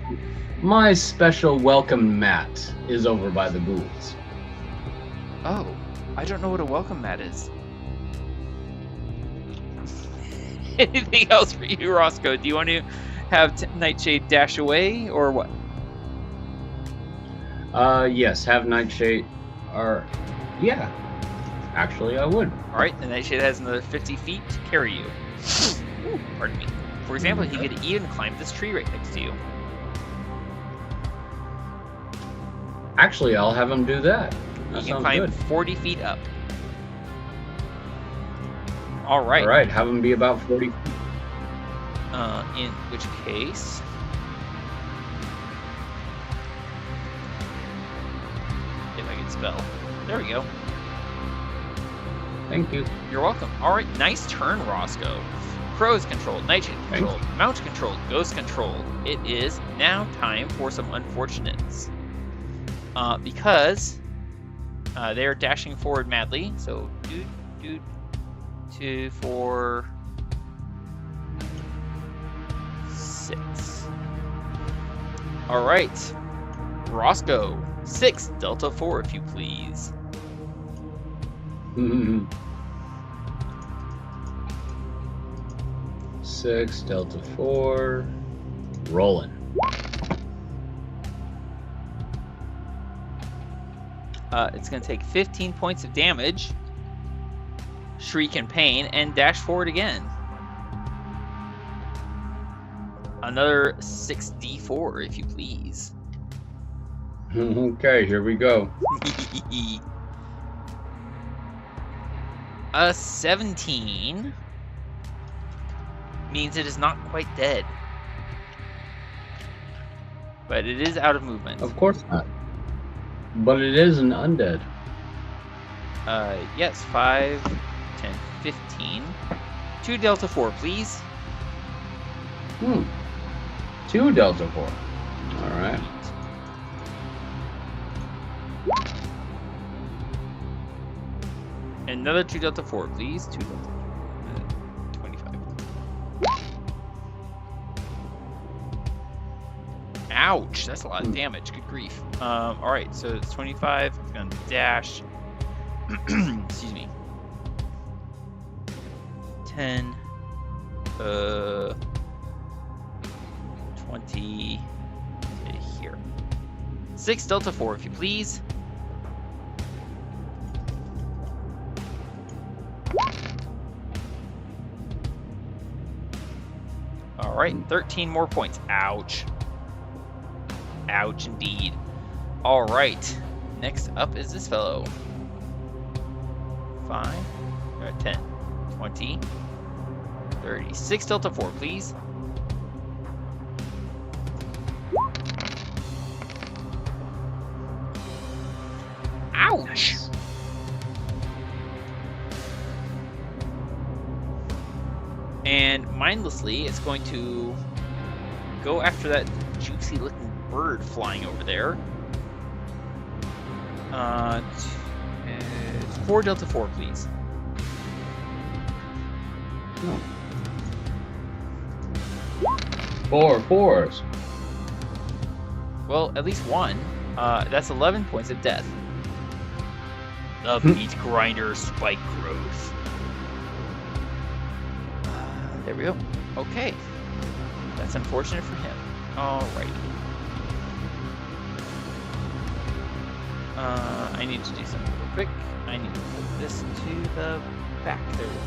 [SPEAKER 4] my special welcome mat is over by the ghouls.
[SPEAKER 2] Oh, I don't know what a welcome mat is. Anything else for you, Roscoe? Do you want to have Nightshade dash away, or what?
[SPEAKER 4] Yes, have Nightshade, or, yeah, actually I would.
[SPEAKER 2] Alright, the Nightshade has another 50 feet to carry you. Ooh, pardon me. For example, he could even climb this tree right next to you.
[SPEAKER 4] Actually, I'll have him do that. That
[SPEAKER 2] He can
[SPEAKER 4] sounds
[SPEAKER 2] climb
[SPEAKER 4] good.
[SPEAKER 2] 40 feet up. Alright.
[SPEAKER 4] Alright, have him be about 40 feet.
[SPEAKER 2] In which case... if I can spell. There we go.
[SPEAKER 4] Thank you.
[SPEAKER 2] You're welcome. Alright, nice turn, Roscoe. Crow is controlled, Nightshade controlled, Mount controlled, Ghost controlled. It is now time for some unfortunates. Because they are dashing forward madly. So, 2, 4, 6. Alright. Roscoe, 6, Delta 4, if you please.
[SPEAKER 4] 6, Delta 4, rolling.
[SPEAKER 2] It's going to take 15 points of damage, shriek in pain, and dash forward again. Another 6d4, if you please.
[SPEAKER 4] Okay, here we go.
[SPEAKER 2] A 17 means it is not quite dead. But it is out of movement.
[SPEAKER 4] Of course not. But it is an undead.
[SPEAKER 2] Yes, 5, 10, 15. 2 Delta 4, please.
[SPEAKER 4] 2 Delta 4. Alright.
[SPEAKER 2] Another 2 Delta 4, please. 2 Delta 4. 25. Ouch! That's a lot of damage. Good grief. Alright, so it's 25. I'm going to dash. Excuse me. 10. 20. Here. 6 Delta 4, if you please. Alright, 13 more points. Ouch. Ouch indeed. Alright. Next up is this fellow. 5, 10, 20, 30. 6 Delta 4, please. Ouch! And mindlessly, it's going to go after that juicy looking bird flying over there. 4 Delta 4, please.
[SPEAKER 4] Oh. 4 4s.
[SPEAKER 2] Well, at least one. That's 11 points of death. The meat grinder spike growth. There we go. Okay. That's unfortunate for him. Alrighty. I need to do something real quick. I need to put this to the back. There we go.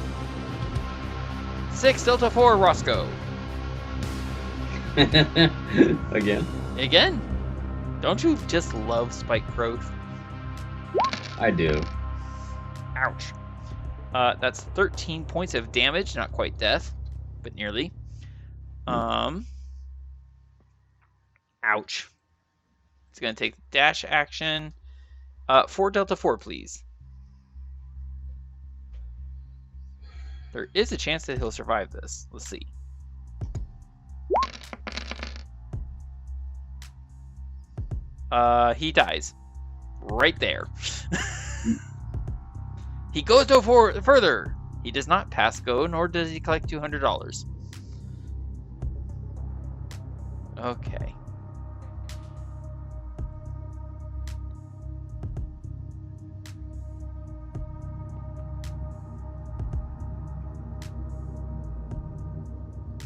[SPEAKER 2] 6 Delta 4, Roscoe.
[SPEAKER 4] Again?
[SPEAKER 2] Again? Don't you just love spike growth?
[SPEAKER 4] I do.
[SPEAKER 2] Ouch. That's 13 points of damage, not quite death, but nearly. Ouch. It's going to take dash action. 4 Delta 4, please. There is a chance that he'll survive this. Let's see. He dies. Right there. He goes no further. He does not pass go, nor does he collect $200. Okay.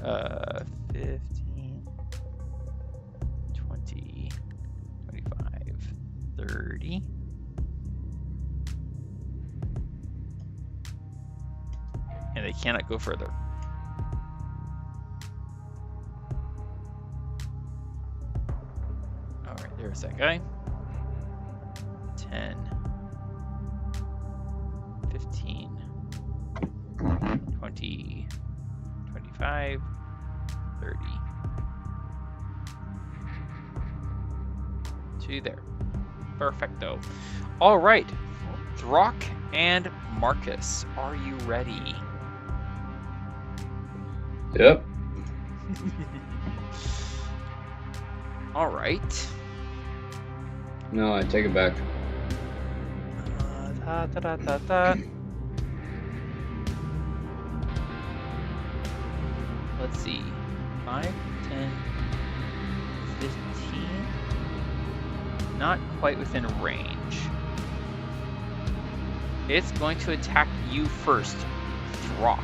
[SPEAKER 2] Uh, 15, 20, 25, 30. And they cannot go further. Alright, there's that guy. 10, 15, 20, 25, 30. 2 there. Perfecto. Alright, Throk and Marcus, are you ready?
[SPEAKER 4] Yep.
[SPEAKER 2] All right.
[SPEAKER 4] No, I take it back.
[SPEAKER 2] Let's see. 5, 10, 15. Not quite within range. It's going to attack you first, Throk.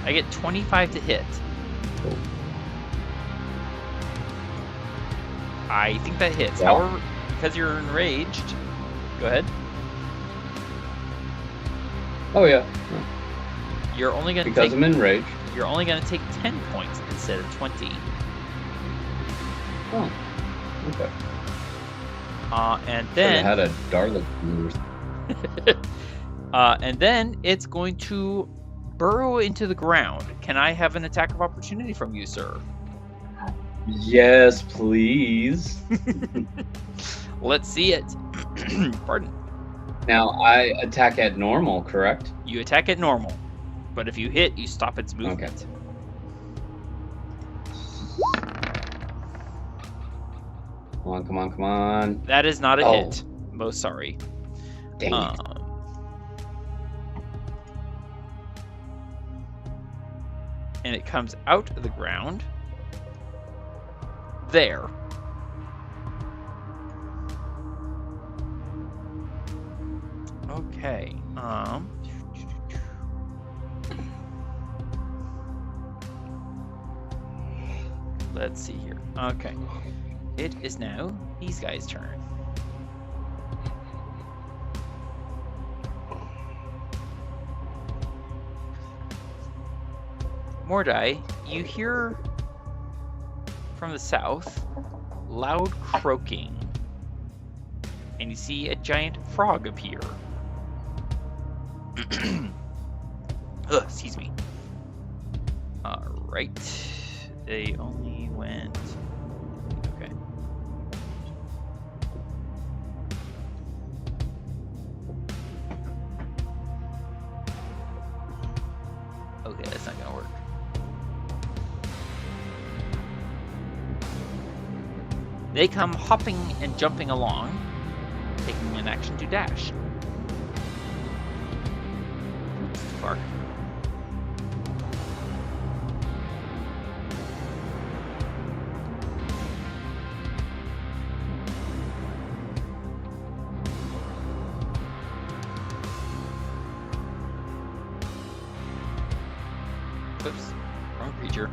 [SPEAKER 2] I get 25 to hit.
[SPEAKER 4] Oh.
[SPEAKER 2] I think that hits.
[SPEAKER 4] Yeah.
[SPEAKER 2] However, because you're enraged, go ahead.
[SPEAKER 4] Oh yeah,
[SPEAKER 2] You're only gonna
[SPEAKER 4] because
[SPEAKER 2] take,
[SPEAKER 4] I'm in rage.
[SPEAKER 2] You're only gonna take 10 points instead of 20.
[SPEAKER 4] Oh, okay.
[SPEAKER 2] And
[SPEAKER 4] Should
[SPEAKER 2] then
[SPEAKER 4] have had a Darla.
[SPEAKER 2] and then it's going to burrow into the ground. Can I have an attack of opportunity from you, sir?
[SPEAKER 4] Yes, please.
[SPEAKER 2] Let's see it. Pardon.
[SPEAKER 4] Now I attack at normal, correct?
[SPEAKER 2] You attack at normal, but if you hit, you stop its movement.
[SPEAKER 4] Come on, come on, come on.
[SPEAKER 2] That is not a hit. Most sorry.
[SPEAKER 4] Dang it.
[SPEAKER 2] And it comes out of the ground. There. Okay. Let's see here. Okay. It is now these guys' turn. Mordai, you hear from the south loud croaking, and you see a giant frog appear. Ugh, excuse me. Alright. They only went... Okay. Okay, that's not gonna work. They come hopping and jumping along, taking an action to dash. It's too far. Oops, wrong creature.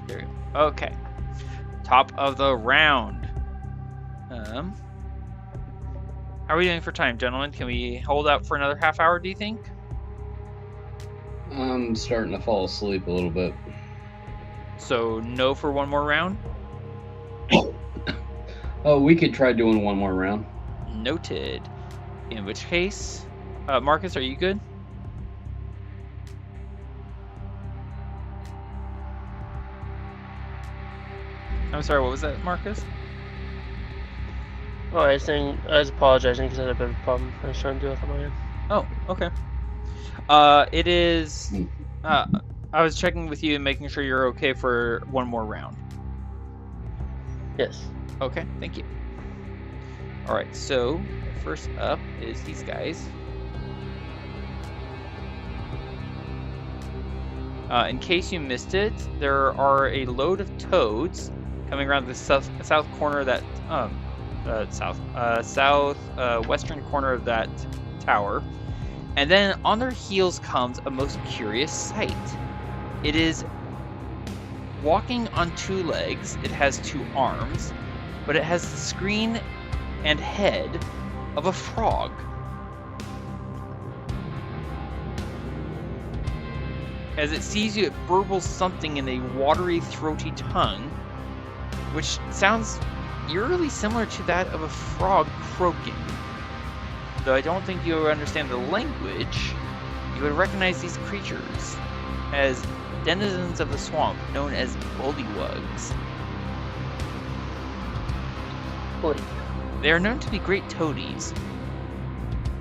[SPEAKER 2] There we go. Okay. Top of the round. How are we doing for time, gentlemen? Can we hold out for another half hour, do you think?
[SPEAKER 4] I'm starting to fall asleep a little bit.
[SPEAKER 2] So, no for one more round?
[SPEAKER 4] Oh, we could try doing one more round.
[SPEAKER 2] Noted. In which case, Marcus, are you good? I'm sorry, what was that, Marcus?
[SPEAKER 3] Oh, I was apologizing because I had a bit of a problem. I was trying to do it on my own.
[SPEAKER 2] Oh, okay. It is... I was checking with you and making sure you're okay for one more round.
[SPEAKER 3] Yes.
[SPEAKER 2] Okay, thank you. Alright, so first up is these guys. In case you missed it, there are a load of toads coming around the south corner of that western corner of that tower. And then on their heels comes a most curious sight. It is walking on two legs. It has two arms, but it has the screen and head of a frog. As it sees you, it burbles something in a watery, throaty tongue, which sounds eerily similar to that of a frog croaking. Though I don't think you understand the language, you would recognize these creatures as denizens of the swamp known as bullywugs.
[SPEAKER 3] Boy.
[SPEAKER 2] They are known to be great toadies,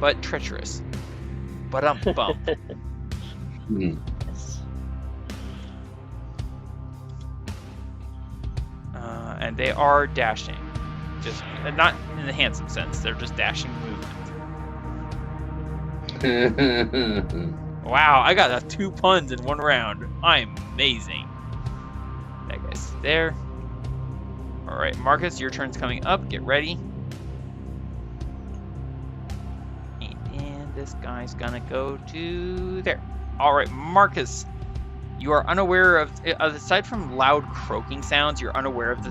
[SPEAKER 2] but treacherous. Bump. And they are dashing. Just not in the handsome sense, they're just dashing movement. Wow, I got 2 puns in one round. I'm amazing. That guy's there. Alright, Marcus, your turn's coming up. Get ready. And this guy's gonna go to there. Alright, Marcus, you are unaware of, aside from loud croaking sounds, you're unaware of the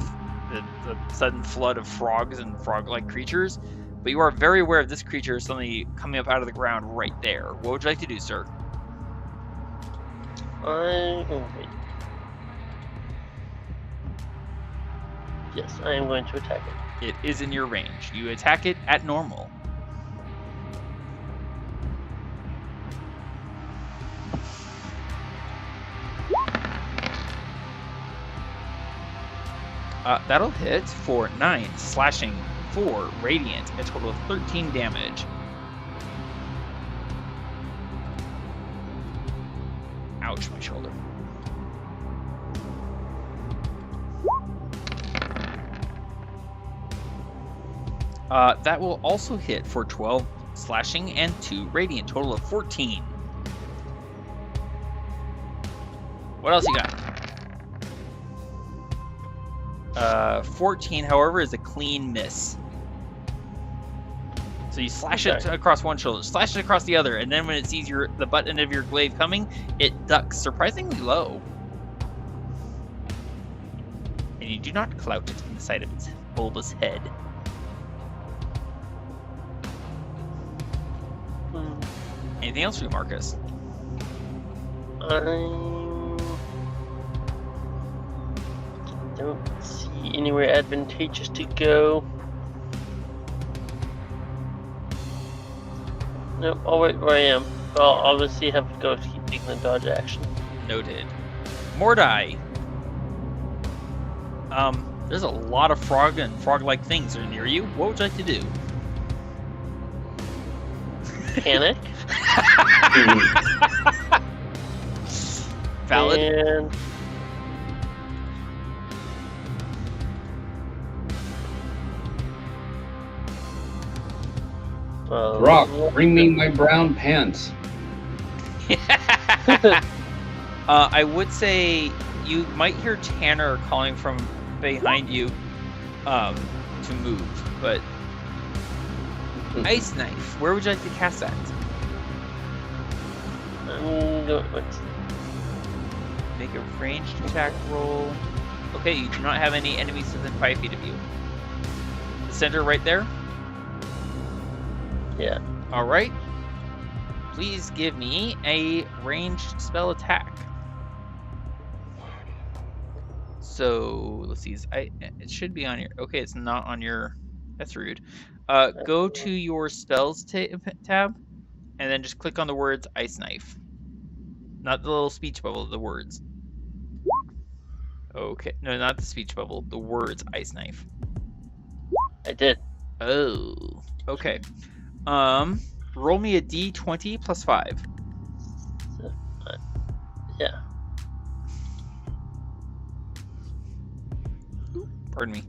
[SPEAKER 2] the sudden flood of frogs and frog-like creatures. But you are very aware of this creature suddenly coming up out of the ground right there. What would you like to do, sir?
[SPEAKER 3] Wait. Yes, I am going to attack it.
[SPEAKER 2] It is in your range. You attack it at normal. That'll hit for 9 slashing, 4 radiant, a total of 13 damage. Ouch, my shoulder. That will also hit for 12 slashing and 2 radiant, total of 14. What else you got? 14, however, is a clean miss. So you slash it across one shoulder, slash it across the other, and then when it sees the butt end of your glaive coming, it ducks surprisingly low. And you do not clout it in the side of its bulbous head. Anything else for you, Marcus?
[SPEAKER 3] Don't see anywhere advantageous to go. Nope, I'll wait where I am. I'll obviously have to go to keep taking the dodge action.
[SPEAKER 2] Noted. Mordai. There's a lot of frog and frog-like things are near you. What would you like to do?
[SPEAKER 3] Panic.
[SPEAKER 2] Valid.
[SPEAKER 3] And
[SPEAKER 4] Throk, bring me my brown pants.
[SPEAKER 2] I would say you might hear Tanner calling from behind you to move, but Ice Knife, where would you like to cast that? Make a ranged attack roll. Okay, you do not have any enemies within 5 feet of you. The center right there?
[SPEAKER 3] Yeah.
[SPEAKER 2] Alright. Please give me a ranged spell attack. So, let's see. It should be on your... Okay, it's not on your... That's rude. Go to your spells tab, and then just click on the words Ice Knife. Not the little speech bubble, the words. Okay. No, not the speech bubble. The words Ice Knife.
[SPEAKER 3] I did.
[SPEAKER 2] Oh. Okay. Roll me a d20 plus 5.
[SPEAKER 3] Yeah.
[SPEAKER 2] Ooh, pardon me.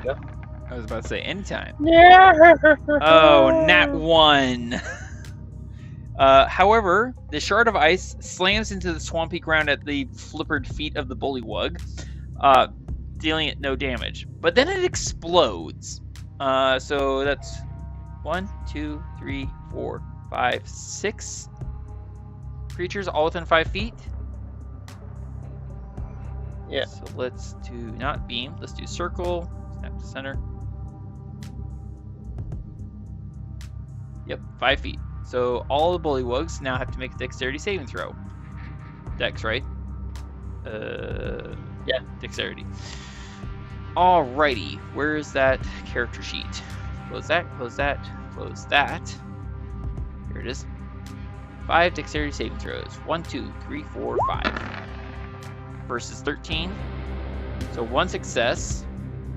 [SPEAKER 3] Yep.
[SPEAKER 2] I was about to say anytime.
[SPEAKER 3] Yeah.
[SPEAKER 2] Oh, nat 1. However, the shard of ice slams into the swampy ground at the flippered feet of the bullywug, dealing it no damage. But then it explodes. So that's 1, 2, 3, 4, 5, 6 creatures all within 5 feet.
[SPEAKER 3] Yeah.
[SPEAKER 2] So let's do not beam. Let's do circle. Snap to center. Yep, 5 feet. So all the bullywugs now have to make a dexterity saving throw. Dex, right?
[SPEAKER 3] Yeah.
[SPEAKER 2] Dexterity. Alrighty, where is that character sheet? Close that, close that, close that. Here it is. 5 dexterity saving throws. 1, 2, 3, 4, 5. Versus 13. So 1 success,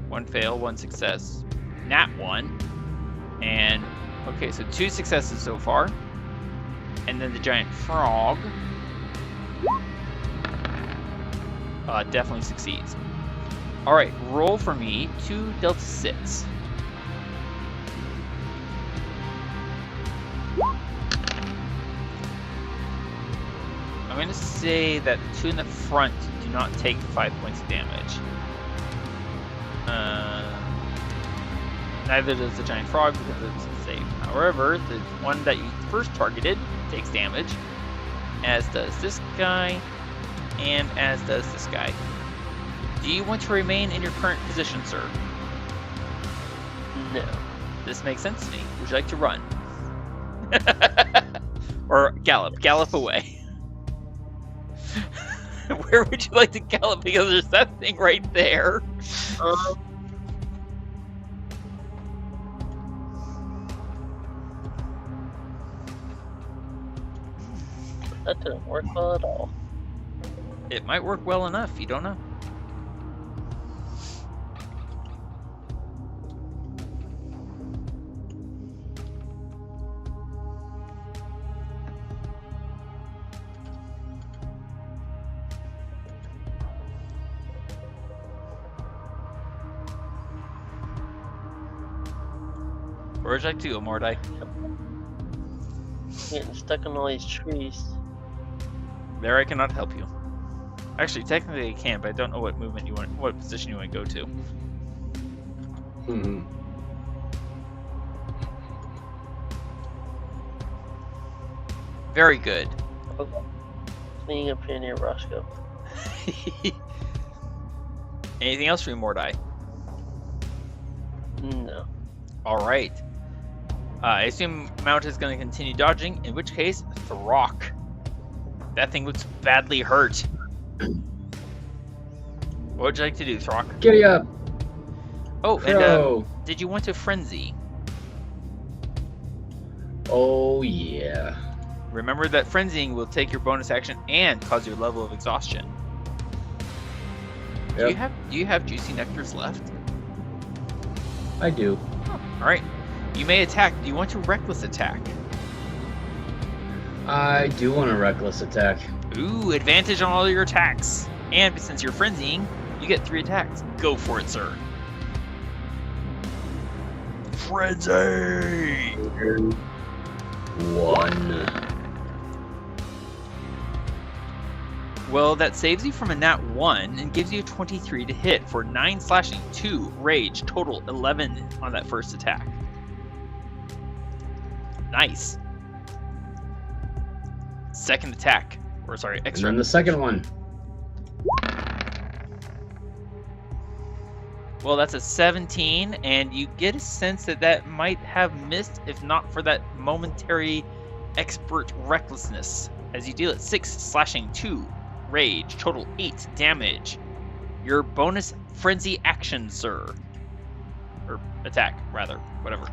[SPEAKER 2] 1 fail, 1 success. Nat 1. And okay, so 2 successes so far. And then the giant frog definitely succeeds. Alright, roll for me 2 delta 6. I'm going to say that the 2 in the front do not take 5 points of damage. Neither does the giant frog because it's save. However, the one that you first targeted takes damage, as does this guy, and as does this guy. Do you want to remain in your current position, sir?
[SPEAKER 3] No.
[SPEAKER 2] This makes sense to me. Would you like to run? Or gallop away. Where would you like to gallop? Because there's that thing right there.
[SPEAKER 3] That didn't work well at all.
[SPEAKER 2] It might work well enough. You don't know. Where would you like to go, Mordai?
[SPEAKER 3] Getting stuck in all these trees.
[SPEAKER 2] There, I cannot help you. Actually, technically I can, but I don't know what movement you want, what position you want to go to.
[SPEAKER 4] Hmm.
[SPEAKER 2] Very good.
[SPEAKER 3] Okay. Cleaning up here near Roscoe.
[SPEAKER 2] Anything else for you, Mordai?
[SPEAKER 3] No.
[SPEAKER 2] All right. I assume Mount is going to continue dodging, in which case, Throk. That thing looks badly hurt. What would you like to do, Throk?
[SPEAKER 4] Giddy up!
[SPEAKER 2] Oh,
[SPEAKER 4] Crow.
[SPEAKER 2] and did you want to frenzy?
[SPEAKER 4] Oh yeah.
[SPEAKER 2] Remember that frenzying will take your bonus action and cause your level of exhaustion.
[SPEAKER 4] Yep.
[SPEAKER 2] Do you have juicy nectars left?
[SPEAKER 4] I do.
[SPEAKER 2] Oh, all right. You may attack. Do you want to reckless attack?
[SPEAKER 4] I do want a reckless attack.
[SPEAKER 2] Ooh, advantage on all your attacks. And since you're frenzying, you get 3 attacks. Go for it, sir. Frenzy!
[SPEAKER 4] 1.
[SPEAKER 2] Well, that saves you from a nat 1 and gives you a 23 to hit for 9 slashing, 2 rage, total 11 on that first attack. Nice. Second attack. Or sorry,
[SPEAKER 4] And
[SPEAKER 2] extra.
[SPEAKER 4] then the second one.
[SPEAKER 2] Well, that's a 17, and you get a sense that that might have missed if not for that momentary expert recklessness. As you deal it 6 slashing, 2 rage, total 8 damage. Your bonus frenzy action, sir. Or attack, rather. Whatever.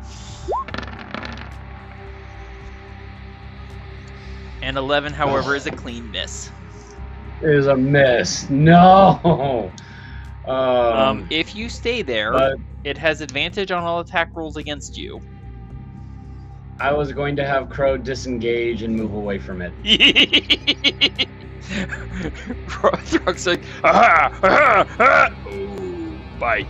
[SPEAKER 2] And 11, however, is a clean miss.
[SPEAKER 4] It is a miss. No!
[SPEAKER 2] If you stay there,
[SPEAKER 4] but
[SPEAKER 2] it has advantage on all attack rolls against you.
[SPEAKER 4] I was going to have Crow disengage and move away from it.
[SPEAKER 2] Throk's like, ah, ah, ah. Ooh, bye.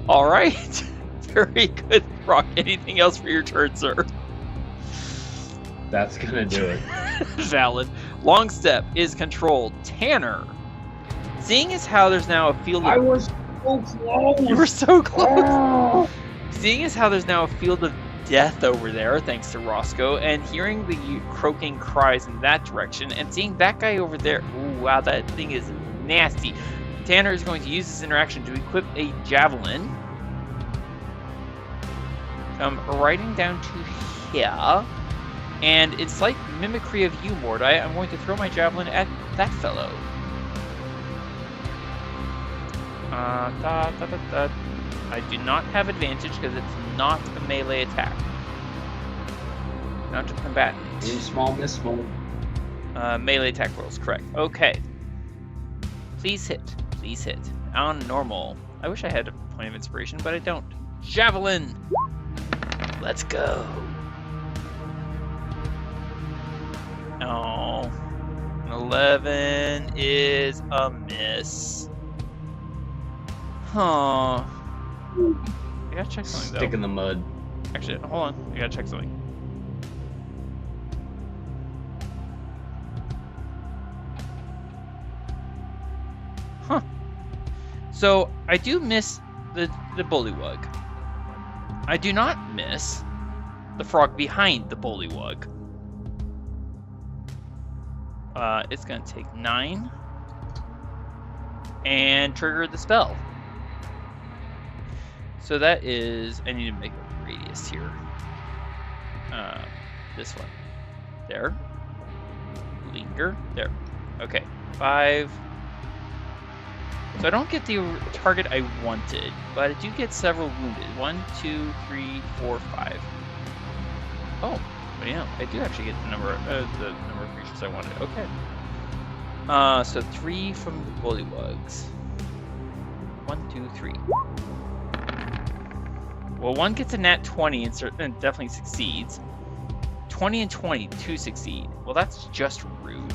[SPEAKER 2] All right. Very good, Throk. Anything else for your turn, sir?
[SPEAKER 4] That's gonna do it.
[SPEAKER 2] Valid. Long step is controlled. Tanner. Seeing as how there's now a field of...
[SPEAKER 4] I was so close!
[SPEAKER 2] You were so close!
[SPEAKER 4] Oh!
[SPEAKER 2] Seeing as how there's now a field of death over there, thanks to Roscoe, and hearing the croaking cries in that direction, and seeing that guy over there, ooh, wow, that thing is nasty. Tanner is going to use this interaction to equip a javelin. Come riding down to here, and in slight mimicry of you, Mordai, I'm going to throw my javelin at that fellow. I do not have advantage because it's not a melee attack. Not to combatant.
[SPEAKER 4] In small, miss small.
[SPEAKER 2] Melee attack rolls, correct. Okay. Please hit. Please hit. On normal. I wish I had a point of inspiration, but I don't. Javelin! Let's go. Oh. An 11 is a miss. Huh. I gotta check something though.
[SPEAKER 4] Stick in the mud.
[SPEAKER 2] Actually, hold on. I gotta check something. Huh. So, I do miss the bullywug. I do not miss the frog behind the bullywug. It's going to take 9 and trigger the spell. So that is, I need to make a radius here. This one. There. Linger. There. Okay. 5. So I don't get the target I wanted, but I do get several wounded. 1, 2, 3, 4, 5. Oh, but you know, I do actually get the number of creatures I wanted. Okay. So 3 from the bullywugs. 1, 2, 3. Well, 1 gets a nat 20 and definitely succeeds. 20 and 20, 2 succeed. Well, that's just rude.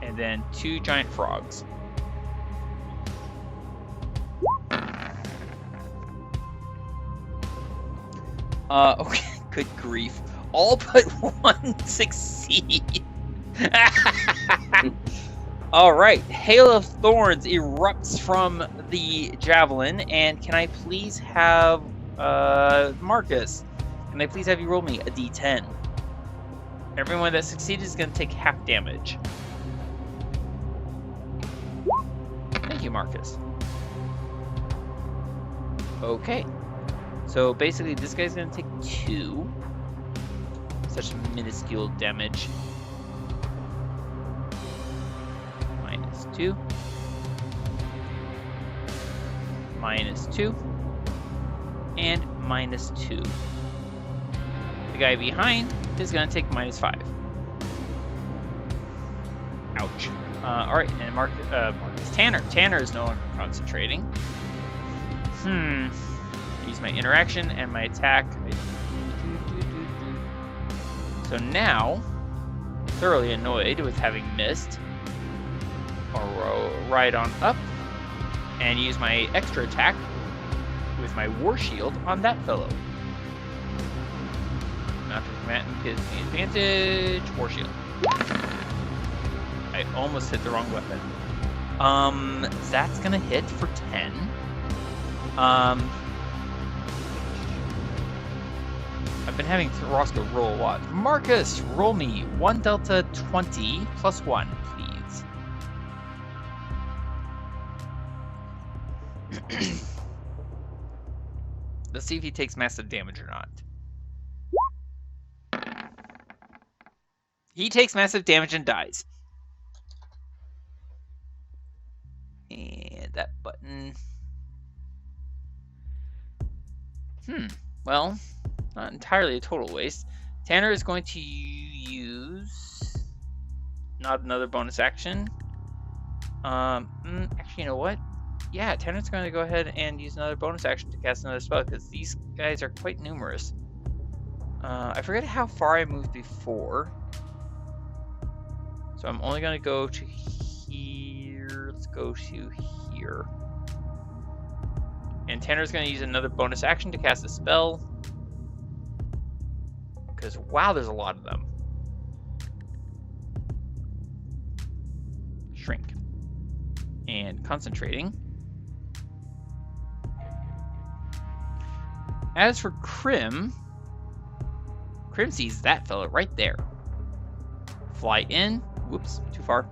[SPEAKER 2] And then 2 giant frogs. Okay, good grief. All but 1 succeed. Alright, Hail of Thorns erupts from the javelin, and can I please have, Marcus, can I please have you roll me a d10? Everyone that succeeded is going to take half damage. Thank you, Marcus. Okay. So basically, this guy's going to take 2. Such minuscule damage. -2. -2. And -2. The guy behind is going to take -5. Ouch. Alright, and Marcus Tanner. Tanner is no longer concentrating. Use my interaction and my attack. So now, thoroughly annoyed with having missed, I'll roll right on up and use my extra attack with my war shield on that fellow. Not to command gives me advantage. War shield. I almost hit the wrong weapon. That's gonna hit for 10. I've been having Roscoe roll a lot. Marcus, roll me 1 delta 20 plus 1, please. Let's see if he takes massive damage or not. He takes massive damage and dies. And that button. Well, not entirely a total waste. Tanner is going to use not another bonus action. Actually, you know what? Yeah, Tanner's going to go ahead and use another bonus action to cast another spell because these guys are quite numerous. I forget how far I moved before. So I'm only going to go to here. Let's go to here. And Tanner's going to use another bonus action to cast a spell. Because, wow, there's a lot of them. Shrink. And concentrating. As for Crim sees that fella right there. Fly in. Whoops, too far.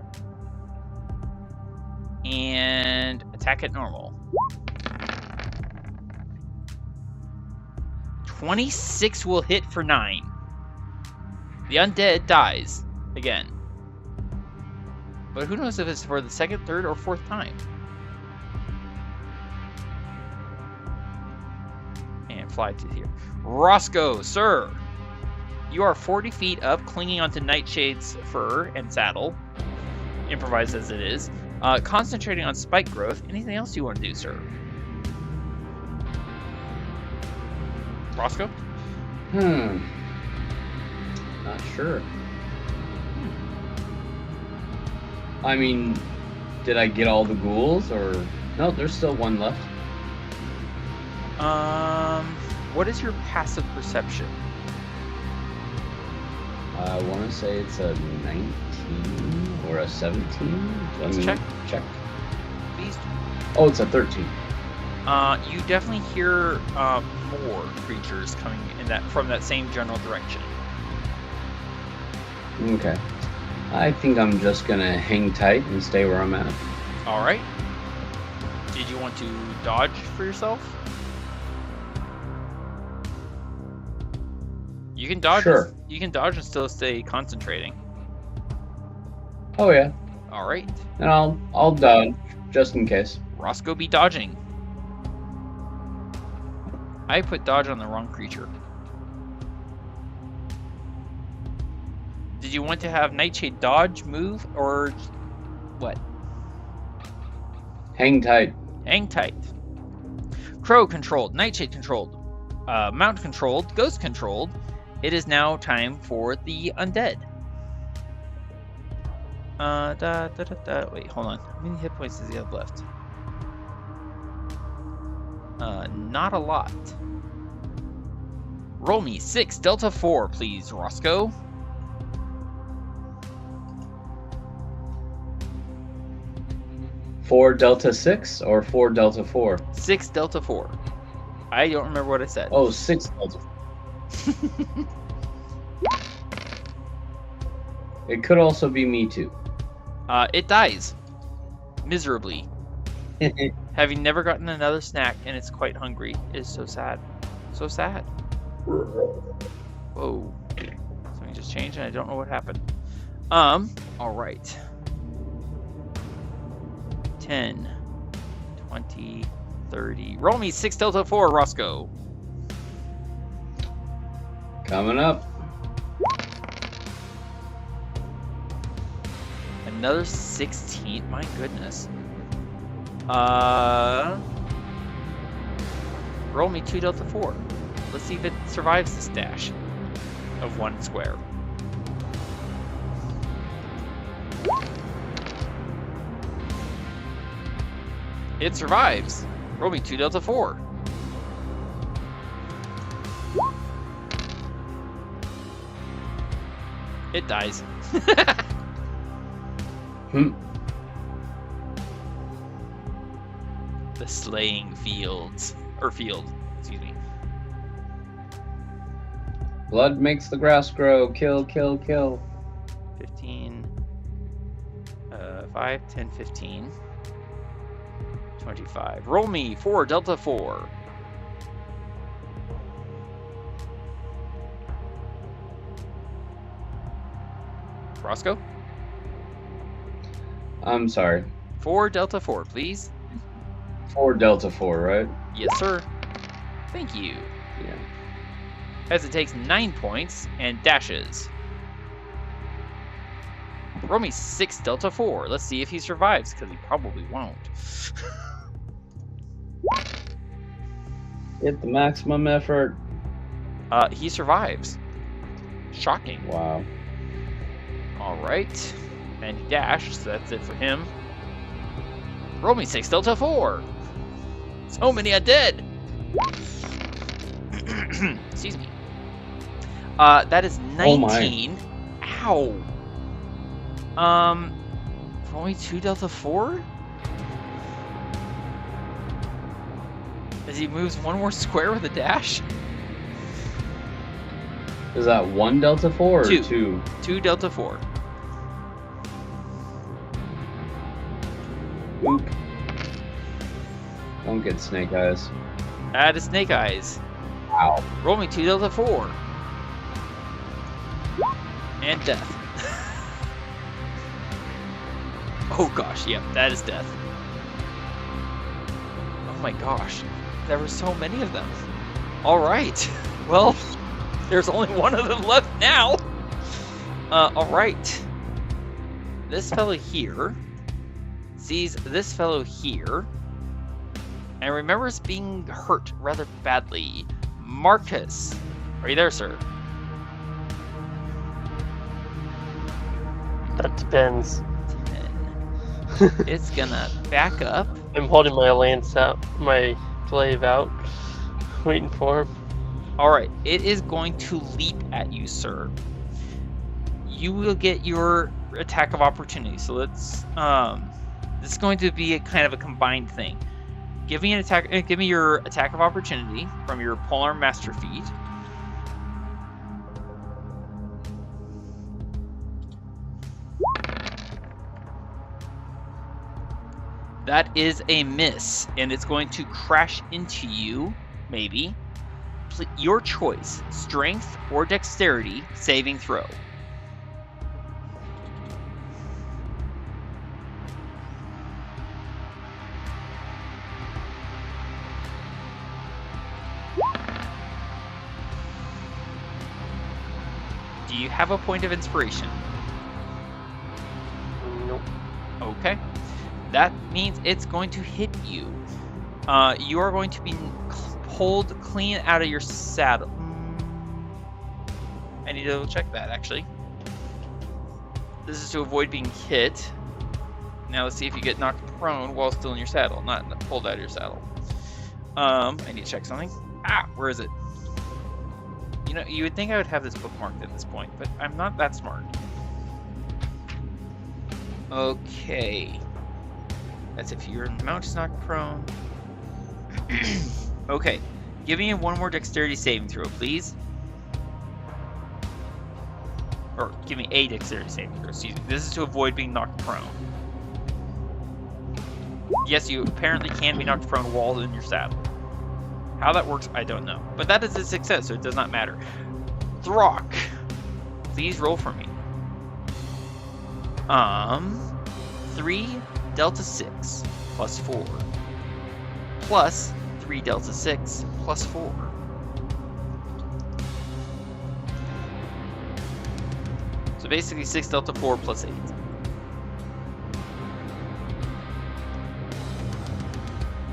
[SPEAKER 2] And attack at normal. 26 will hit for 9. The undead dies again. But who knows if it's for the second, third, or fourth time. And fly to here. Roscoe, sir! You are 40 feet up, clinging onto Nightshade's fur and saddle. Improvised as it is. Concentrating on spike growth. Anything else you want to do, sir? Roscoe?
[SPEAKER 4] Not sure. I mean, did I get all the ghouls, or... No, there's still one left.
[SPEAKER 2] What is your passive perception?
[SPEAKER 4] I want to say it's a 19 or a 17.
[SPEAKER 2] Let's check.
[SPEAKER 4] Check.
[SPEAKER 2] Please.
[SPEAKER 4] Oh, it's a 13.
[SPEAKER 2] You definitely hear more creatures coming from that same general direction.
[SPEAKER 4] Okay. I think I'm just gonna hang tight and stay where I'm at.
[SPEAKER 2] All right. Did you want to dodge for yourself? You can dodge.
[SPEAKER 4] Sure.
[SPEAKER 2] You can dodge and still stay concentrating.
[SPEAKER 4] Oh yeah.
[SPEAKER 2] All right.
[SPEAKER 4] And I'll dodge just in case.
[SPEAKER 2] Roscoe be dodging. I put dodge on the wrong creature. Did you want to have Nightshade dodge, move, or what?
[SPEAKER 4] Hang tight.
[SPEAKER 2] Hang tight. Crow controlled, Nightshade controlled, Mount controlled, Ghost controlled. It is now time for the undead. Wait, hold on. How many hit points does he have left? Not a lot. Roll me 6 Delta 4, please, Roscoe.
[SPEAKER 4] Four Delta 6 or 4 Delta 4?
[SPEAKER 2] 6 Delta 4. I don't remember what I said.
[SPEAKER 4] Oh, 6 Delta 4. It could also be me too.
[SPEAKER 2] It dies. Miserably. Having never gotten another snack and it's quite hungry is so sad. So sad. Whoa. Something just changed and I don't know what happened. Alright. 10, 20, 30. Roll me 6 Delta 4, Roscoe.
[SPEAKER 4] Coming up.
[SPEAKER 2] Another 16. My goodness. Roll me 2 Delta 4. Let's see if it survives this dash of 1 square. It survives. Roll me 2 Delta 4. It dies. The slaying field, excuse me.
[SPEAKER 4] Blood makes the grass grow. Kill, kill, kill.
[SPEAKER 2] 15, 5, 10, 15, 25. Roll me 4 Delta 4. Roscoe?
[SPEAKER 4] I'm sorry.
[SPEAKER 2] 4 Delta 4, please.
[SPEAKER 4] 4 Delta 4, right?
[SPEAKER 2] Yes, sir. Thank you.
[SPEAKER 4] Yeah.
[SPEAKER 2] As it takes 9 points and dashes. Roll me 6 Delta 4. Let's see if he survives, because he probably won't.
[SPEAKER 4] Hit the maximum effort.
[SPEAKER 2] He survives. Shocking.
[SPEAKER 4] Wow.
[SPEAKER 2] Alright. And he dashed, so that's it for him. Roll me 6 Delta 4. So many undead. Excuse me. That is 19. Ow. Roll me 2 Delta 4? As he moves 1 more square with a dash?
[SPEAKER 4] Is that 1 Delta 4 or
[SPEAKER 2] 2?
[SPEAKER 4] 2?
[SPEAKER 2] 2 Delta 4.
[SPEAKER 4] Oop. Don't get snake eyes.
[SPEAKER 2] That is snake eyes.
[SPEAKER 4] Wow.
[SPEAKER 2] Roll me 2 Delta 4. And death. Oh gosh, yep, that is death. Oh my gosh. There were so many of them. Alright. Well, there's only one of them left now. Alright. This fellow here sees this fellow here and remembers being hurt rather badly. Marcus, are you there, sir?
[SPEAKER 3] That depends.
[SPEAKER 2] 10. It's gonna back up.
[SPEAKER 3] I'm holding my lance out, my glaive out, waiting for him.
[SPEAKER 2] Alright, it is going to leap at you, sir. You will get your attack of opportunity. So let's this is going to be a kind of a combined thing. Give me an attack. Give me your attack of opportunity from your polearm master feat. That is a miss, and it's going to crash into you. Maybe. Your choice: strength or dexterity saving throw. Do you have a point of inspiration?
[SPEAKER 3] Nope.
[SPEAKER 2] Okay. That means it's going to hit you. You are going to be pulled clean out of your saddle. I need to double check that, actually. This is to avoid being hit. Now let's see if you get knocked prone while still in your saddle, not pulled out of your saddle. I need to check something. Where is it? You know, you would think I would have this bookmarked at this point, but I'm not that smart. Okay. That's if your mount is knocked prone. Okay. Give me one more dexterity saving throw, please. Or give me a dexterity saving throw, excuse me. This is to avoid being knocked prone. Yes, you apparently can be knocked prone while in your saddle. How that works, I don't know. But that is a success, so it does not matter. Throk, please roll for me. 3 delta 6 plus 4 plus 3 delta 6 plus 4. So basically 6 delta 4 plus 8.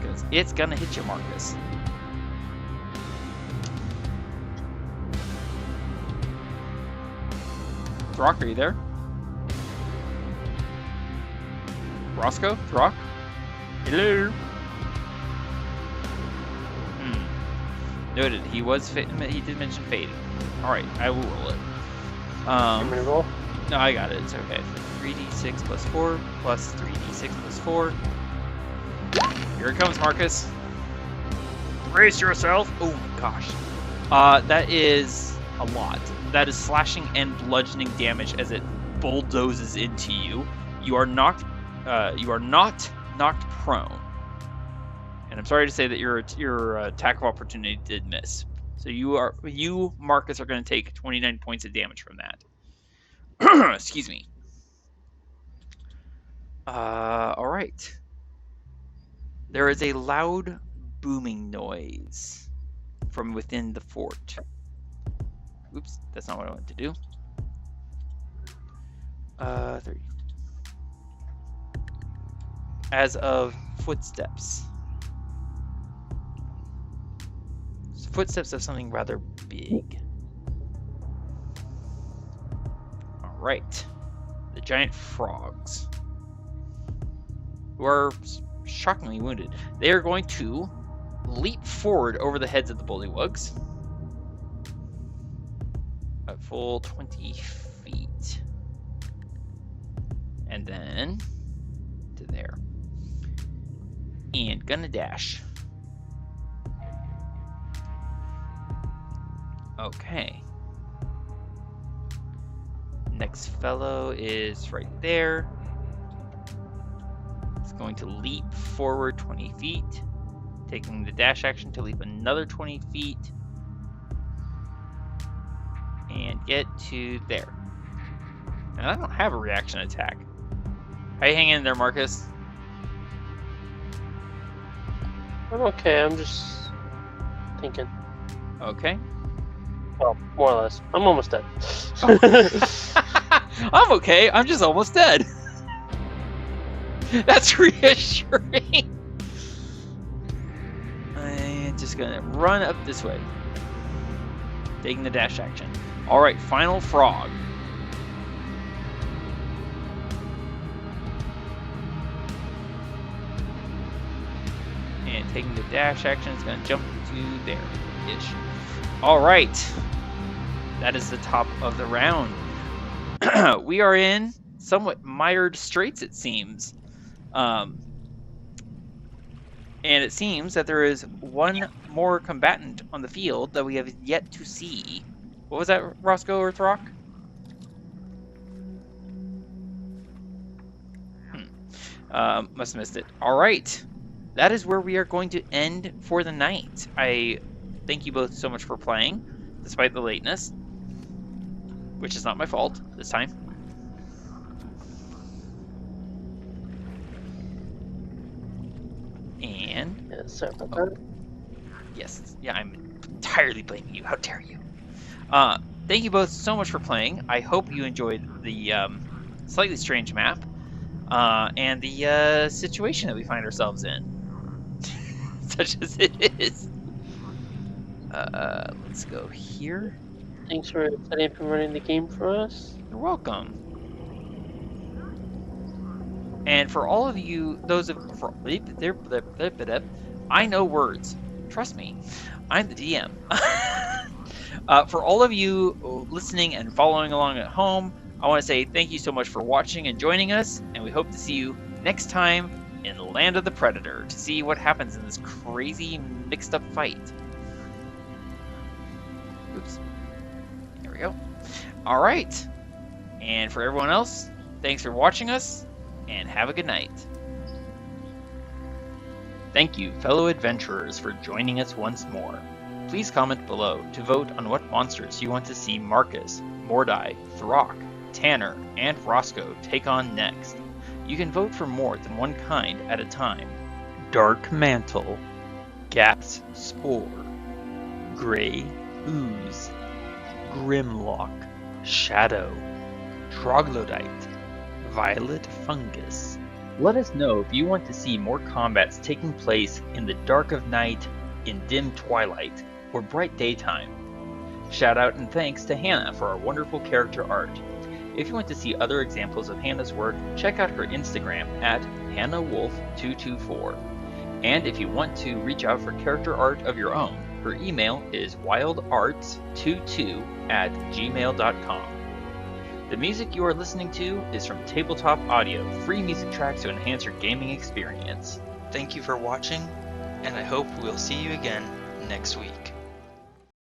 [SPEAKER 2] Because it's gonna hit you, Marcus. Throk, are you there? Roscoe? Throk? Hello? Noted. He did mention fading. Alright, I will roll it.
[SPEAKER 3] You want me to roll?
[SPEAKER 2] No, I got it. It's okay. 3d6 plus 4 plus 3d6 plus 4. Here it comes, Marcus. Brace yourself. Oh my gosh. That is a lot. That is slashing and bludgeoning damage as it bulldozes into you. You are not knocked prone. And I'm sorry to say that your attack of opportunity did miss. So you Marcus are going to take 29 points of damage from that. Excuse me. All right. There is a loud booming noise from within the fort. Oops, that's not what I wanted to do. 30. As of footsteps. Footsteps of something rather big. Alright. The giant frogs. Who are shockingly wounded. They are going to leap forward over the heads of the bullywugs. A full 20 feet. And then to there. And gonna dash. Okay. Next fellow is right there. It's going to leap forward 20 feet, taking the dash action to leap another 20 feet, and get to there. And I don't have a reaction attack. How you hanging in there, Marcus?
[SPEAKER 3] I'm okay, I'm just thinking.
[SPEAKER 2] Okay.
[SPEAKER 3] Well, more or less. I'm almost dead.
[SPEAKER 2] I'm okay, I'm just almost dead. That's reassuring. I'm just gonna run up this way. Taking the dash action. Alright, final frog. And taking the dash action, it's gonna jump to there-ish. Alright. That is the top of the round. We are in somewhat mired straits, it seems. And it seems that there is one more combatant on the field that we have yet to see. What was that, Roscoe or Throk? Must have missed it. All right. That is where we are going to end for the night. I thank you both so much for playing, despite the lateness, which is not my fault this time. And
[SPEAKER 3] Yeah, sorry about that.
[SPEAKER 2] yes, yeah, I'm entirely blaming you. How dare you? Thank you both so much for playing. I hope you enjoyed the slightly strange map and the situation that we find ourselves in, such as it is. Let's go here.
[SPEAKER 3] Thanks for setting up and running the game for us.
[SPEAKER 2] You're welcome. And for all of you, those of I know words. Trust me, I'm the DM. For all of you listening and following along at home, I want to say thank you so much for watching and joining us, and we hope to see you next time in the Land of the Predator to see what happens in this crazy mixed up fight. Oops. There we go. All right. And for everyone else, thanks for watching us, and have a good night.
[SPEAKER 1] Thank you, fellow adventurers, for joining us once more. Please comment below to vote on what monsters you want to see Marcus, Mordai, Throk, Tanner, and Roscoe take on next. You can vote for more than one kind at a time. Darkmantle, Gas Spore, Grey Ooze, Grimlock, Shadow, Troglodyte, Violet Fungus. Let us know if you want to see more combats taking place in the dark of night, in dim twilight, or bright daytime. Shout out and thanks to Hannah for our wonderful character art. If you want to see other examples of Hannah's work, check out her Instagram at HannahWolf224. And if you want to reach out for character art of your own, her email is wildarts22@gmail.com. The music you are listening to is from Tabletop Audio, free music tracks to enhance your gaming experience.
[SPEAKER 5] Thank you for watching, and I hope we'll see you again next week.